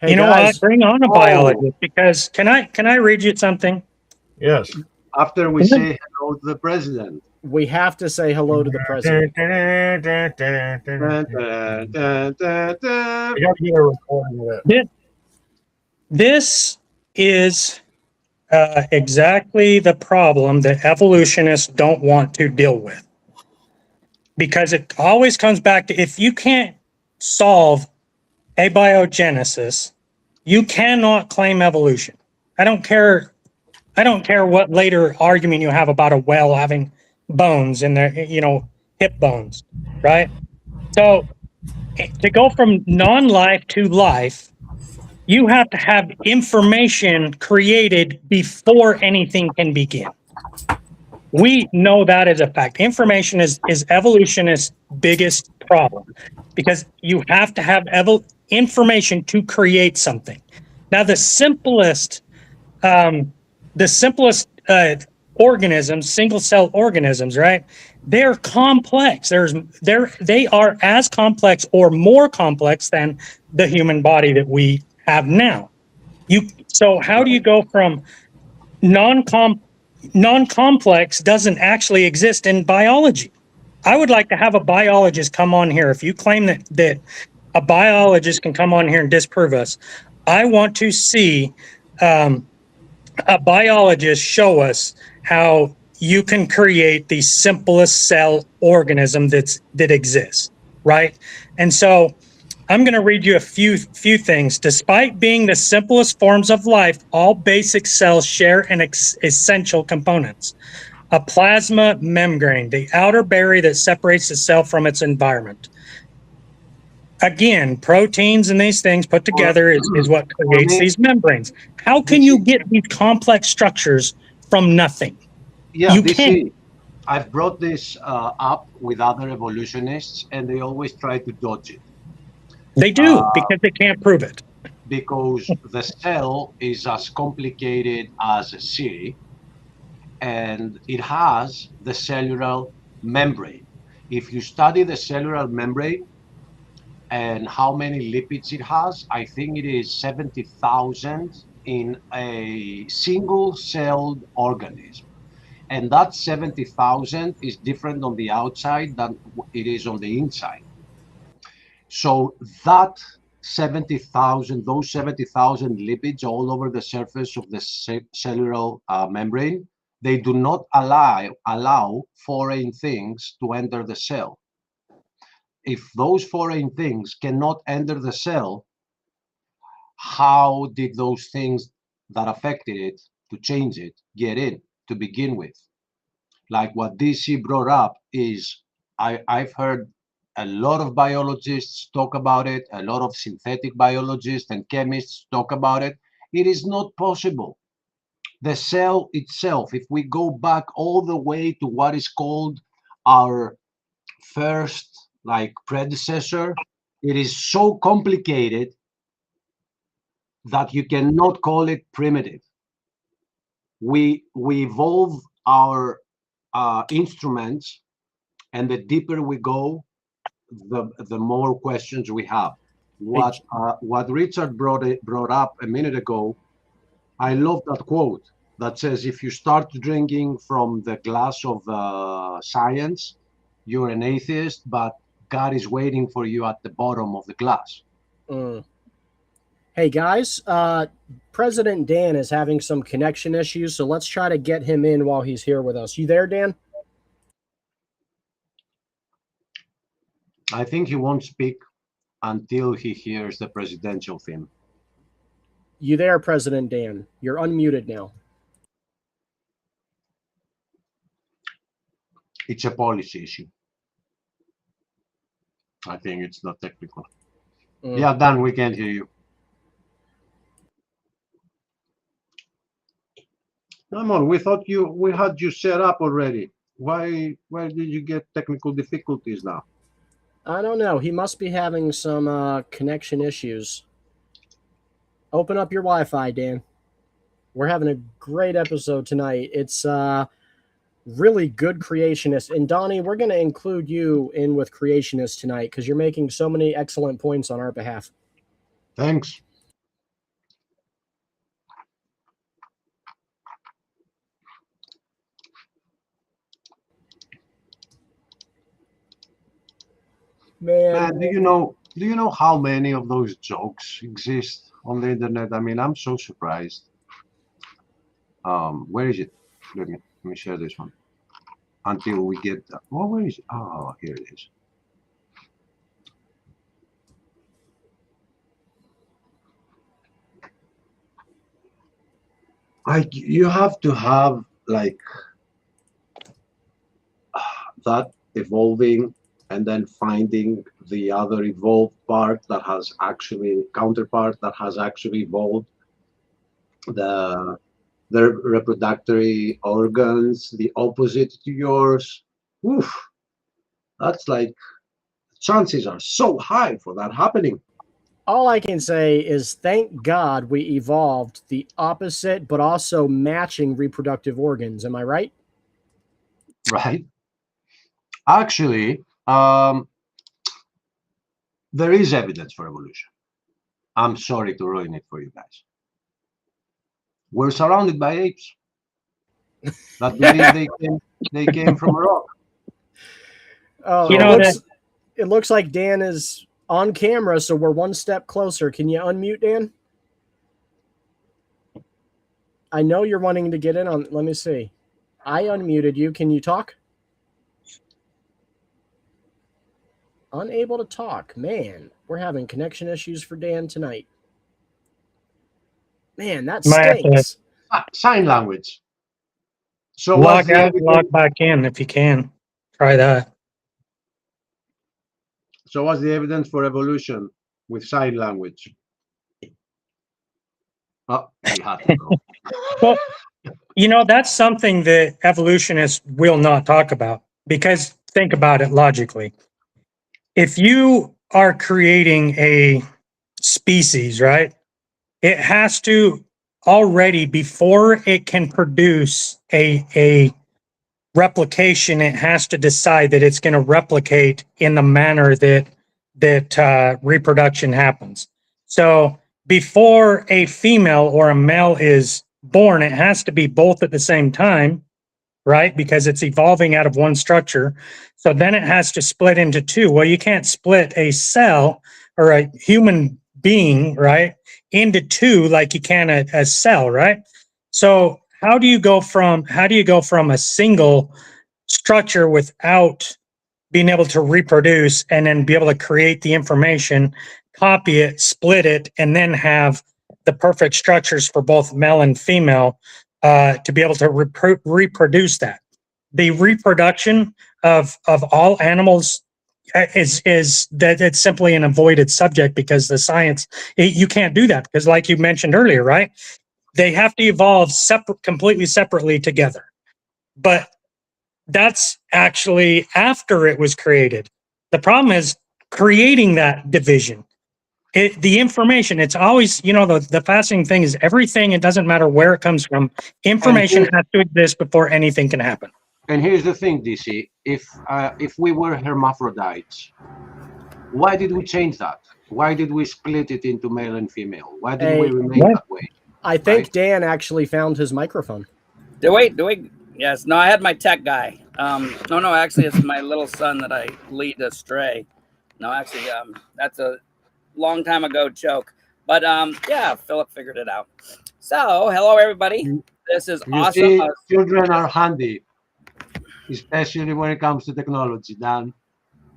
Hey, you know guys. what? Bring on a biologist, because can I read you something? Yes. After we say hello to the president. We have to say hello to the president. We got to get a recording of that. This is exactly the problem that evolutionists don't want to deal with. Because it always comes back to, if you can't solve abiogenesis, you cannot claim evolution. I don't care what later argument you have about a whale having bones in their, hip bones, right? So to go from non-life to life, you have to have information created before anything can begin. We know that as a fact. Information is evolutionist's biggest problem, because you have to have information to create something. Now, the simplest organisms, single cell organisms, right? They're complex. They are as complex or more complex than the human body that we have now. So how do you go from non-complex doesn't actually exist in biology? I would like to have a biologist come on here. If you claim that a biologist can come on here and disprove us, I want to see a biologist show us how you can create the simplest cell organism that exists, right? And so I'm going to read you a few things. Despite being the simplest forms of life, all basic cells share an essential components. a plasma membrane, the outer barrier that separates the cell from its environment. Again, proteins and these things put together is what creates these membranes. How can you get these complex structures from nothing? Yeah, You this can't. is. I've brought this up with other evolutionists, and they always try to dodge it They do because they can't prove it. because the cell is as complicated as a city, and it has the cellular membrane. If you study the cellular membrane and how many lipids it has, I think it is 70,000 in a single celled organism. And that 70,000 is different on the outside than it is on the inside. So that 70,000, those 70,000 lipids all over the surface of the cellular membrane, they do not allow foreign things to enter the cell. If those foreign things cannot enter the cell, how did those things that affected it to change it get in to begin with? Like what DC brought up is, I've heard a lot of biologists talk about it, a lot of synthetic biologists and chemists talk about it. It is not possible. The cell itself, if we go back all the way to what is called our first like predecessor, it is so complicated that you cannot call it primitive. We evolve our instruments, and the deeper we go, the more questions we have. What Richard brought up a minute ago, I love that quote that says, if you start drinking from the glass of science, you're an atheist, but God is waiting for you at the bottom of the glass. Hey guys, President Dan is having some connection issues, so let's try to get him in while he's here with us. You there, Dan? I think he won't speak until he hears the presidential theme. You there, President Dan? You're unmuted now. It's a policy issue. I think it's not technical. Yeah, Dan, we can't hear you. Come on, we thought we had you set up already. Why did you get technical difficulties now? I don't know. He must be having some connection issues. Open up your Wi-Fi, Dan. We're having a great episode tonight. It's really good Creationists. And Donnie, we're going to include you in with Creationists tonight because you're making so many excellent points on our behalf. Thanks. Man, do you know how many of those jokes exist on the internet? I mean, I'm so surprised. Where is it? Let me share this one until we get. Oh, where is it? Oh, here it is. Like, you have to have like that evolving and then finding the other evolved part that has actually counterpart that has actually evolved, the reproductory organs, the opposite to yours. Oof, that's like, chances are so high for that happening. All I can say is thank God we evolved the opposite but also matching reproductive organs. Am I right? Right. Actually, there is evidence for evolution. I'm sorry to ruin it for you guys. We're surrounded by apes that believe they came from a rock. Oh, So- it looks like Dan is on camera, so we're one step closer. Can you unmute, Dan? I know you're wanting to get in on. Let me see. I unmuted you. Can you talk? Unable to talk. Man, we're having connection issues for Dan tonight. Man, that stinks. Sign language. So what's Log the out, log evidence? back in if you can. Try that. So what's the evidence for evolution with sign language? Oh, he had to go. Well, that's something that evolutionists will not talk about because think about it logically. If you are creating a species, right, it has to already, before it can produce a replication, it has to decide that it's going to replicate in the manner that reproduction happens. So before a female or a male is born, it has to be both at the same time, right? Because it's evolving out of one structure. So then it has to split into two. Well, you can't split a cell or a human being, right, into two like you can a cell, right? So how do you go from a single structure without being able to reproduce and then be able to create the information, copy it, split it, and then have the perfect structures for both male and female to be able to reproduce that. The reproduction of all animals is that it's simply an avoided subject because the science you can't do that because, like you mentioned earlier, right? They have to evolve completely separately together. But that's actually after it was created. The problem is creating that division. The information, it's always, the fascinating thing is everything, it doesn't matter where it comes from, And information has to exist before anything can happen. and here's the thing, DC. If we were hermaphrodites, why did we change that? Why did we split it into male and female? Why didn't we Hey, remain that way? I think Right. Dan actually found his microphone. Do we? Yes. No, I had my tech guy. No, actually, it's my little son that I lead astray. No, actually, that's a long time ago joke. But yeah, Philip figured it out. So, hello, everybody. This is You awesome. see, children are handy, especially when it comes to technology, Dan.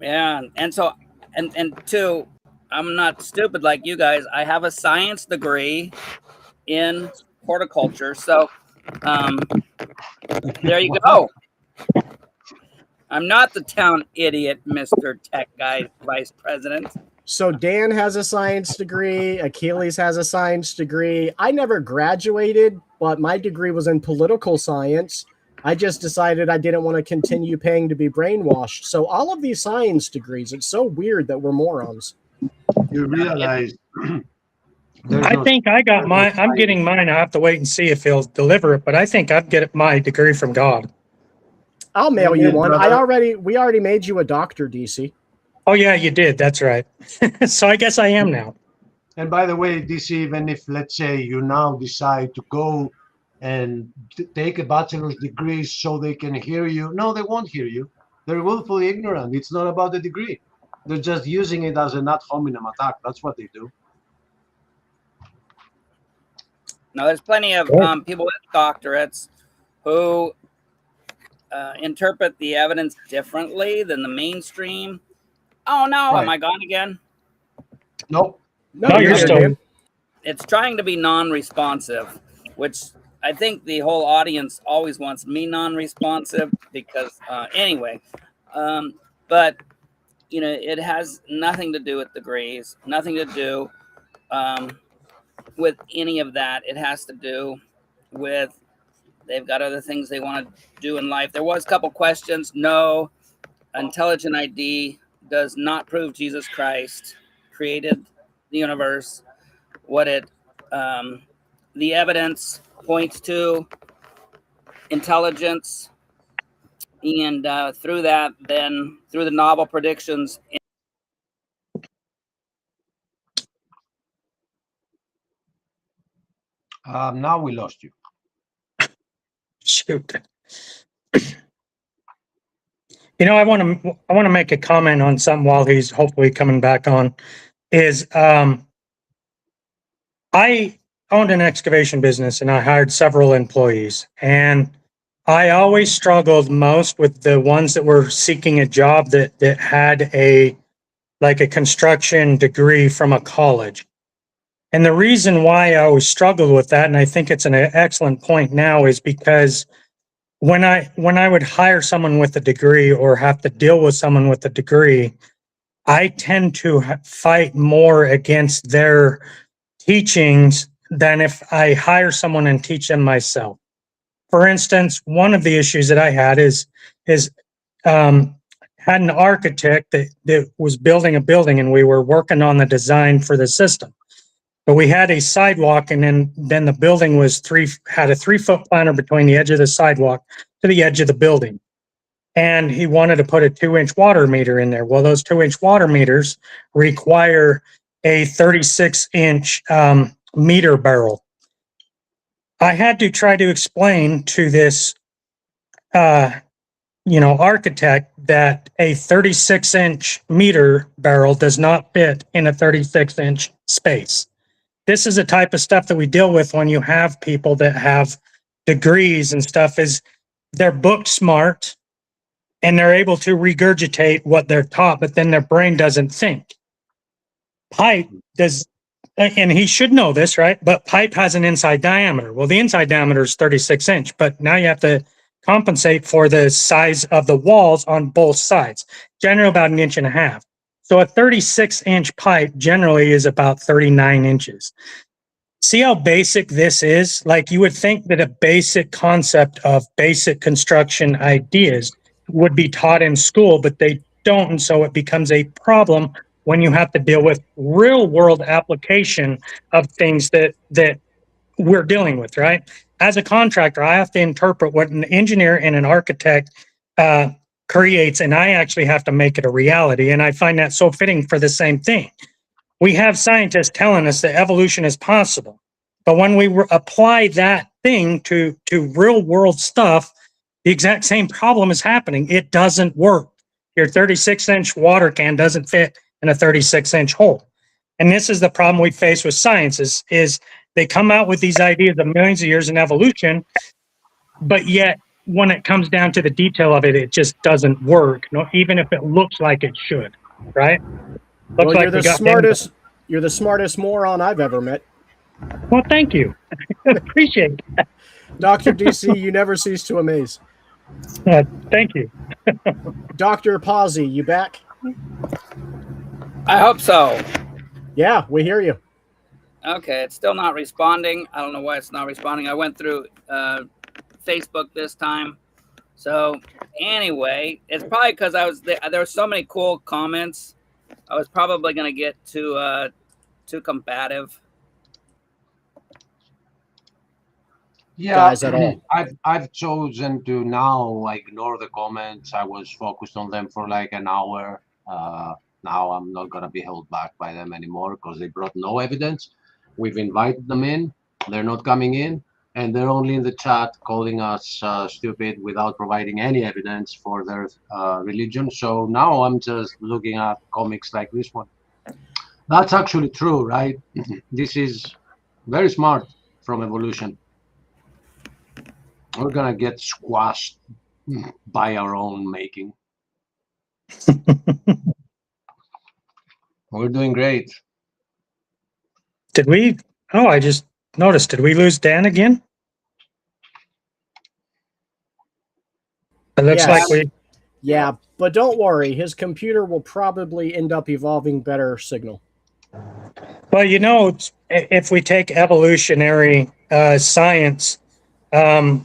Yeah, and so, and two, I'm not stupid like you guys. I have a science degree in horticulture. So, there you go. I'm not the town idiot, Mr. Tech Guy Vice President. So Dan has a science degree. Achilles has a science degree. I never graduated, but my degree was in political science. I just decided I didn't want to continue paying to be brainwashed. So all of these science degrees, it's so weird that we're morons. You realize I think I got mine. I'm getting mine. I have to wait and see if he'll deliver it, but I think I'd get my degree from God. I'll mail you Amen, one. brother. We already made you a doctor, DC. Oh yeah, you did. That's right. So I guess I am now. And by the way, DC, even if, let's say, you now decide to go and take a bachelor's degree so they can hear you, no, they won't hear you. They're willfully ignorant. It's not about the degree. They're just using it as an ad hominem attack. That's what they do. Now, there's plenty of people with doctorates who interpret the evidence differently than the mainstream. Oh no, Right. am I gone again? Nope. No, you're still. Dan. It's trying to be non-responsive, which I think the whole audience always wants me non-responsive because anyway, but it has nothing to do with degrees, nothing to do with any of that. It has to do with they've got other things they want to do in life. There was a couple questions. No, intelligent ID does not prove Jesus Christ created the universe. What the evidence points to intelligence, and through that, then through the novel predictions. Now we lost you. Shoot. I want to make a comment on something while he's hopefully coming back on. Is I owned an excavation business and I hired several employees, and I always struggled most with the ones that were seeking a job that had a construction degree from a college. And the reason why I always struggled with that, and I think it's an excellent point now, is because when I would hire someone with a degree or have to deal with someone with a degree, I tend to fight more against their teachings than if I hire someone and teach them myself. For instance, one of the issues that I had is had an architect that was building a building, and we were working on the design for the system. But we had a sidewalk, and then the building had a 3-foot planter between the edge of the sidewalk to the edge of the building. And he wanted to put a 2-inch water meter in there. Well, those 2-inch water meters require a 36-inch meter barrel. I had to try to explain to this, architect that a 36-inch meter barrel does not fit in a 36-inch space. This is the type of stuff that we deal with when you have people that have degrees and stuff. Is they're book smart and they're able to regurgitate what they're taught, but then their brain doesn't think. Pipe does, and he should know this, right? But pipe has an inside diameter. Well, the inside diameter is 36 inch, but now you have to compensate for the size of the walls on both sides, generally about 1.5 inches. So a 36-inch pipe generally is about 39 inches. See how basic this is? Like, you would think that a basic concept of basic construction ideas would be taught in school, but they don't. And so it becomes a problem when you have to deal with real world application of things that we're dealing with, right? As a contractor, I have to interpret what an engineer and an architect creates, and I actually have to make it a reality. And I find that so fitting for the same thing. We have scientists telling us that evolution is possible, but when we apply that thing to real world stuff, the exact same problem is happening. It doesn't work. Your 36-inch water can doesn't fit in a 36-inch hole. And this is the problem we face with science is they come out with these ideas of millions of years in evolution, but yet when it comes down to the detail of it, it just doesn't work, even if it looks like it should, right? Well, you're the smartest moron I've ever met. Well, thank you. Appreciate that. Dr. DC, you never cease to amaze. Thank you. Dr. Pazzi, you back? I hope so. Yeah, we hear you. Okay, it's still not responding. I don't know why it's not responding. I went through Facebook this time. So anyway, it's probably because there were so many cool comments. I was probably going to get too combative. Yeah, Guys at all. I've chosen to now ignore the comments. I was focused on them for like an hour. Now I'm not gonna be held back by them anymore because they brought no evidence. We've invited them in. They're not coming in, and they're only in the chat calling us stupid without providing any evidence for their religion. So now I'm just looking at comics like this one. That's actually true, right? This is very smart from evolution. We're gonna get squashed by our own making. We're doing great. Did we? Oh, I just noticed. Did we lose Dan again? It looks like we. Yeah, but don't worry. His computer will probably end up evolving better signal. Well, if we take evolutionary science, and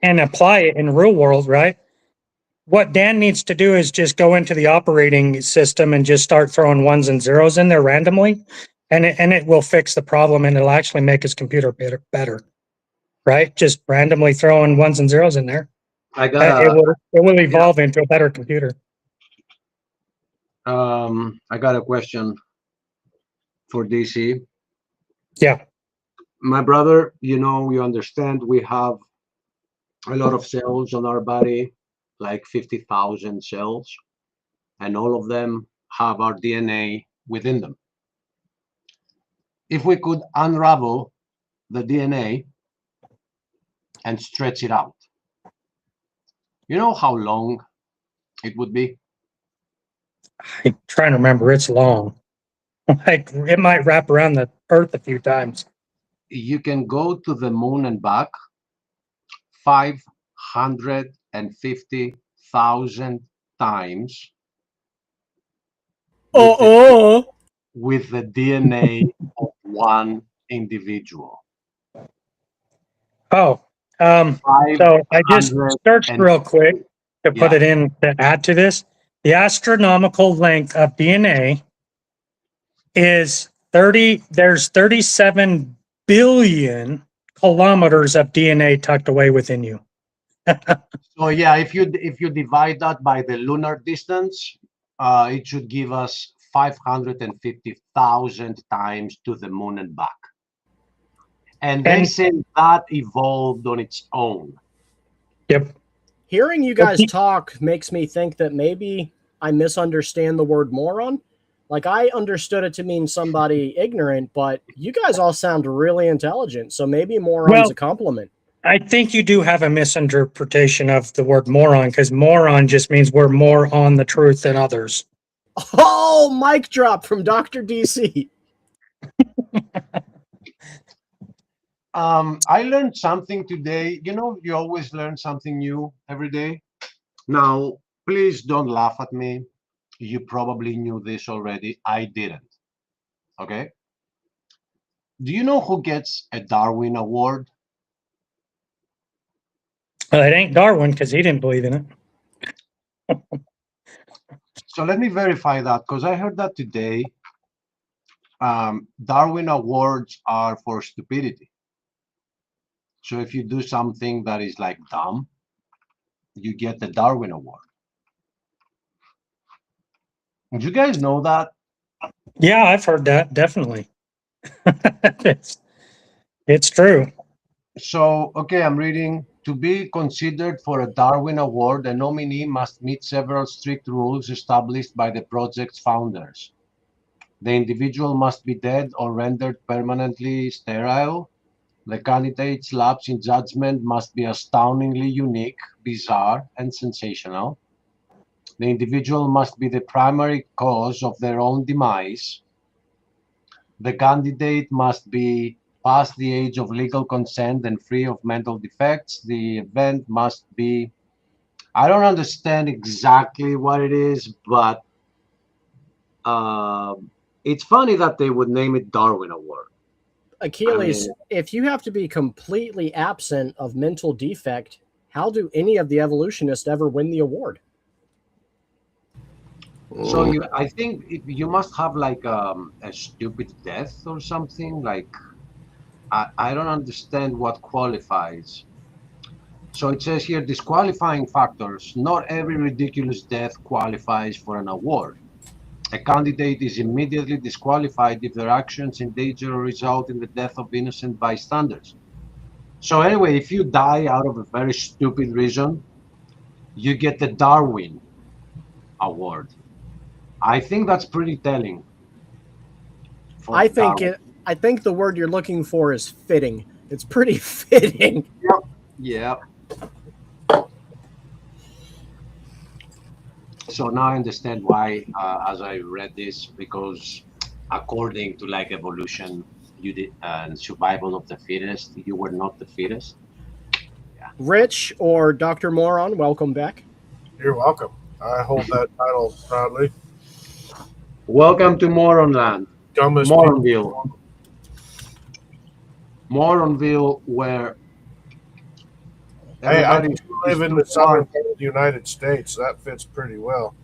apply it in real world, right? What Dan needs to do is just go into the operating system and just start throwing ones and zeros in there randomly, and it will fix the problem, and it'll actually make his computer better, right? Just randomly throwing ones and zeros in there. It will evolve into a better computer. I got a question for DC. Yeah. My brother, you understand we have a lot of cells on our body, like 50,000 cells, and all of them have our DNA within them. If we could unravel the DNA and stretch it out, you know how long it would be? I'm trying to remember. It's long. Like, it might wrap around the earth a few times. You can go to the moon and back 550,000 times with the DNA of one individual. Oh, so I just searched real quick to put it in to add to this. The astronomical length of DNA is there's 37 billion kilometers of DNA tucked away within you. So yeah, if you divide that by the lunar distance, it should give us 550,000 times to the moon and back. And they say that evolved on its own. Yep. Hearing you guys talk makes me think that maybe I misunderstand the word moron. Like, I understood it to mean somebody ignorant, but you guys all sound really intelligent. So maybe moron's a compliment. I think you do have a misinterpretation of the word moron, because moron just means we're more on the truth than others. Oh, mic drop from Dr. DC. I learned something today. You know, you always learn something new every day. Now, please don't laugh at me. You probably knew this already. I didn't. Okay? Do you know who gets a Darwin Award? Well, it ain't Darwin, because he didn't believe in it. So let me verify that, because I heard that today. Darwin Awards are for stupidity. So if you do something that is like dumb, you get the Darwin Award. Did you guys know that? Yeah, I've heard that, definitely. It's true. So, okay, I'm reading. To be considered for a Darwin Award, a nominee must meet several strict rules established by the project's founders. The individual must be dead or rendered permanently sterile. The candidate's lapse in judgment must be astoundingly unique, bizarre, and sensational. The individual must be the primary cause of their own demise. The candidate must be past the age of legal consent and free of mental defects. The event must be, I don't understand exactly what it is, but it's funny that they would name it Darwin Award. Achilles, if you have to be completely absent of mental defect, how do any of the evolutionists ever win the award? So I think you must have like a stupid death or something. Like, I don't understand what qualifies. So it says here, disqualifying factors. Not every ridiculous death qualifies for an award. A candidate is immediately disqualified if their actions endanger or result in the death of innocent bystanders. So anyway, if you die out of a very stupid reason, you get the Darwin Award. I think that's pretty telling. I think the word you're looking for is fitting. It's pretty fitting. Yep. So now I understand why, as I read this, because according to like evolution, you did survival of the fittest. You were not the fittest. Yeah. Rich or Dr. Moron, welcome back. You're welcome. I hold that title proudly. Welcome to Moronland. Moronville. Moronville, where hey, I live in the southern part of the United States. That fits pretty well.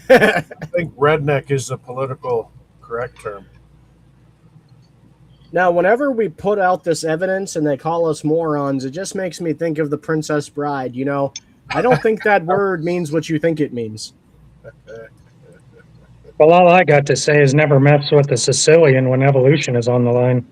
I think redneck is the political correct term. Now, whenever we put out this evidence and they call us morons, it just makes me think of the Princess Bride. You know, I don't think that word means what you think it means. Well, all I got to say is never mess with a Sicilian when evolution is on the line.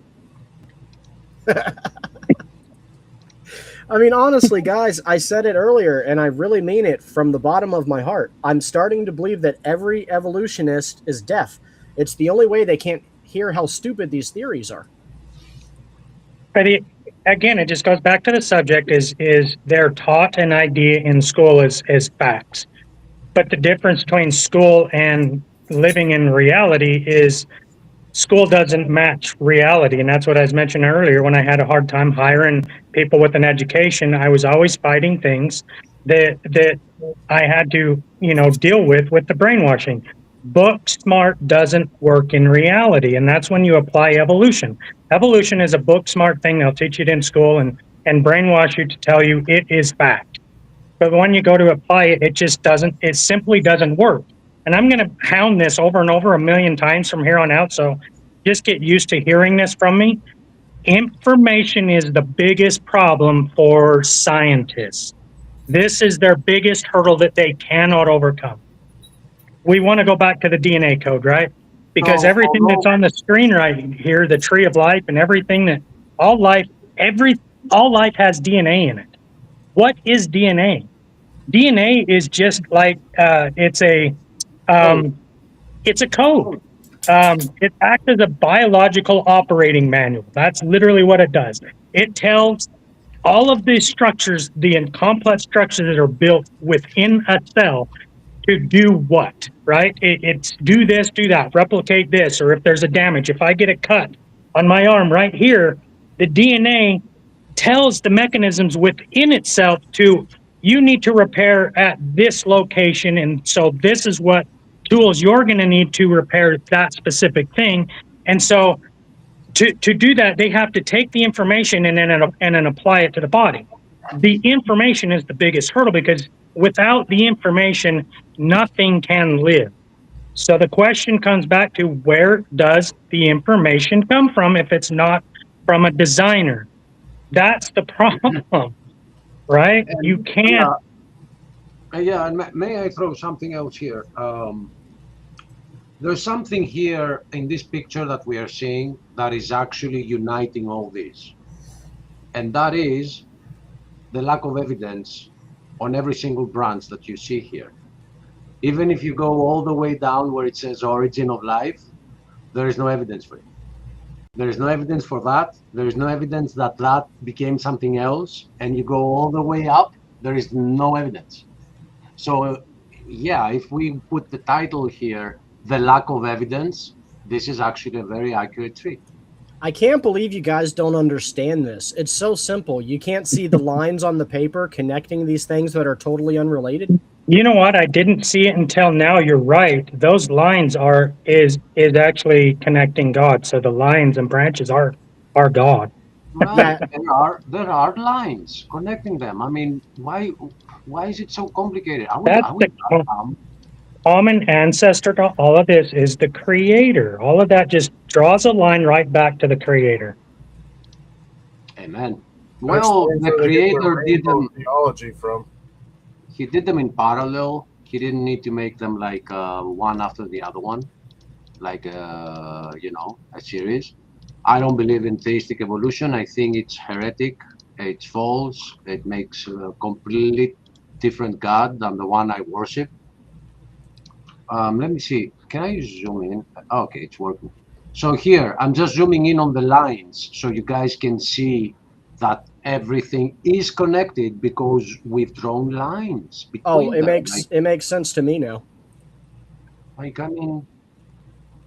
I mean, honestly, guys, I said it earlier, and I really mean it from the bottom of my heart. I'm starting to believe that every evolutionist is deaf. It's the only way they can't hear how stupid these theories are. But again, it just goes back to the subject is they're taught an idea in school as facts. But the difference between school and living in reality is school doesn't match reality. And that's what I was mentioning earlier. When I had a hard time hiring people with an education, I was always fighting things that I had to, deal with the brainwashing. Book smart doesn't work in reality. And that's when you apply evolution. Evolution is a book smart thing. They'll teach it in school and brainwash you to tell you it is fact. But when you go to apply it, it simply doesn't work. And I'm going to hound this over and over a million times from here on out. So just get used to hearing this from me. Information is the biggest problem for scientists. This is their biggest hurdle that they cannot overcome. We want to go back to the DNA code, right? Because So, everything that's on the screen right here, the tree of life and everything that all life, all life has DNA in it. What is DNA? DNA is just like it's a code. It acts as a biological operating manual. That's literally what it does. It tells all of the structures, the complex structures that are built within a cell to do what, right? It's do this, do that, replicate this, or if there's a damage, if I get a cut on my arm right here, the DNA tells the mechanisms within itself to, you need to repair at this location. And so this is what tools you're going to need to repair that specific thing. And so to do that, they have to take the information and then apply it to the body. The information is the biggest hurdle because without the information, nothing can live. So the question comes back to, where does the information come from if it's not from a designer? That's the problem, right? and You can't. yeah, and may I throw something else here? There's something here in this picture that we are seeing that is actually uniting all this, and that is the lack of evidence on every single branch that you see here. Even if you go all the way down where it says origin of life, there is no evidence for it. There is no evidence for that. There is no evidence that that became something else. And you go all the way up, there is no evidence. So yeah, if we put the title here, The Lack of Evidence, this is actually a very accurate treat. I can't believe you guys don't understand this. It's so simple. You can't see the lines on the paper connecting these things that are totally unrelated. You know what? I didn't see it until now. You're right. Those lines is actually connecting God. So the lines and branches are God. Right. There are lines connecting them. I mean, why is it so complicated? That's the common ancestor to all of this is the creator. All of that just draws a line right back to the creator. Amen. Well, the creator did them theology from. He did them in parallel. He didn't need to make them like one after the other one, like a series. I don't believe in theistic evolution. I think it's heretic. It's false. It makes a completely different God than the one I worship. Let me see. Can I zoom in? Okay, it's working. So here, I'm just zooming in on the lines so you guys can see that everything is connected because we've drawn lines between them. It makes sense to me now. Like, I mean,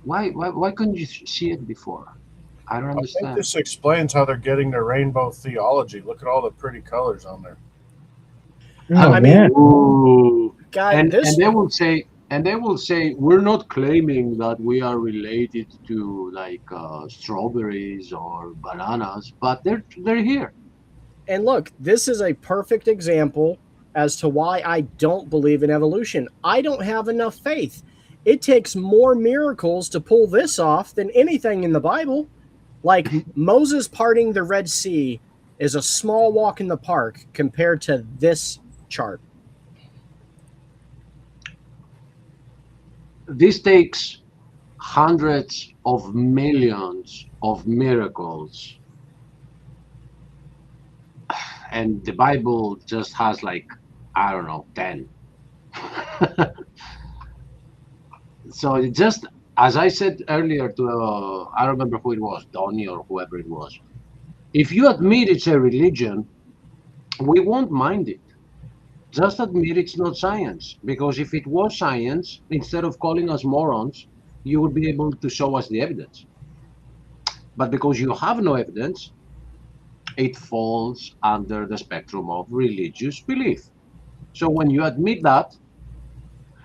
why couldn't you see it before? I don't understand. I think this explains how they're getting their rainbow theology. Look at all the pretty colors on there. I mean, guys, and they will say we're not claiming that we are related to like strawberries or bananas, but they're here. And look, this is a perfect example as to why I don't believe in evolution. I don't have enough faith. It takes more miracles to pull this off than anything in the Bible. Like Moses parting the Red Sea is a small walk in the park compared to this chart. This takes hundreds of millions of miracles, and the Bible just has like, I don't know, 10. So it just, as I said earlier to I don't remember who it was, Donnie or whoever it was, if you admit it's a religion, we won't mind it. Just admit it's not science, because if it was science, instead of calling us morons, you would be able to show us the evidence. But because you have no evidence, it falls under the spectrum of religious belief. So when you admit that,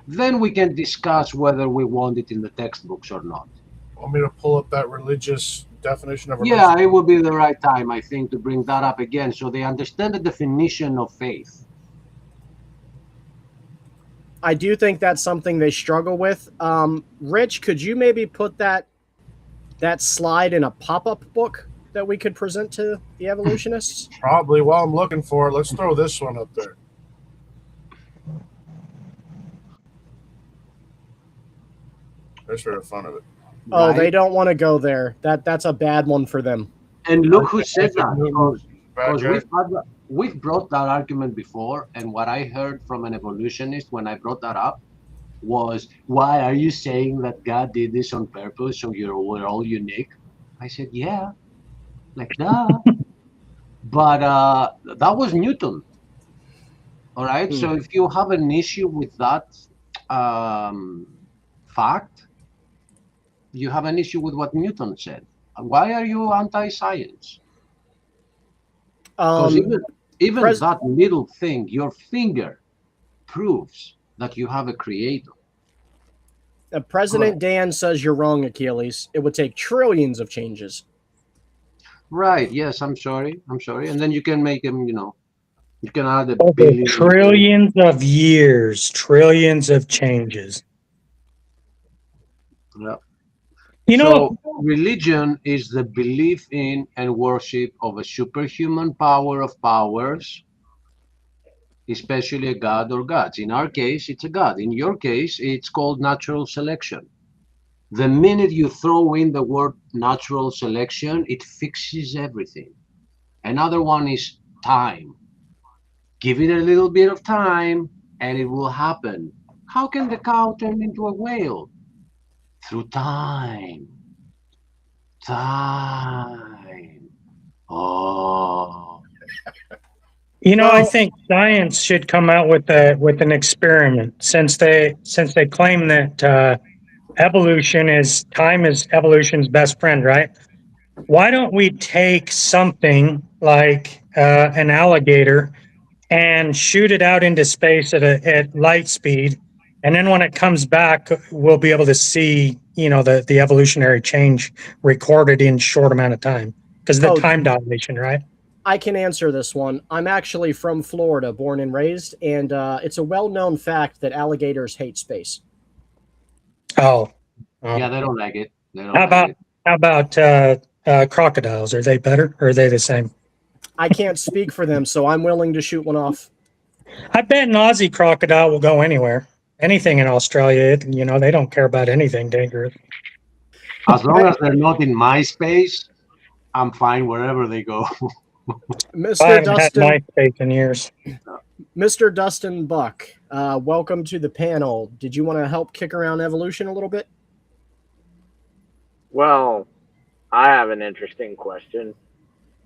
then we can discuss whether we want it in the textbooks or not. Want me to pull up that religious definition of Yeah, religion? it would be the right time, I think, to bring that up again so they understand the definition of faith. I do think that's something they struggle with. Rich, could you maybe put that slide in a pop-up book that we could present to the evolutionists? Probably. While I'm looking for it, let's throw this one up there. Just for the fun of it. Oh, Right? they don't want to go there. That's a bad one for them. And look who said that. Bad Because guy. we've brought that argument before, and what I heard from an evolutionist when I brought that up was, "Why are you saying that God did this on purpose? So we're all unique?" I said, "Yeah, like duh." But that was Newton. All right. So if you have an issue with that fact, you have an issue with what Newton said. Why are you anti-science? Because even that little thing, your finger, proves that you have a creator. President Dan says you're wrong, Achilles. It would take trillions of changes. Right. Yes. I'm sorry. And then you can make him. You can add a Over billion. trillions of years, trillions of changes. Yeah. You know, So religion is the belief in and worship of a superhuman power of powers, especially a god or gods. In our case, it's a god. In your case, it's called natural selection. The minute you throw in the word natural selection, it fixes everything. Another one is time. Give it a little bit of time and it will happen. How can the cow turn into a whale? Through time. Time. Oh. I think science should come out with an experiment since they claim that time is evolution's best friend, right? Why don't we take something like an alligator and shoot it out into space at light speed, and then when it comes back, we'll be able to see the evolutionary change recorded in short amount of time because of the time dilation, right? I can answer this one. I'm actually from Florida, born and raised, and it's a well-known fact that alligators hate space. Oh. Yeah, they don't like it. How about crocodiles? Are they better or are they the same? I can't speak for them, so I'm willing to shoot one off. I bet an Aussie crocodile will go anywhere. Anything in Australia, they don't care about anything dangerous. As long as they're not in my space, I'm fine wherever they go. Mr. I haven't Dustin, had MySpace in years. Mr. Dustin Buck, welcome to the panel. Did you want to help kick around evolution a little bit? Well, I have an interesting question.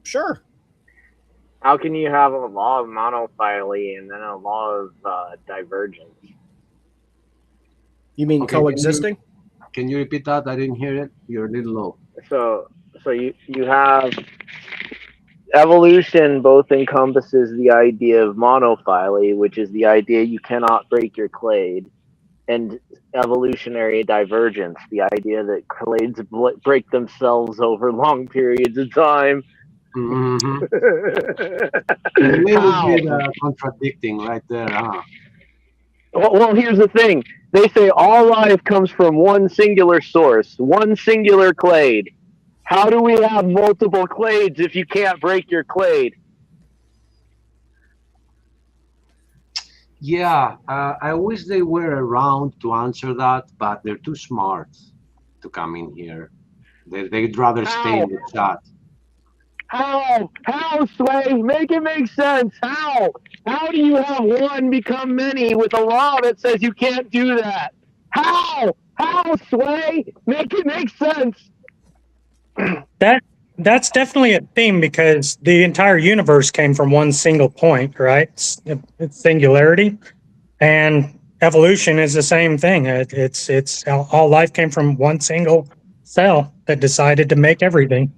Sure. How can you have a law of monophily and then a law of divergence? You mean coexisting? Can you repeat that? I didn't hear it. You're a little low. So you have evolution both encompasses the idea of monophily, which is the idea you cannot break your clade, and evolutionary divergence, the idea that clades break themselves over long periods of time. Mm-hmm. A little bit contradicting right there, huh? Well, here's the thing. They say all life comes from one singular source, one singular clade. How do we have multiple clades if you can't break your clade? Yeah, I wish they were around to answer that, but they're too smart to come in here. They'd rather stay in the chat. How, Sway? Make it make sense. How do you have one become many with a law that says you can't do that? How, Sway? Make it make sense. That's definitely a theme because the entire universe came from one single point, right? It's singularity, and evolution is the same thing. It's all life came from one single cell that decided to make everything.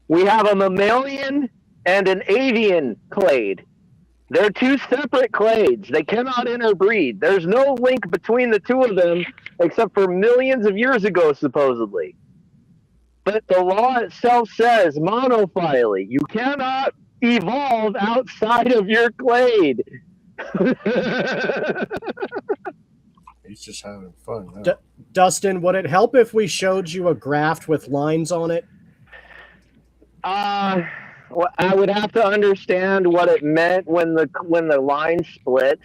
We have a mammalian and an avian clade. They're two separate clades. They cannot interbreed. There's no link between the two of them except for millions of years ago, supposedly. But the law itself says monophily. You cannot evolve outside of your clade. He's just having fun. Huh? Dustin, would it help if we showed you a graph with lines on it? Well, I would have to understand what it meant when the line splits.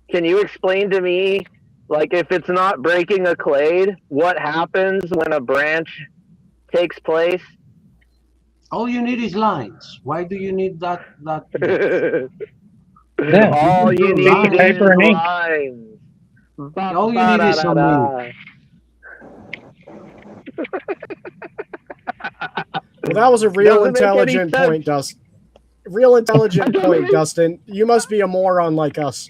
Can you explain to me, like, if it's not breaking a clade, what happens when a branch takes place? All you need is lines. Why do you need that? Yeah. All you need is Paper and ink. lines. All you need is some ink. Well, that was a real Doesn't make any intelligent sense. point, Dustin. Real intelligent point, Dustin. You must be a moron like us.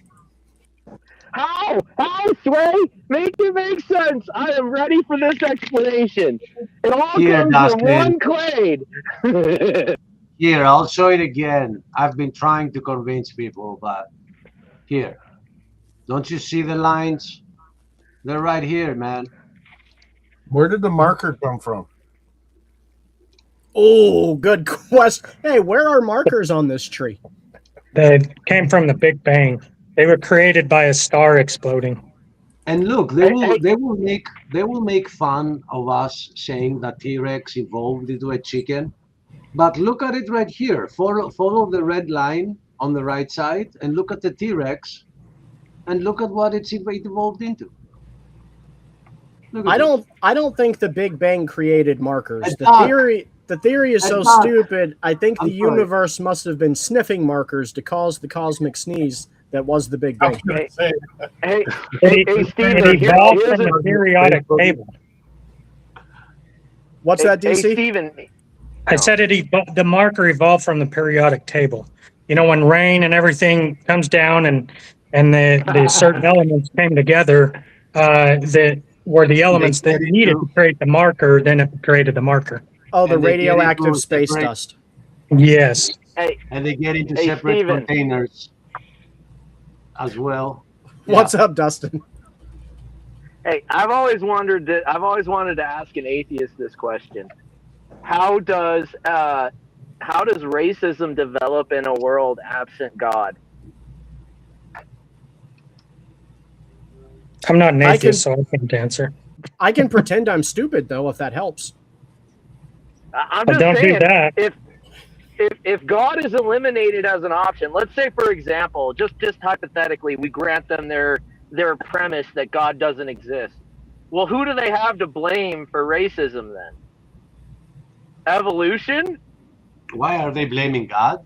How, Sway? Make it make sense. I am ready for this explanation. It all Here, comes Dustin. from one clade. Here, I'll show it again. I've been trying to convince people, but here. Don't you see the lines? They're right here, man. Where did the marker come from? Oh, good question. Hey, where are markers on this tree? They came from the Big Bang. They were created by a star exploding. And look, they will make fun of us saying that T-Rex evolved into a chicken. But look at it right here. Follow the red line on the right side and look at the T-Rex and look at what it evolved into. I don't think the Big Bang created markers. The theory is so Doc, stupid. I think the I'm sorry. universe must have been sniffing markers to cause the cosmic sneeze that was the Big Bang. Hey, It Steven, evolved from the periodic table. What's that, Hey, DC? Steven. I said the marker evolved from the periodic table. You know, when rain and everything comes down and the certain elements came together, that were the elements that needed to create the marker, then it created the marker. Oh, the And they get radioactive into space separate- dust. Yes. Hey, And they get into Hey, separate Steven. containers as well. What's up, Dustin? hey, I've always wanted to ask an atheist this question. How does racism develop in a world absent God? I'm not an atheist, so I can't answer. I can pretend I'm stupid, though, if that helps. I'm But just don't saying, do that. if God is eliminated as an option, let's say, for example, just hypothetically, we grant them their premise that God doesn't exist. Well, who do they have to blame for racism then? Evolution? Why are they blaming God?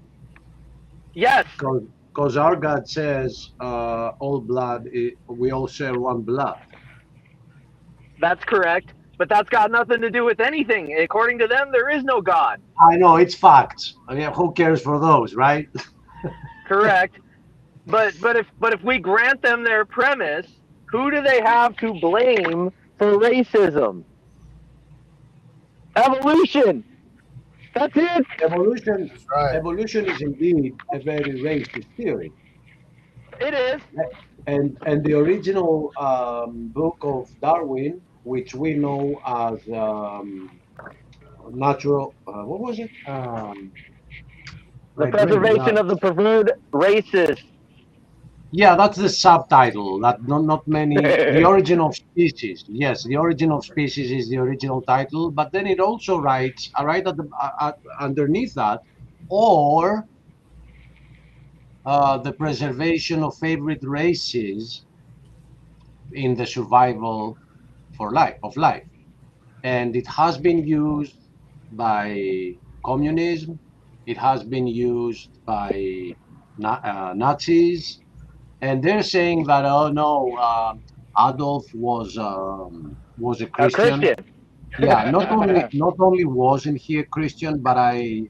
Yes. Because our God says all blood, we all share one blood. That's correct. But that's got nothing to do with anything. According to them, there is no God. I know, it's facts. I mean, who cares for those, right? Correct. But if we grant them their premise, who do they have to blame for racism? Evolution. That's it. Evolution, Right. evolution is indeed a very racist theory. It is. And the original book of Darwin, which we know as natural, what was it? The preservation of the preferred races. Yeah, that's the subtitle. That not many. The origin of species. Yes, the origin of species is the original title, but then it also writes right at the underneath that, or the preservation of favorite races in the survival for life, and it has been used by communism. It has been used by Nazis. And they're saying that, oh no, Adolf was a Christian. Yeah, not only wasn't he a Christian, but I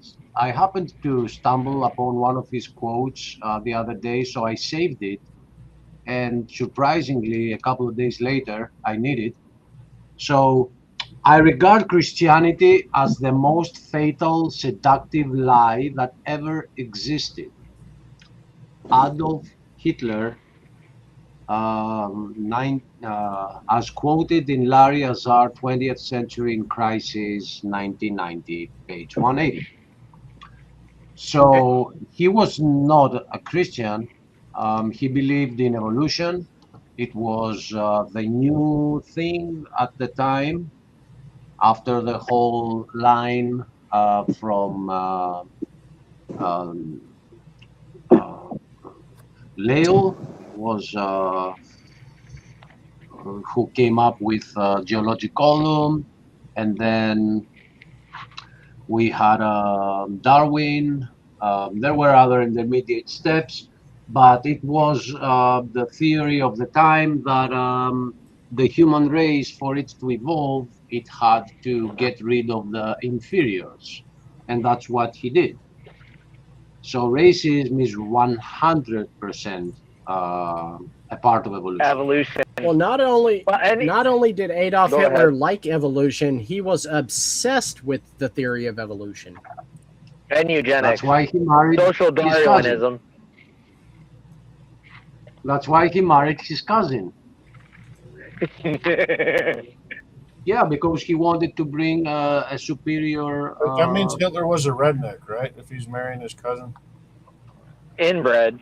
happened to stumble upon one of his quotes the other day, so I saved it. And surprisingly, a couple of days later, I need it. So I regard Christianity as the most fatal, seductive lie that ever existed. Adolf Hitler, as quoted in Larry Azar, 20th Century in Crisis, 1990, page 180. So he was not a Christian. He believed in evolution. It was the new thing at the time after the whole line from um, uh, Leo was who came up with geologic column, and then we had Darwin. There were other intermediate steps, but it was the theory of the time that the human race, for it to evolve, it had to get rid of the inferiors, and that's what he did. So racism is 100% a part of evolution. Evolution. Well, not only Well, not only did Adolf Go Hitler ahead. like evolution, he was obsessed with the theory of evolution. And eugenics. That's why he married Social his cousin. Darwinism. That's why he married his cousin. Yeah, because he wanted to bring a superior. That means Hitler was a redneck, right? If he's marrying his cousin. Inbred.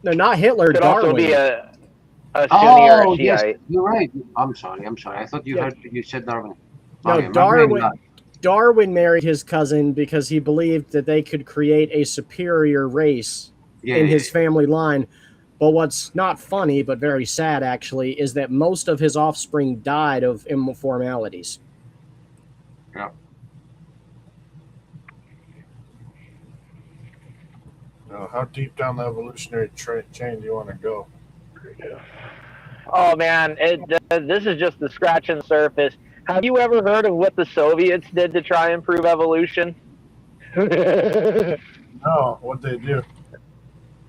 No, not Hitler. Could Darwin. also be a Sunni or a yes, Shiite. you're right. I'm sorry. I thought you Yeah. heard you said Darwin. No, Okay, my brain got- Darwin married his cousin because he believed that they could create a superior race Yeah, in yeah, his family line. But what's not funny, but very sad actually, is that most of his offspring died of abnormalities. yeah. How deep down the evolutionary chain do you want to go? Oh man, this is just the scratching the surface. Have you ever heard of what the Soviets did to try and prove evolution? No, what'd they do?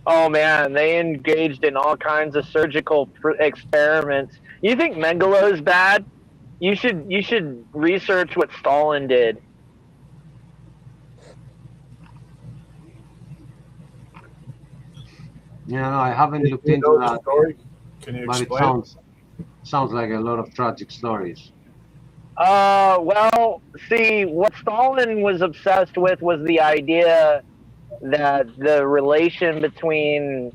Oh man, they engaged in all kinds of surgical experiments. You think Mengele is bad? You should research what Stalin did. Yeah, I haven't looked You into know the that, story? Can you but it explain? sounds like a lot of tragic stories. Well, see, what Stalin was obsessed with was the idea that the relation between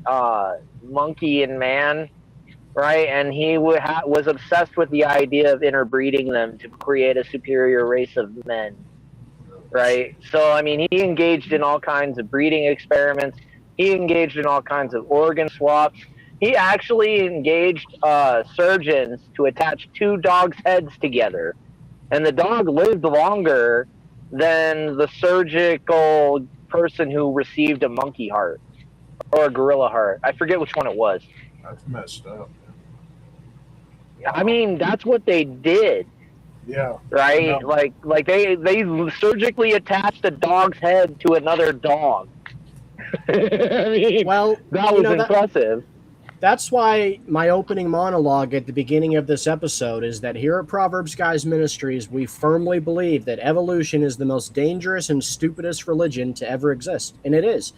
monkey and man, right? And he was obsessed with the idea of interbreeding them to create a superior race of men, right? So, I mean, he engaged in all kinds of breeding experiments. He engaged in all kinds of organ swaps. He actually engaged surgeons to attach two dogs' heads together. And the dog lived longer than the surgical person who received a monkey heart or a gorilla heart. I forget which one it was. That's messed up. I mean, that's what they did, Yeah. right? No. Like they surgically attached a dog's head to another dog. I mean, Well, that was impressive. That's why my opening monologue at the beginning of this episode is that here at Proverbs Guys Ministries, we firmly believe that evolution is the most dangerous and stupidest religion to ever exist. And it is.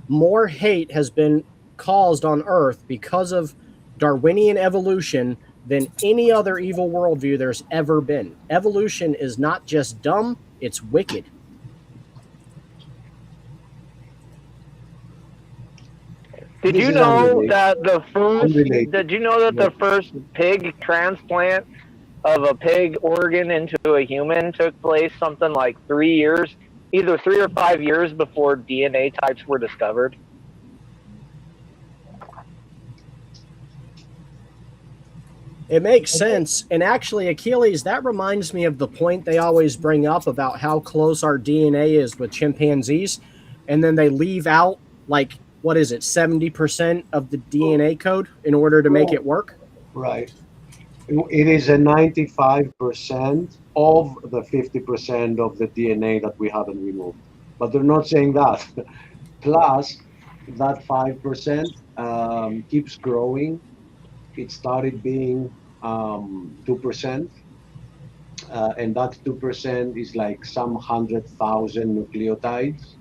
More hate has been caused on Earth because of Darwinian evolution than any other evil worldview there's ever been. Evolution is not just dumb, it's wicked. Did you know that the first pig transplant of a pig organ into a human took place something like 3 years, either 3 or 5 years before DNA types were discovered? It makes sense. And actually, Achilles, that reminds me of the point they always bring up about how close our DNA is with chimpanzees. And then they leave out, like, what is it, 70% of the DNA code in order to make it work? Right. It is a 95% of the 50% of the DNA that we haven't removed. But they're not saying that. Plus, that 5% keeps growing. It started being 2%, and that 2% is like some 100,000 nucleotides,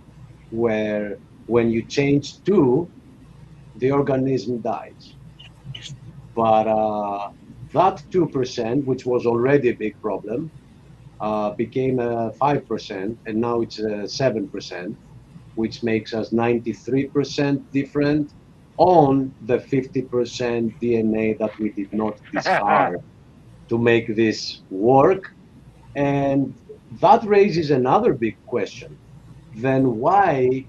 where when you change two, the organism dies. But that 2%, which was already a big problem, became 5%, and now it's 7%, which makes us 93% different on the 50% DNA that we did not discard to make this work. And that raises another big question. Then why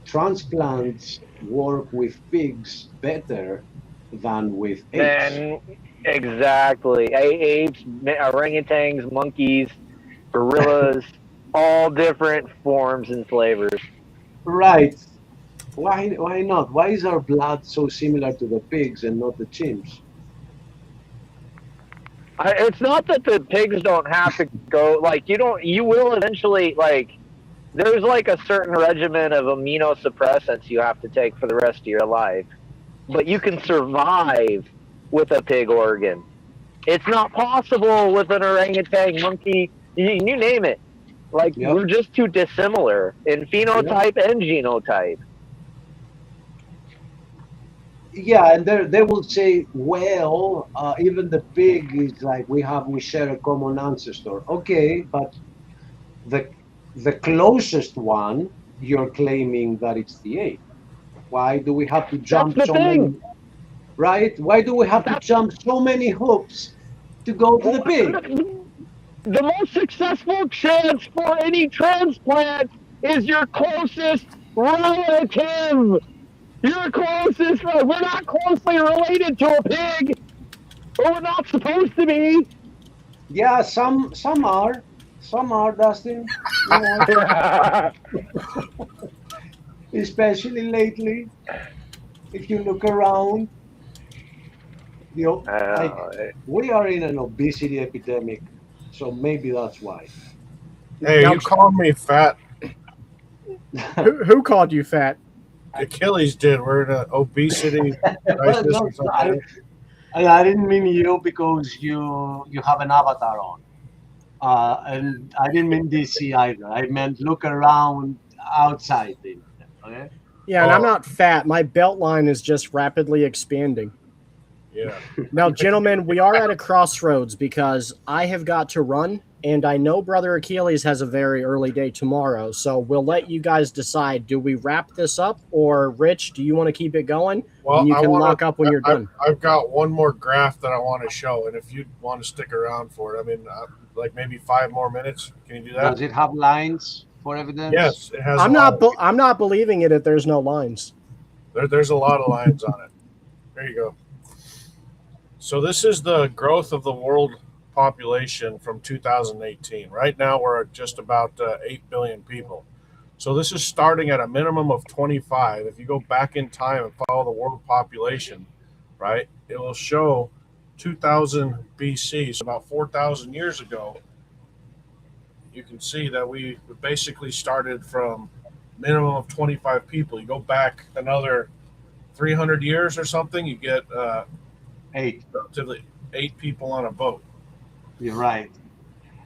transplants work with pigs better than with apes? Then exactly, apes, orangutans, monkeys, gorillas, all different forms and flavors. Right. Why not? Why is our blood so similar to the pigs and not the chimps? It's not that the pigs don't have to go. Like you will eventually like. There's like a certain regimen of immunosuppressants you have to take for the rest of your life, but you can survive with a pig organ. It's not possible with an orangutan, monkey, you name it. Like Yep. we're just too dissimilar in phenotype and genotype. Yeah, and they will say, well, even the pig is like we share a common ancestor. Okay, but the the closest one, you're claiming that it's the ape. Why do we have to That's jump the so many? thing. Right? Why do we have to That's jump so many hoops to go to the pig? the most successful chance for any transplant is your closest relative. Your closest relative. We're not closely related to a pig, or we're not supposed to be. Yeah, some are, Dustin. You know, especially lately, if you look around, like we are in an obesity epidemic, so maybe that's why. Hey, Now, you called me fat. who called you fat? Achilles did. We're in an obesity crisis No, or something. I didn't mean you because you have an avatar on. And I didn't mean DC either. I meant look around outside the internet. Okay. Yeah, and I'm Oh. not fat. My belt line is just rapidly expanding. Yeah. Now, gentlemen, we are at a crossroads because I have got to run, and I know Brother Achilles has a very early day tomorrow. So we'll let you guys decide. Do we wrap this up, or Rich, do you want to keep it going? Well, And you I can wanna- lock up when you're done. I've got one more graph that I want to show, and if you want to stick around for it, I mean, like maybe 5 more minutes. Can you do that? Does it have lines for evidence? Yes, it has. I'm not believing it if there's no lines. There's a lot of lines on it. There you go. So this is the growth of the world population from 2018. Right now we're at just about 8 billion people. So this is starting at a minimum of 25. If you go back in time and follow the world population, right, it will show 2000 BC, so about 4,000 years ago. You can see that we basically started from minimum of 25 people. You go back another 300 years or something, you get 8. relatively 8 people on a boat. You're right.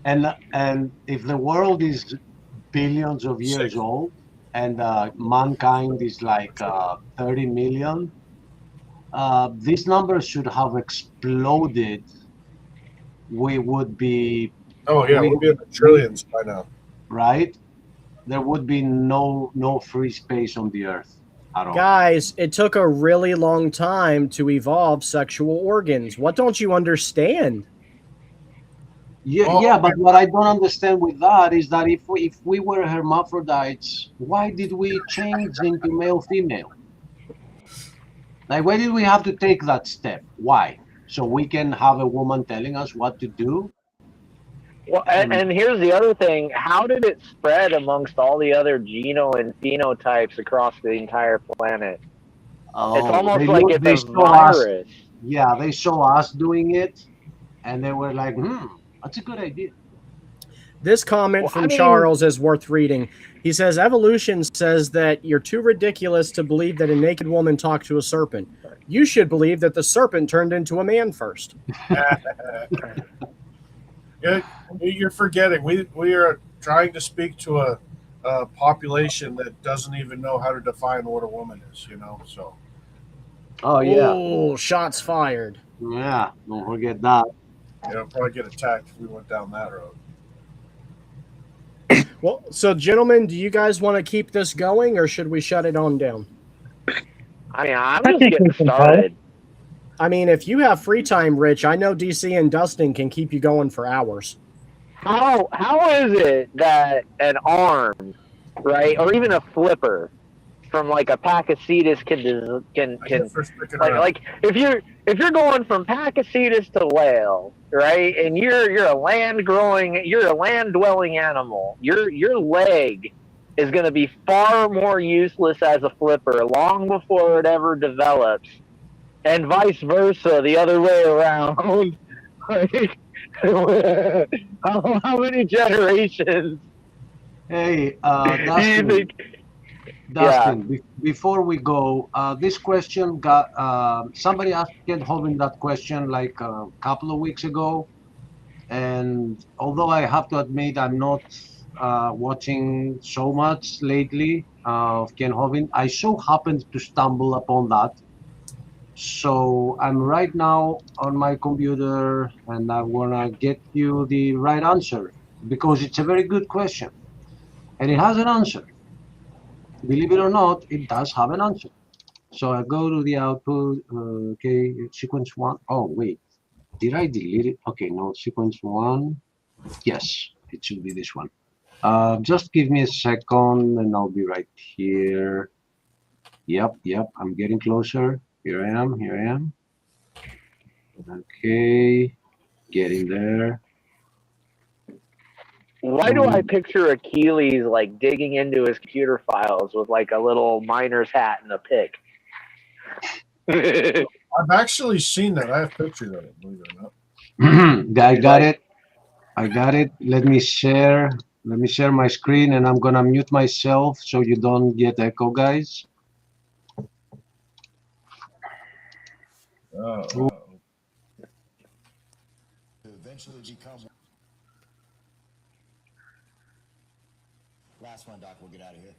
And if the world is billions of years 6. old and mankind is like 30 million, these numbers should have exploded. We would be Oh yeah, we'll be in the trillions by now. right. There would be no free space on the earth at all. Guys, it took a really long time to evolve sexual organs. What don't you understand? Yeah, Well, yeah, but what I don't understand with that is that if we were hermaphrodites, why did we change into male female? Like, why did we have to take that step? Why? So we can have a woman telling us what to do? Well, and here's the other thing. How did it spread amongst all the other geno and phenotypes across the entire planet? Oh, It's almost they like look- it's they a saw us- virus. Yeah, they saw us doing it, and they were like, that's a good idea. This comment Well, from I mean- Charles is worth reading. He says, evolution says that you're too ridiculous to believe that a naked woman talked to a serpent. You should believe that the serpent turned into a man first. You're forgetting. We are trying to speak to a population that doesn't even know how to define what a woman is. So Oh yeah, Oh, shots fired. yeah. Don't forget that. probably get attacked if we went down that road. Well, so gentlemen, do you guys want to keep this going, or should we shut it on down? I mean, I'm I just think we getting can call started. I mean, if you have free time, Rich, I know DC and Dustin can keep you going for hours. How is it that an arm, right, or even a flipper from like a Pakicetus can I guess we're sticking like around. like if you're going from Pakicetus to whale, right, and you're a land dwelling animal, your leg is going to be far more useless as a flipper long before it ever develops, and vice versa the other way around. Like, how many generations Hey, do you Dustin. think? Dustin, before we go, this question got somebody asked Ken Hovind that question like a couple of weeks ago, and although I have to admit I'm not watching so much lately of Ken Hovind, I so happened to stumble upon that. So I'm right now on my computer, and I wanna get you the right answer because it's a very good question, and it has an answer. Believe it or not, it does have an answer. So I go to the output, okay, sequence one. Oh, wait, did I delete it? Okay, no, sequence one. Yes, it should be this one. Just give me a second and I'll be right here. Yep, I'm getting closer. Here I am. Okay, getting there. Why do I picture Achilles like digging into his computer files with like a little miner's hat and a pick? I've actually seen that. I have pictures of it, believe it or not. I got it. I got it. Let me share. Let me share my screen, and I'm gonna mute myself so you don't get echo, guys. Oh. Eventually become. Last one, Doc. We'll get out of here.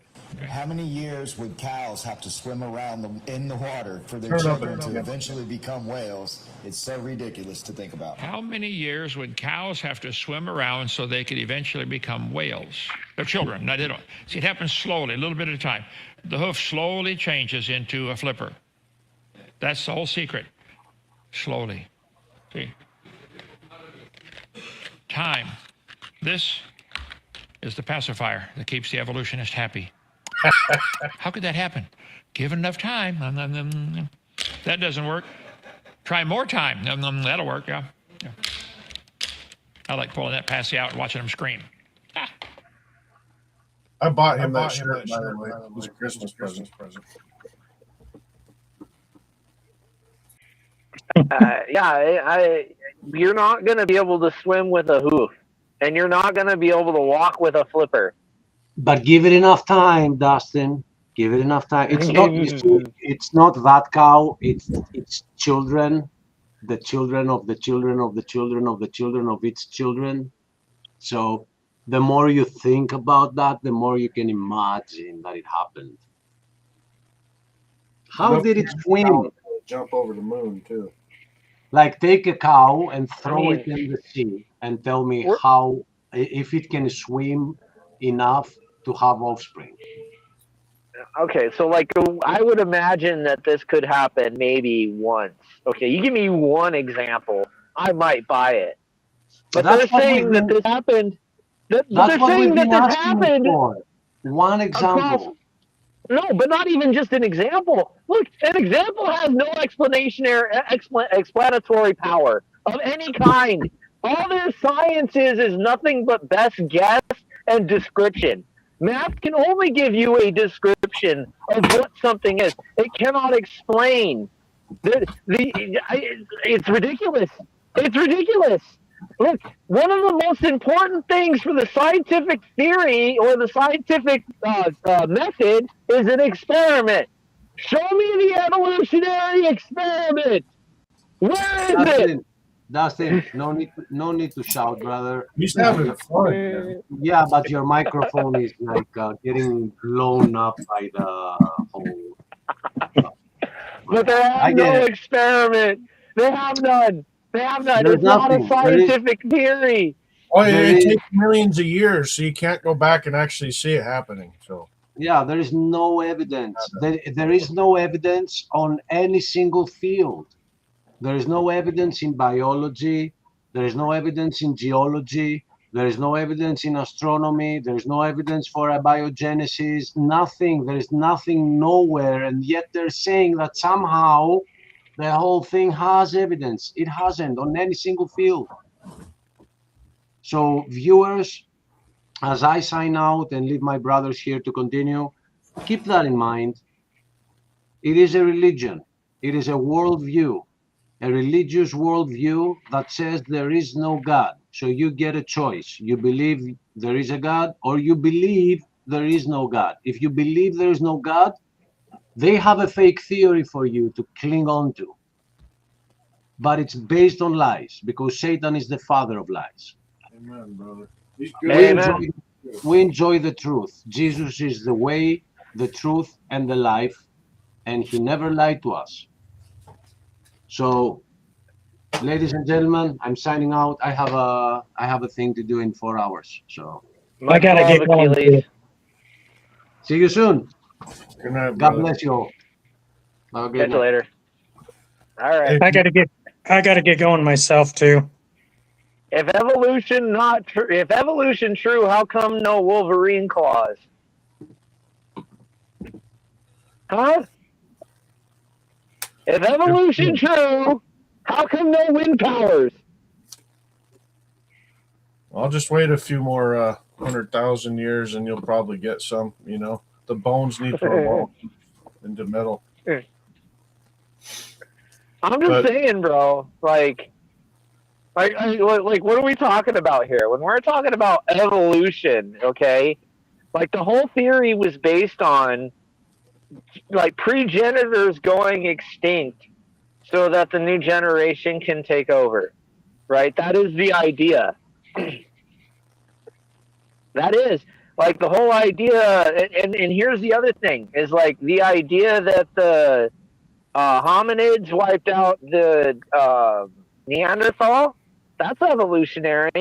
How many years would cows have to swim around in the water for their children to eventually become whales? It's so ridiculous to think about. How many years would cows have to swim around so they could eventually become whales? Their children. Now, they don't. See, it happens slowly, a little bit at a time. The hoof slowly changes into a flipper. That's the whole secret. Slowly. See? Time. This is the pacifier that keeps the evolutionist happy. How could that happen? Given enough time. That doesn't work. Try more time. That'll work, yeah. I like pulling that passy out and watching him scream. I bought him that shirt, by the way. It was a Christmas present. You're not going to be able to swim with a hoof, and you're not going to be able to walk with a flipper. But give it enough time, Dustin. Give it enough time. It's not. You see, it's not that cow. It's children, the children of the children of the children of the children of its children. So the more you think about that, the more you can imagine that it happened. How did it swim? Jump over the moon too. Like take a cow and throw it in the sea and tell me how, if it can swim enough to have offspring. Okay, so like I would imagine that this could happen maybe once. Okay, you give me one example, I might buy it. But they're saying that this happened. They're saying that this happened. One example. No, but not even just an example. Look, an example has no explanatory power of any kind. All their science is nothing but best guess and description. Math can only give you a description of what something is. It cannot explain. It's ridiculous. It's ridiculous. Look, one of the most important things for the scientific theory or the scientific method is an experiment. Show me the evolutionary experiment. Where is it? Dustin, no need to shout, brother. He's having fun. Man. Yeah, but your microphone is like getting blown up by the whole. But they I have get no it. experiment. They have none. They have none. There's It's not a nothing. There is. scientific theory. Oh, There it is. takes millions of years, so you can't go back and actually see it happening. So Yeah, there is no evidence. There is no evidence on any single field. There is no evidence in biology. There is no evidence in geology. There is no evidence in astronomy. There is no evidence for abiogenesis. Nothing. There is nothing nowhere. And yet they're saying that somehow the whole thing has evidence. It hasn't on any single field. So viewers, as I sign out and leave my brothers here to continue, keep that in mind. It is a religion. It is a worldview, a religious worldview that says there is no God. So you get a choice. You believe there is a God or you believe there is no God. If you believe there is no God, they have a fake theory for you to cling on to. But it's based on lies because Satan is the father of lies. amen, brother. We enjoy the truth. Jesus is the way, the truth, and the life, and he never lied to us. So, ladies and gentlemen, I'm signing out. I have a thing to do in 4 hours. So I gotta get going. Achilles. see you soon. Good night, God brother. bless you all. Have a good Catch you night. later. All right. I gotta get going myself too. If evolution true, how come no Wolverine claws? Huh? If evolution true, how come no wind powers? I'll just wait a few more 100,000 years, and you'll probably get some. You know, the bones need to evolve into metal. I'm just saying, bro. Like, what are we talking about here? When we're talking about evolution, okay? Like, the whole theory was based on, like, progenitors going extinct so that the new generation can take over, right? That is the idea. That is. Like, the whole idea, and here's the other thing, is, like, the idea that the hominids wiped out the Neanderthal. That's evolutionary.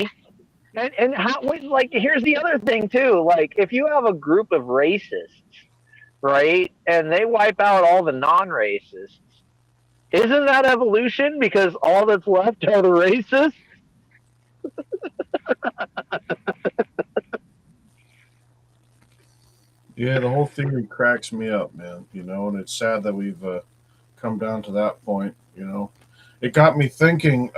And how, like, here's the other thing too. Like, if you have a group of racists, right, and they wipe out all the non-racists, isn't that evolution? Because all that's left are the racists. Yeah, the whole theory cracks me up, man. You know, and it's sad that we've come down to that point. You know, it got me thinking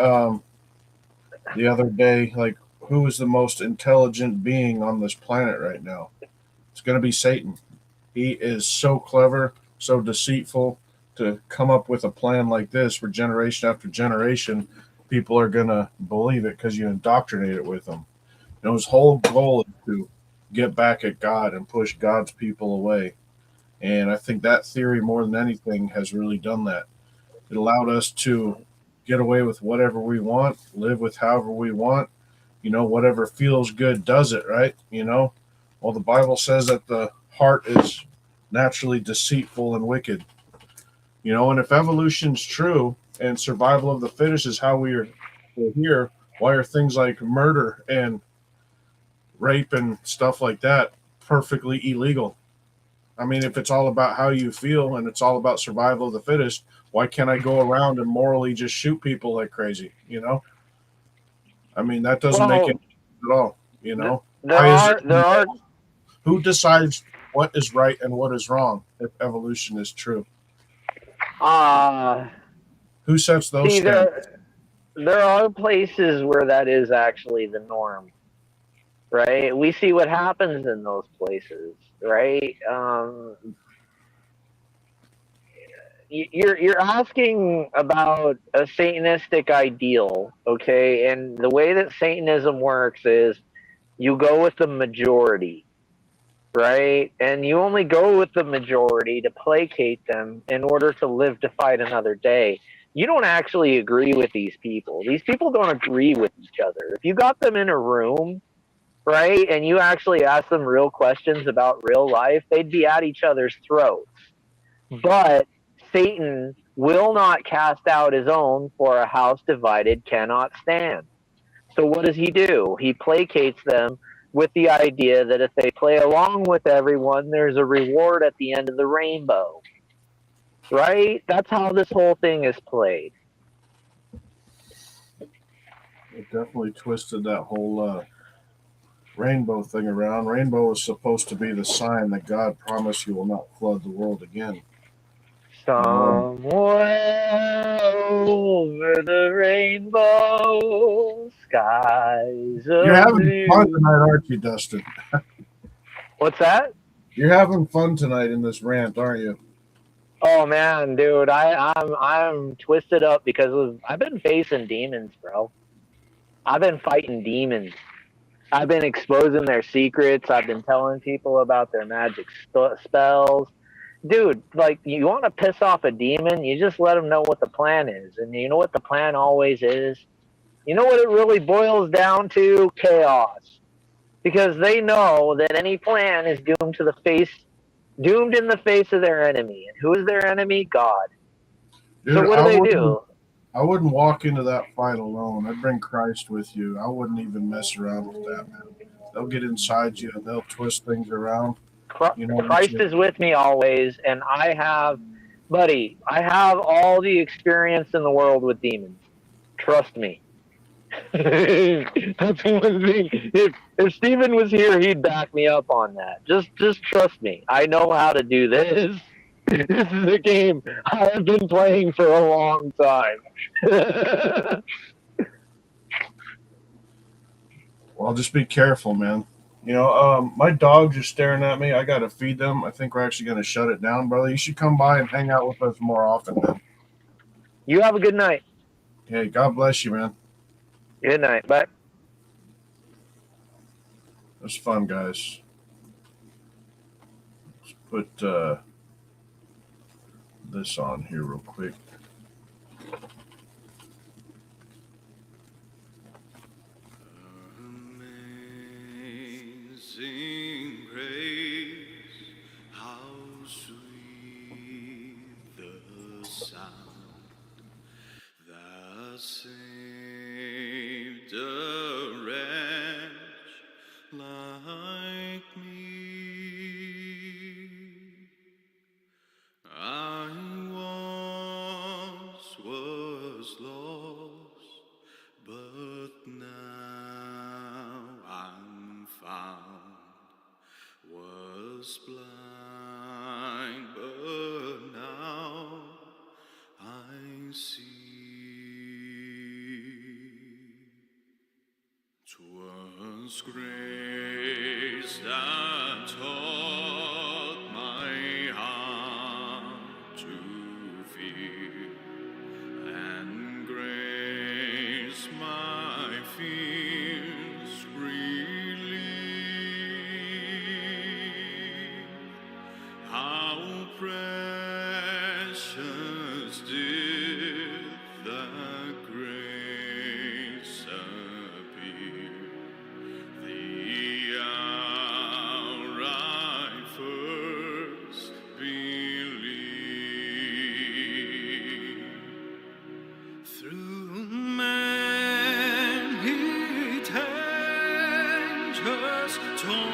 the other day, like, who is the most intelligent being on this planet right now? It's going to be Satan. He is so clever, so deceitful to come up with a plan like this where generation after generation, people are going to believe it because you indoctrinate it with them. You know, his whole goal is to get back at God and push God's people away. And I think that theory, more than anything, has really done that. It allowed us to get away with whatever we want, live with however we want. You know, whatever feels good does it, right? You know, well, the Bible says that the heart is naturally deceitful and wicked. You know, and if evolution's true and survival of the fittest is how we're here, why are things like murder and rape and stuff like that perfectly illegal? I mean, if it's all about how you feel and it's all about survival of the fittest, why can't I go around and morally just shoot people like crazy? You know, I mean, that doesn't make it at all. You know, who decides what is right and what is wrong if evolution is true? Who sets those standards? There are places where that is actually the norm, right? We see what happens in those places, right? You're asking about a Satanistic ideal, okay? And the way that Satanism works is you go with the majority, right? And you only go with the majority to placate them in order to live to fight another day. you don't actually agree with these people. These people don't agree with each other. If you got them in a room, right, and you actually ask them real questions about real life, they'd be at each other's throats. But Satan will not cast out his own, for a house divided cannot stand. So what does he do? He placates them with the idea that if they play along with everyone, there's a reward at the end of the rainbow. Right? That's how this whole thing is played. It definitely twisted that whole rainbow thing around. Rainbow is supposed to be the sign that God promised He will not flood the world again. Somewhere over the rainbow, skies of You're having blue. fun tonight, aren't you, Dustin? What's that? You're having fun tonight in this rant, aren't you? Oh man, dude, I'm twisted up because I've been facing demons, bro. I've been fighting demons. I've been exposing their secrets. I've been telling people about their magic spells. Dude, like, you want to piss off a demon, you just let them know what the plan is. And you know what the plan always is? You know what it really boils down to? Chaos. Because they know that any plan is doomed in the face of their enemy. And who is their enemy? God. Dude, So what do they do? I wouldn't walk into that fight alone. I'd bring Christ with you. I wouldn't even mess around with that, man. They'll get inside you and they'll twist things around. You know, Christ is with me always, and I have all the experience in the world with demons. Trust me. That's one thing. If Stephen was here, he'd back me up on that. Just trust me. I know how to do this. This is a game I have been playing for a long time. Well, just be careful, man. You know, my dogs are staring at me. I got to feed them. I think we're actually going to shut it down, brother. You should come by and hang out with us more often, man. You have a good night. Hey, God bless you, man. Good night. Bye. It was fun, guys. Let's put this on here real quick. Amazing grace, how sweet the sound that saved a wretch like me. I once was lost, but now I'm found. Was blind, but now I see. 'Twas grace that taught my heart to fear, and grace my fears relieved. How precious did that grace appear, the hour I first believed. Through many dangers torn